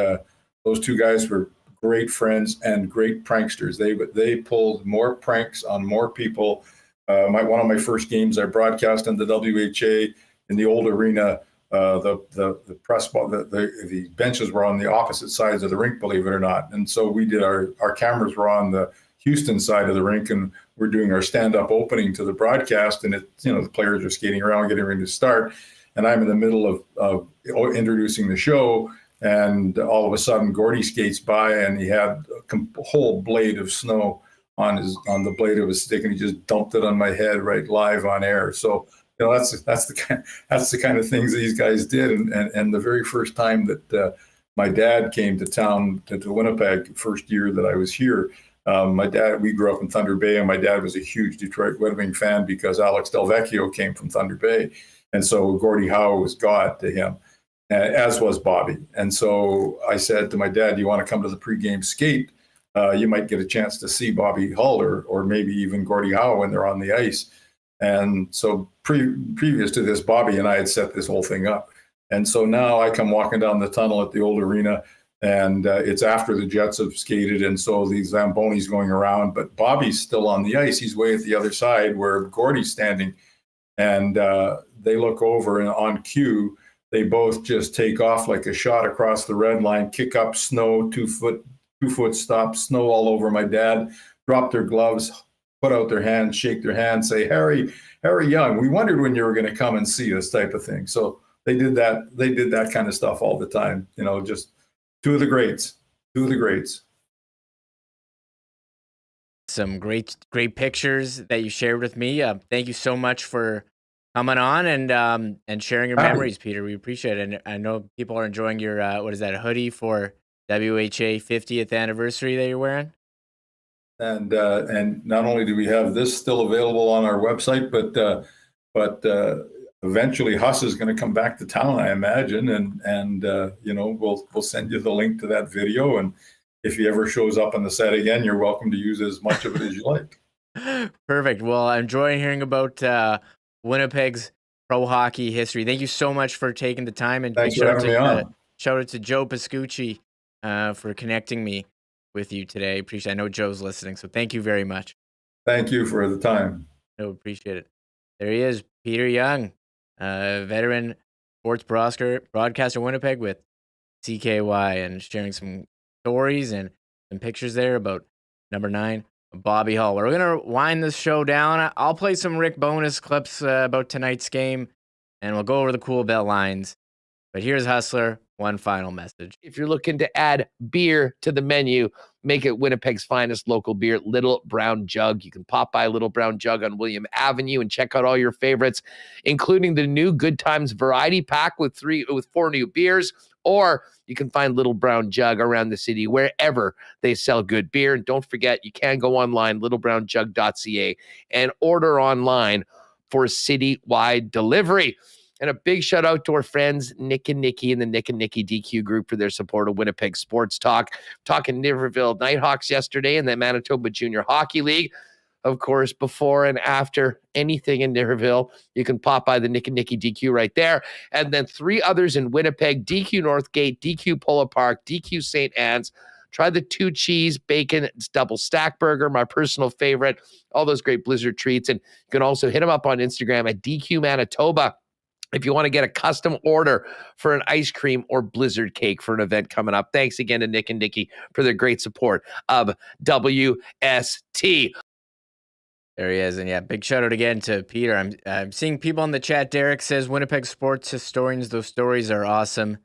those two guys were great friends and great pranksters. They pulled more pranks on more people. One of my first games I broadcast on the WHA in the old arena. The press ball, the benches were on the opposite sides of the rink, believe it or not. And so we did our cameras were on the Houston side of the rink, and we're doing our stand-up opening to the broadcast, and the players are skating around, getting ready to start, and I'm in the middle of introducing the show, and all of a sudden Gordy skates by, and he had a whole blade of snow on the blade of his stick, and he just dumped it on my head right live on air. So that's the kind of things these guys did, and the very first time that my dad came to town to Winnipeg, first year that I was here. We grew up in Thunder Bay, and my dad was a huge Detroit Red Wing fan because Alex Delvecchio came from Thunder Bay. And so Gordie Howe was God to him, as was Bobby. And so I said to my dad, you want to come to the pregame skate? You might get a chance to see Bobby Hull or maybe even Gordie Howe when they're on the ice. And so previous to this, Bobby and I had set this whole thing up. And so now I come walking down the tunnel at the old arena, and it's after the Jets have skated, and so the Zamboni's going around, but Bobby's still on the ice. He's way at the other side where Gordie's standing, and they look over, and on cue, they both just take off like a shot across the red line, kick up snow, 2 foot stop, snow all over my dad, drop their gloves, put out their hands, shake their hands, say, Harry Young, we wondered when you were going to come and see us, type of thing. So they did that kind of stuff all the time, just two of the greats.
Some great pictures that you shared with me. Thank you so much for coming on and sharing your memories, Peter. We appreciate it. And I know people are enjoying your a hoodie for WHA 50th anniversary that you're wearing.
And not only do we have this still available on our website, but eventually Huss is going to come back to town, I imagine, and we'll send you the link to that video, and if he ever shows up on the set again, you're welcome to use as much of it as you like.
Perfect. Well, I'm enjoying hearing about Winnipeg's pro hockey history. Thank you so much for taking the time, and
thanks for having me on.
Shout out to Joe Pascucci for connecting me with you today. I know Joe's listening, so thank you very much.
Thank you for the time.
No, appreciate it. There he is, Peter Young, veteran sports broadcaster Winnipeg with CKY, and sharing some stories and some pictures there about number 9, Bobby Hull. We're going to wind this show down. I'll play some Rick Bowness clips about tonight's game, and we'll go over the Coolbet Lines. But here's Hustler, one final message.
If you're looking to add beer to the menu, make it Winnipeg's finest local beer, Little Brown Jug. You can pop by Little Brown Jug on William Avenue and check out all your favorites, including the new Good Times variety pack with 4 new beers. Or you can find Little Brown Jug around the city wherever they sell good beer. And don't forget, you can go online, littlebrownjug.ca, and order online for citywide delivery. And a big shout out to our friends Nick and Nikki in the Nick and Nikki DQ group for their support of Winnipeg Sports Talk. Talking Niverville Nighthawks yesterday in the Manitoba Junior Hockey League. Of course, before and after anything in Niverville, you can pop by the Nick and Nikki DQ right there. And then 3 others in Winnipeg, DQ Northgate, DQ Polo Park, DQ St. Anne's. Try the 2 cheese bacon double stack burger, my personal favorite. All those great Blizzard treats. And you can also hit them up on Instagram at DQ Manitoba if you want to get a custom order for an ice cream or Blizzard cake for an event coming up. Thanks again to Nick and Nikki for their great support of WST.
There he is. And yeah, big shout out again to Peter. I'm seeing people in the chat. Derek says, Winnipeg sports historians, those stories are awesome.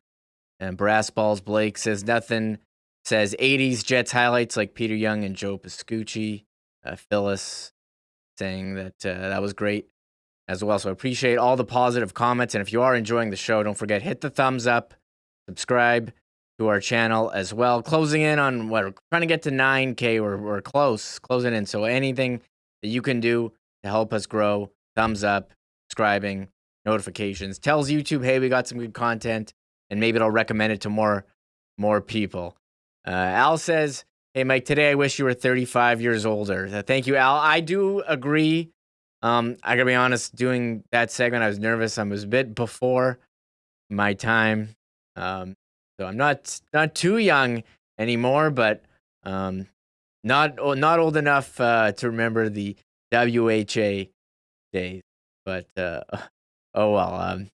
And Brass Balls Blake says, nothing says 80s Jets highlights like Peter Young and Joe Pascucci. Phyllis saying that that was great as well. So I appreciate all the positive comments. And if you are enjoying the show, don't forget, hit the thumbs up, subscribe to our channel as well. Closing in on we're trying to get to 9K. We're closing in. So anything that you can do to help us grow, thumbs up, subscribing, notifications, tells YouTube, hey, we got some good content, and maybe it'll recommend it to more people. Al says, hey, Mike, today I wish you were 35 years older. Thank you, Al. I do agree. I gotta be honest, doing that segment, I was nervous. I was a bit before my time. So I'm not too young anymore, but not old enough to remember the WHA days. But oh well. I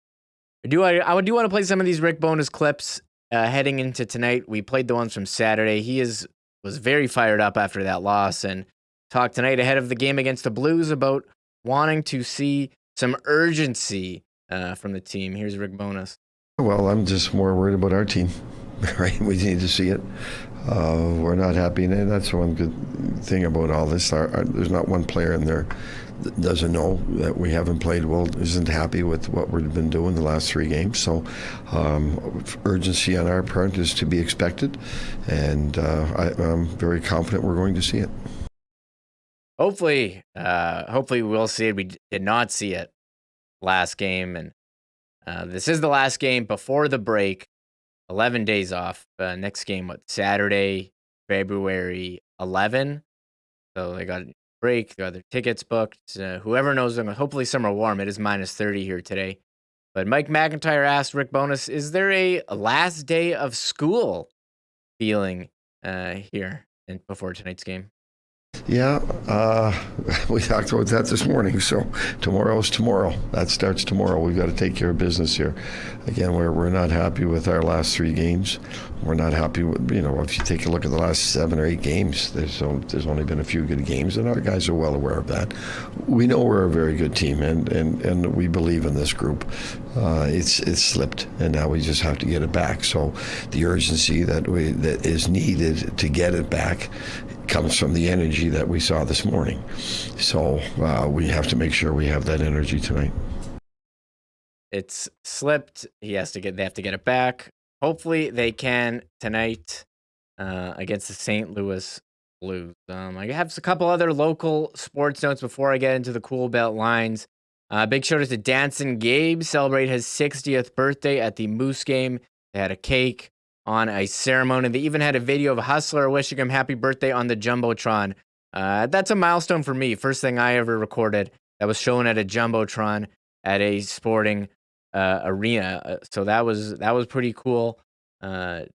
do want to play some of these Rick Bowness clips heading into tonight. We played the ones from Saturday. He was very fired up after that loss, and talk tonight ahead of the game against the Blues about wanting to see some urgency from the team. Here's Rick Bowness.
Well, I'm just more worried about our team, right? We need to see it. We're not happy, and that's one good thing about all this. There's not one player in there that doesn't know that we haven't played well, isn't happy with what we've been doing the last 3 games. So urgency on our part is to be expected, and I'm very confident we're going to see it.
Hopefully we'll see it. We did not see it last game, and this is the last game before the break. 11 days off. Next game, Saturday, February 11. So they got a break. They got their tickets booked. Whoever knows them. Hopefully some are warm. It is minus 30 here today. But Mike McIntyre asked Rick Bowness, is there a last day of school feeling here before tonight's game?
Yeah, we talked about that this morning. So tomorrow's tomorrow. That starts tomorrow. We've got to take care of business here. Again, we're not happy with our last 3 games. We're not happy with, if you take a look at the last 7 or 8 games, there's only been a few good games, and our guys are well aware of that. We know we're a very good team, and we believe in this group. It's slipped, and now we just have to get it back. So the urgency that is needed to get it back comes from the energy that we saw this morning. So we have to make sure we have that energy tonight.
It's slipped. They have to get it back. Hopefully they can tonight against the St. Louis Blues. I have a couple other local sports notes before I get into the Coolbet Lines. Big shout out to Dancing Gabe. Celebrate his 60th birthday at the Moose game. They had a cake on a ceremony. They even had a video of Hustler wishing him happy birthday on the Jumbotron. That's a milestone for me. First thing I ever recorded that was shown at a Jumbotron at a sporting arena. So that was pretty cool. To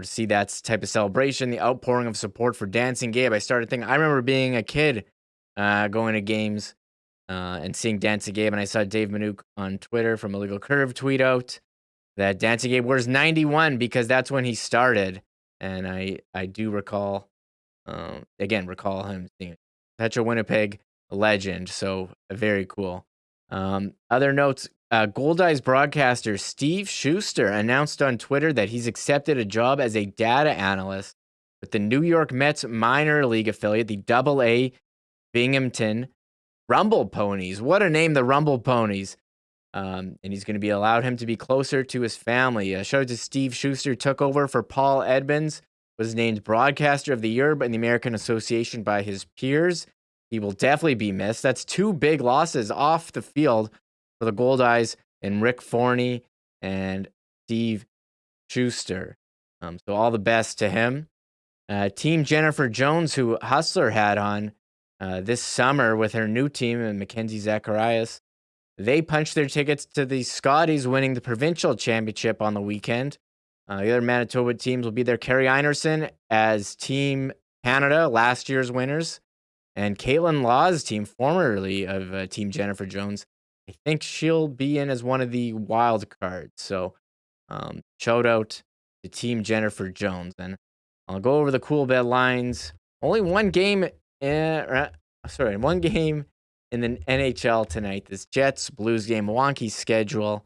see that type of celebration, the outpouring of support for Dancing Gabe. I remember being a kid going to games and seeing Dancing Gabe, and I saw Dave Manouk on Twitter from Illegal Curve tweet out that Dancing Gabe wears 91 because that's when he started. And I do recall him being such a Winnipeg legend. So very cool. Other notes, Goldeyes broadcaster Steve Schuster announced on Twitter that he's accepted a job as a data analyst with the New York Mets minor league affiliate, the AA Binghamton Rumble Ponies. What a name, the Rumble Ponies. And he's going to be allowed him to be closer to his family. Shout out to Steve Schuster, took over for Paul Edmonds, was named Broadcaster of the Year in the American Association by his peers. He will definitely be missed. That's 2 big losses off the field for the Goldeyes and Rick Forney and Steve Schuster. So all the best to him. Team Jennifer Jones, who Hustler had on this summer with her new team and Mackenzie Zacharias, they punched their tickets to the Scotties winning the provincial championship on the weekend. The other Manitoba teams will be there. Carey Einerson as Team Canada, last year's winners, and Caitlin Law's team, formerly of Team Jennifer Jones. I think she'll be in as one of the wild cards. So shout out to Team Jennifer Jones. And I'll go over the Coolbet Lines. Only one game in the NHL tonight. This Jets Blues game, wonky schedule.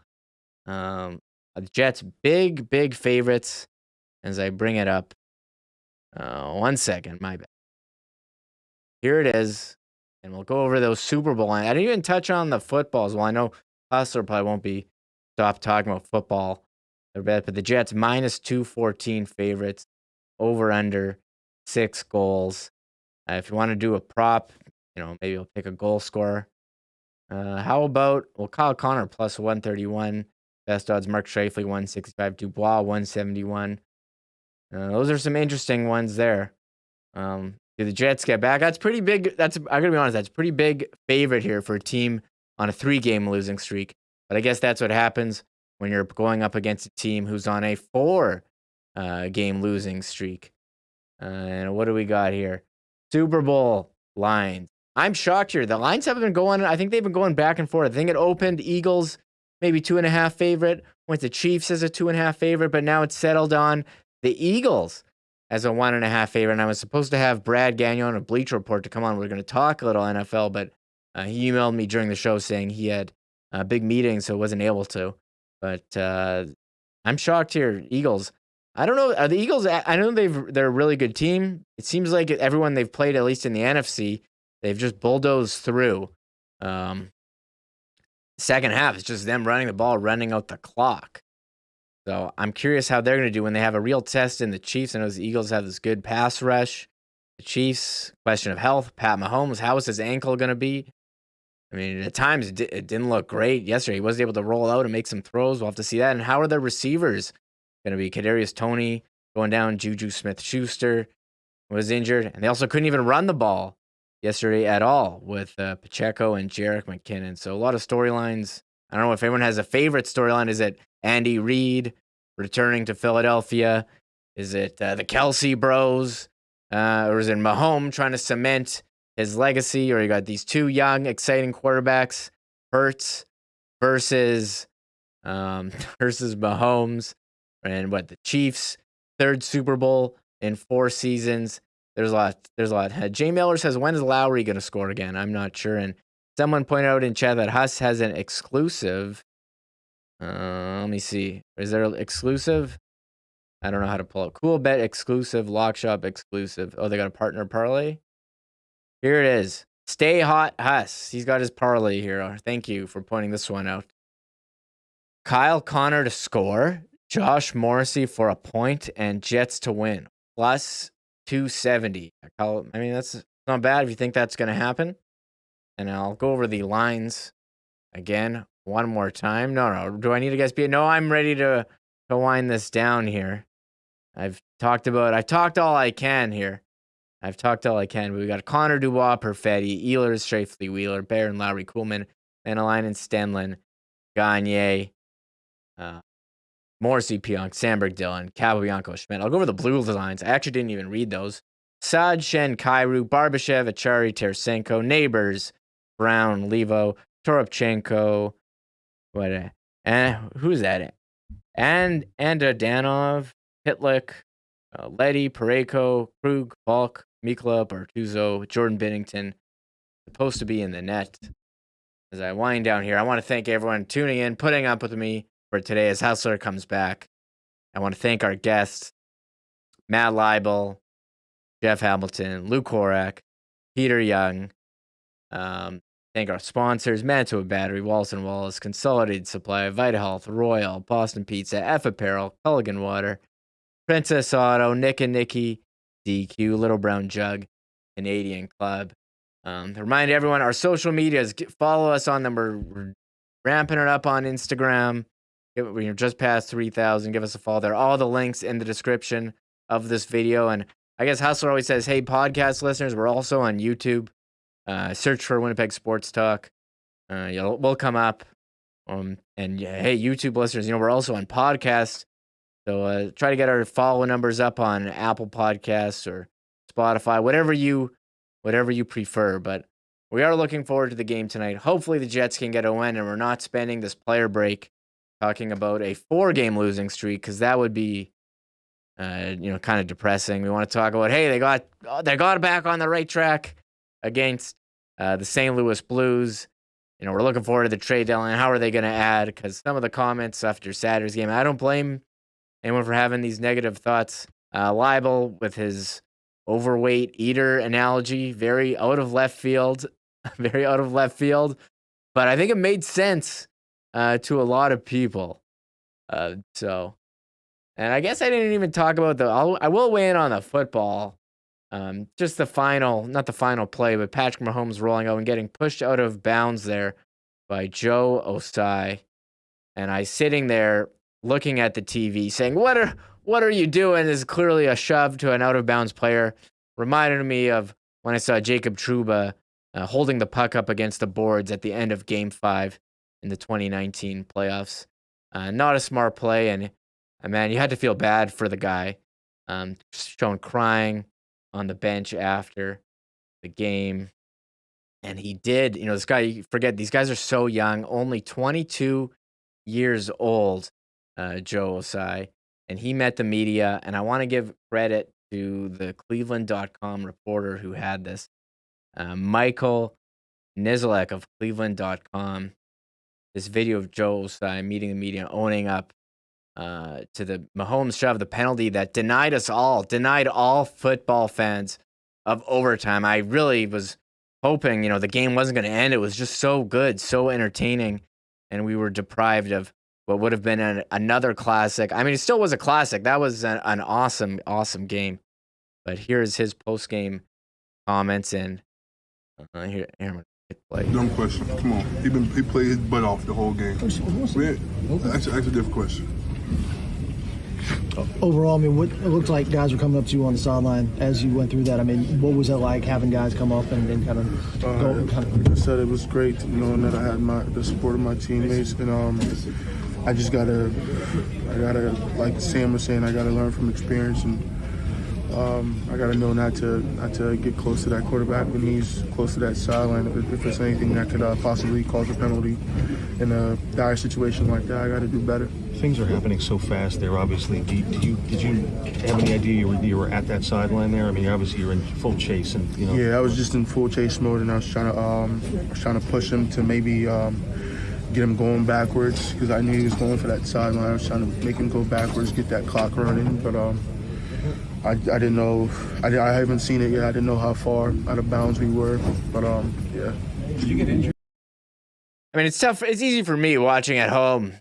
The Jets big favorites. As I bring it up, 1 second, my bad. Here it is, and we'll go over those Super Bowl. I didn't even touch on the football as well. I know Hustler probably won't be stopped talking about football, but the Jets minus 214 favorites, over under 6 goals. If you want to do a prop, maybe you'll pick a goal scorer. How about, Kyle Connor plus 131. Best odds, Mark Scheifele 165. Dubois 171. Those are some interesting ones there. Do the Jets get back? That's pretty big. I'm going to be honest, that's a pretty big favorite here for a team on a 3-game losing streak. But I guess that's what happens when you're going up against a team who's on a 4-game losing streak. And what do we got here? Super Bowl lines. I'm shocked here. The lines haven't been going. I think they've been going back and forth. I think it opened Eagles maybe 2.5 favorite. Went to Chiefs as a 2.5 favorite, but now it's settled on the Eagles as a 1.5 favorite. And I was supposed to have Brad Gagnon of Bleacher Report to come on. We're going to talk a little NFL, but he emailed me during the show saying he had a big meeting, so wasn't able to. But I'm shocked here. Eagles. I don't know. Are the Eagles? I know they're a really good team. It seems like everyone they've played, at least in the NFC, they've just bulldozed through. Second half, it's just them running the ball, running out the clock. So I'm curious how they're going to do when they have a real test in the Chiefs. I know the Eagles have this good pass rush. The Chiefs, question of health. Pat Mahomes, how is his ankle going to be? I mean, at times it didn't look great yesterday. He wasn't able to roll out and make some throws. We'll have to see that. And how are their receivers going to be? Kadarius Toney going down. Juju Smith-Schuster was injured. And they also couldn't even run the ball yesterday at all with Pacheco and Jerick McKinnon. So a lot of storylines. I don't know if everyone has a favorite storyline. Is it Andy Reid returning to Philadelphia? Is it the Kelsey bros? Or is it Mahomes trying to cement his legacy? Or you got these two young, exciting quarterbacks, Hurts versus Mahomes, and the Chiefs' third Super Bowl in 4 seasons. There's a lot. Jay Miller says, when is Lowry going to score again? I'm not sure. And someone pointed out in chat that Huss has an exclusive. Let me see. Is there an exclusive? I don't know how to pull it. Coolbet exclusive, Lock Shop exclusive. Oh, they got a partner parlay? Here it is. Stay hot, Huss. He's got his parlay here. Thank you for pointing this one out. Kyle Connor to score, Josh Morrissey for a point, and Jets to win. Plus 270. I mean, that's not bad if you think that's going to happen. And I'll go over the lines again one more time. No. Do I need to guess? No, I'm ready to wind this down here. I've talked all I can here. But we got Connor Dubois, Perfetti, Ehlers, Shafley, Wheeler, Barron, Lowry, Kuhlman, Enelainen, Stenlin, Gagne, Morrissey, Pionk, Sandberg, Dillon, Capobianco, Schmidt. I'll go over the blue lines. I actually didn't even read those. Sad, Shen, Kairu, Barbashev, Achari, Tarasenko, Neighbors, Brown, Levo, Toropchenko, who's that? And Danov, Pitlick, Leddy, Pareko, Krug, Falk, Mikla, Bertuzzo, Jordan Binnington, supposed to be in the net. As I wind down here, I want to thank everyone tuning in, putting up with me for today as Hustler comes back. I want to thank our guests, Matt Leibl, Jeff Hamilton, Lou Korac, Peter Young. Thank our sponsors, Manitoba Battery, Wallace & Wallace, Consolidated Supply, VitaHealth, Royal, Boston Pizza, F Apparel, Culligan Water, Princess Auto, Nick and Nicky, DQ, Little Brown Jug, Canadian Club. Remind everyone, our social medias, follow us on them. We're ramping it up on Instagram. We're just past 3,000. Give us a follow there. All the links in the description of this video. And I guess Hustler always says, hey, podcast listeners, we're also on YouTube. Search for Winnipeg Sports Talk. We'll come up. Hey, YouTube listeners, we're also on podcast. So try to get our follow numbers up on Apple Podcasts or Spotify, whatever you prefer. But we are looking forward to the game tonight. Hopefully the Jets can get a win, and we're not spending this player break talking about a 4-game losing streak, because that would be, kind of depressing. We want to talk about, hey, they got back on the right track against the St. Louis Blues. We're looking forward to the trade deadline. How are they going to add? Because some of the comments after Saturday's game, I don't blame anyone for having these negative thoughts. Leibl with his overweight eater analogy, very out of left field. But I think it made sense to a lot of people. And I guess I didn't even talk about I will weigh in on the football. Just not the final play, but Patrick Mahomes rolling out and getting pushed out of bounds there by Joe Osai. And I sitting there looking at the TV saying, what are you doing? This is clearly a shove to an out of bounds player. Reminded me of when I saw Jacob Trouba holding the puck up against the boards at the end of Game 5 in the 2019 playoffs. Not a smart play, and man, you had to feel bad for the guy. Shown crying on the bench after the game. And he did, this guy, you forget, these guys are so young, only 22 years old, Joe Osai. And he met the media, and I want to give credit to the Cleveland.com reporter who had this. Michael Nizelek of Cleveland.com. This video of Joe Osai meeting the media, owning up to the Mahomes shove, the penalty that denied all football fans of overtime. I really was hoping, the game wasn't going to end. It was just so good, so entertaining, and we were deprived of what would have been another classic. I mean, it still was a classic. That was an awesome, awesome game. But here's his post-game comments, and here I'm going to play.
Dumb question. Come on. He played his butt off the whole game. That's a different question.
Overall, I mean, what it looked like guys were coming up to you on the sideline as you went through that. I mean, what was that like having guys come up and kind of go?
Like I said, it was great knowing that I had the support of my teammates, and I just gotta, like Sam was saying, I gotta learn from experience, and I gotta know not to get close to that quarterback when he's close to that sideline. If it's anything that could possibly cause a penalty in a dire situation like that, I gotta do better.
Things are happening so fast there, obviously. Did you have any idea you were at that sideline there? I mean, obviously you're in full chase, and
Yeah, I was just in full chase mode, and I was trying to push him to maybe get him going backwards, because I knew he was going for that sideline. I was trying to make him go backwards, get that clock running, but I didn't know. I haven't seen it yet. I didn't know how far out of bounds we were, but yeah.
Did you get injured?
I mean, it's tough. It's easy for me watching at home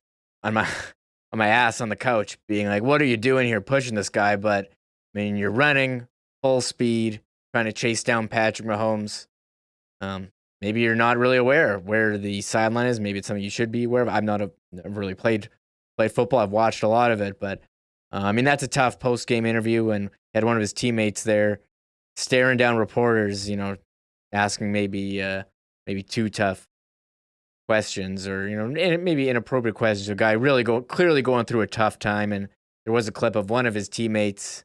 on my ass on the couch, being like, what are you doing here pushing this guy? But, I mean, you're running full speed, trying to chase down Patrick Mahomes. Maybe you're not really aware where the sideline is. Maybe it's something you should be aware of. I've never really played football. I've watched a lot of it, but I mean, that's a tough post-game interview, and had one of his teammates there staring down reporters, asking maybe too tough questions, or maybe inappropriate questions. A guy really clearly going through a tough time, and there was a clip of one of his teammates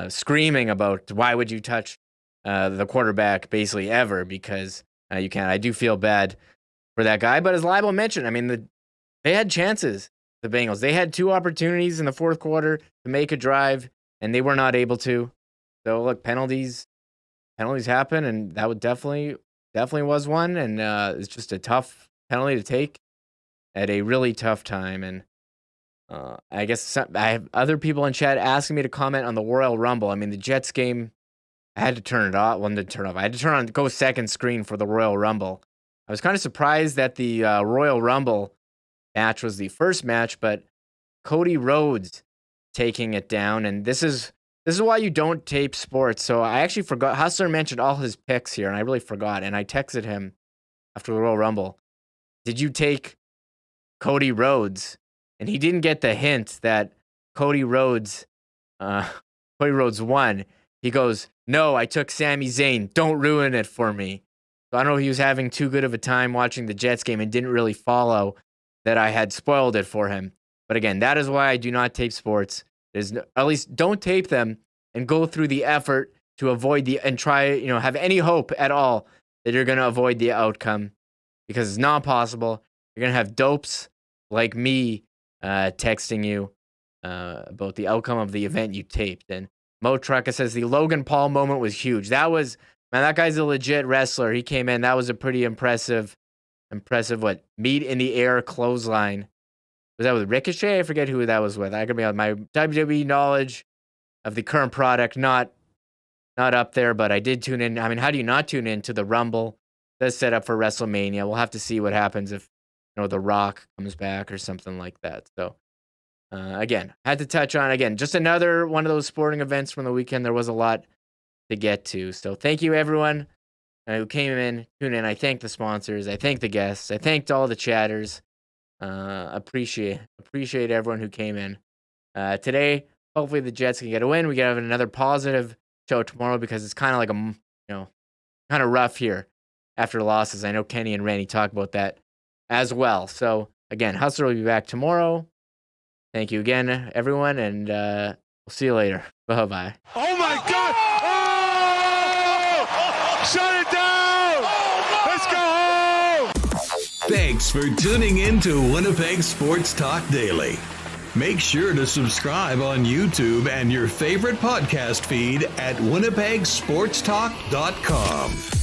screaming about, why would you touch the quarterback basically ever, because you can't. I do feel bad for that guy, but as Leibl mentioned, I mean, they had chances. The Bengals, they had 2 opportunities in the fourth quarter to make a drive, and they were not able to. So look, penalties happen, and that would definitely was one, and it's just a tough penalty to take at a really tough time. And I guess I have other people in chat asking me to comment on the Royal Rumble. I mean, the Jets game, I had to turn it off. I had to turn on go second screen for the Royal Rumble. I was kind of surprised that the Royal Rumble match was the first match, but Cody Rhodes taking it down, and this is why you don't tape sports. So I actually forgot. Hustler mentioned all his picks here, and I really forgot. And I texted him after the Royal Rumble, did you take Cody Rhodes? And he didn't get the hint that Cody Rhodes won. He goes, no, I took Sami Zayn. Don't ruin it for me. So I don't know if he was having too good of a time watching the Jets game and didn't really follow that I had spoiled it for him. But again, that is why I do not tape sports. At least don't tape them and go through the effort to avoid and try, have any hope at all that you're going to avoid the outcome, because it's not possible. You're going to have dopes like me texting you about the outcome of the event you taped. And Mo Trucka says the Logan Paul moment was huge. That guy's a legit wrestler. He came in. That was a pretty impressive meat in the air clothesline. Was that with Ricochet? I forget who that was with. I could be on my WWE knowledge of the current product, not up there, but I did tune in. I mean, how do you not tune in to the Rumble? That's set up for WrestleMania. We'll have to see what happens if The Rock comes back or something like that. So again, had to touch on just another one of those sporting events from the weekend. There was a lot to get to. So thank you everyone who came in, tuned in. I thank the sponsors. I thank the guests. I thanked all the chatters. Appreciate everyone who came in. Today, hopefully the Jets can get a win. We can have another positive show tomorrow, because it's kind of like kind of rough here after losses. I know Kenny and Randy talk about that as well. So again, Hustler will be back tomorrow. Thank you again, everyone, and we'll see you later. Bye-bye.
Oh my God! Oh! Shut it down! Let's go home!
Thanks for tuning in to Winnipeg Sports Talk Daily. Make sure to subscribe on YouTube and your favorite podcast feed at winnipegsportstalk.com.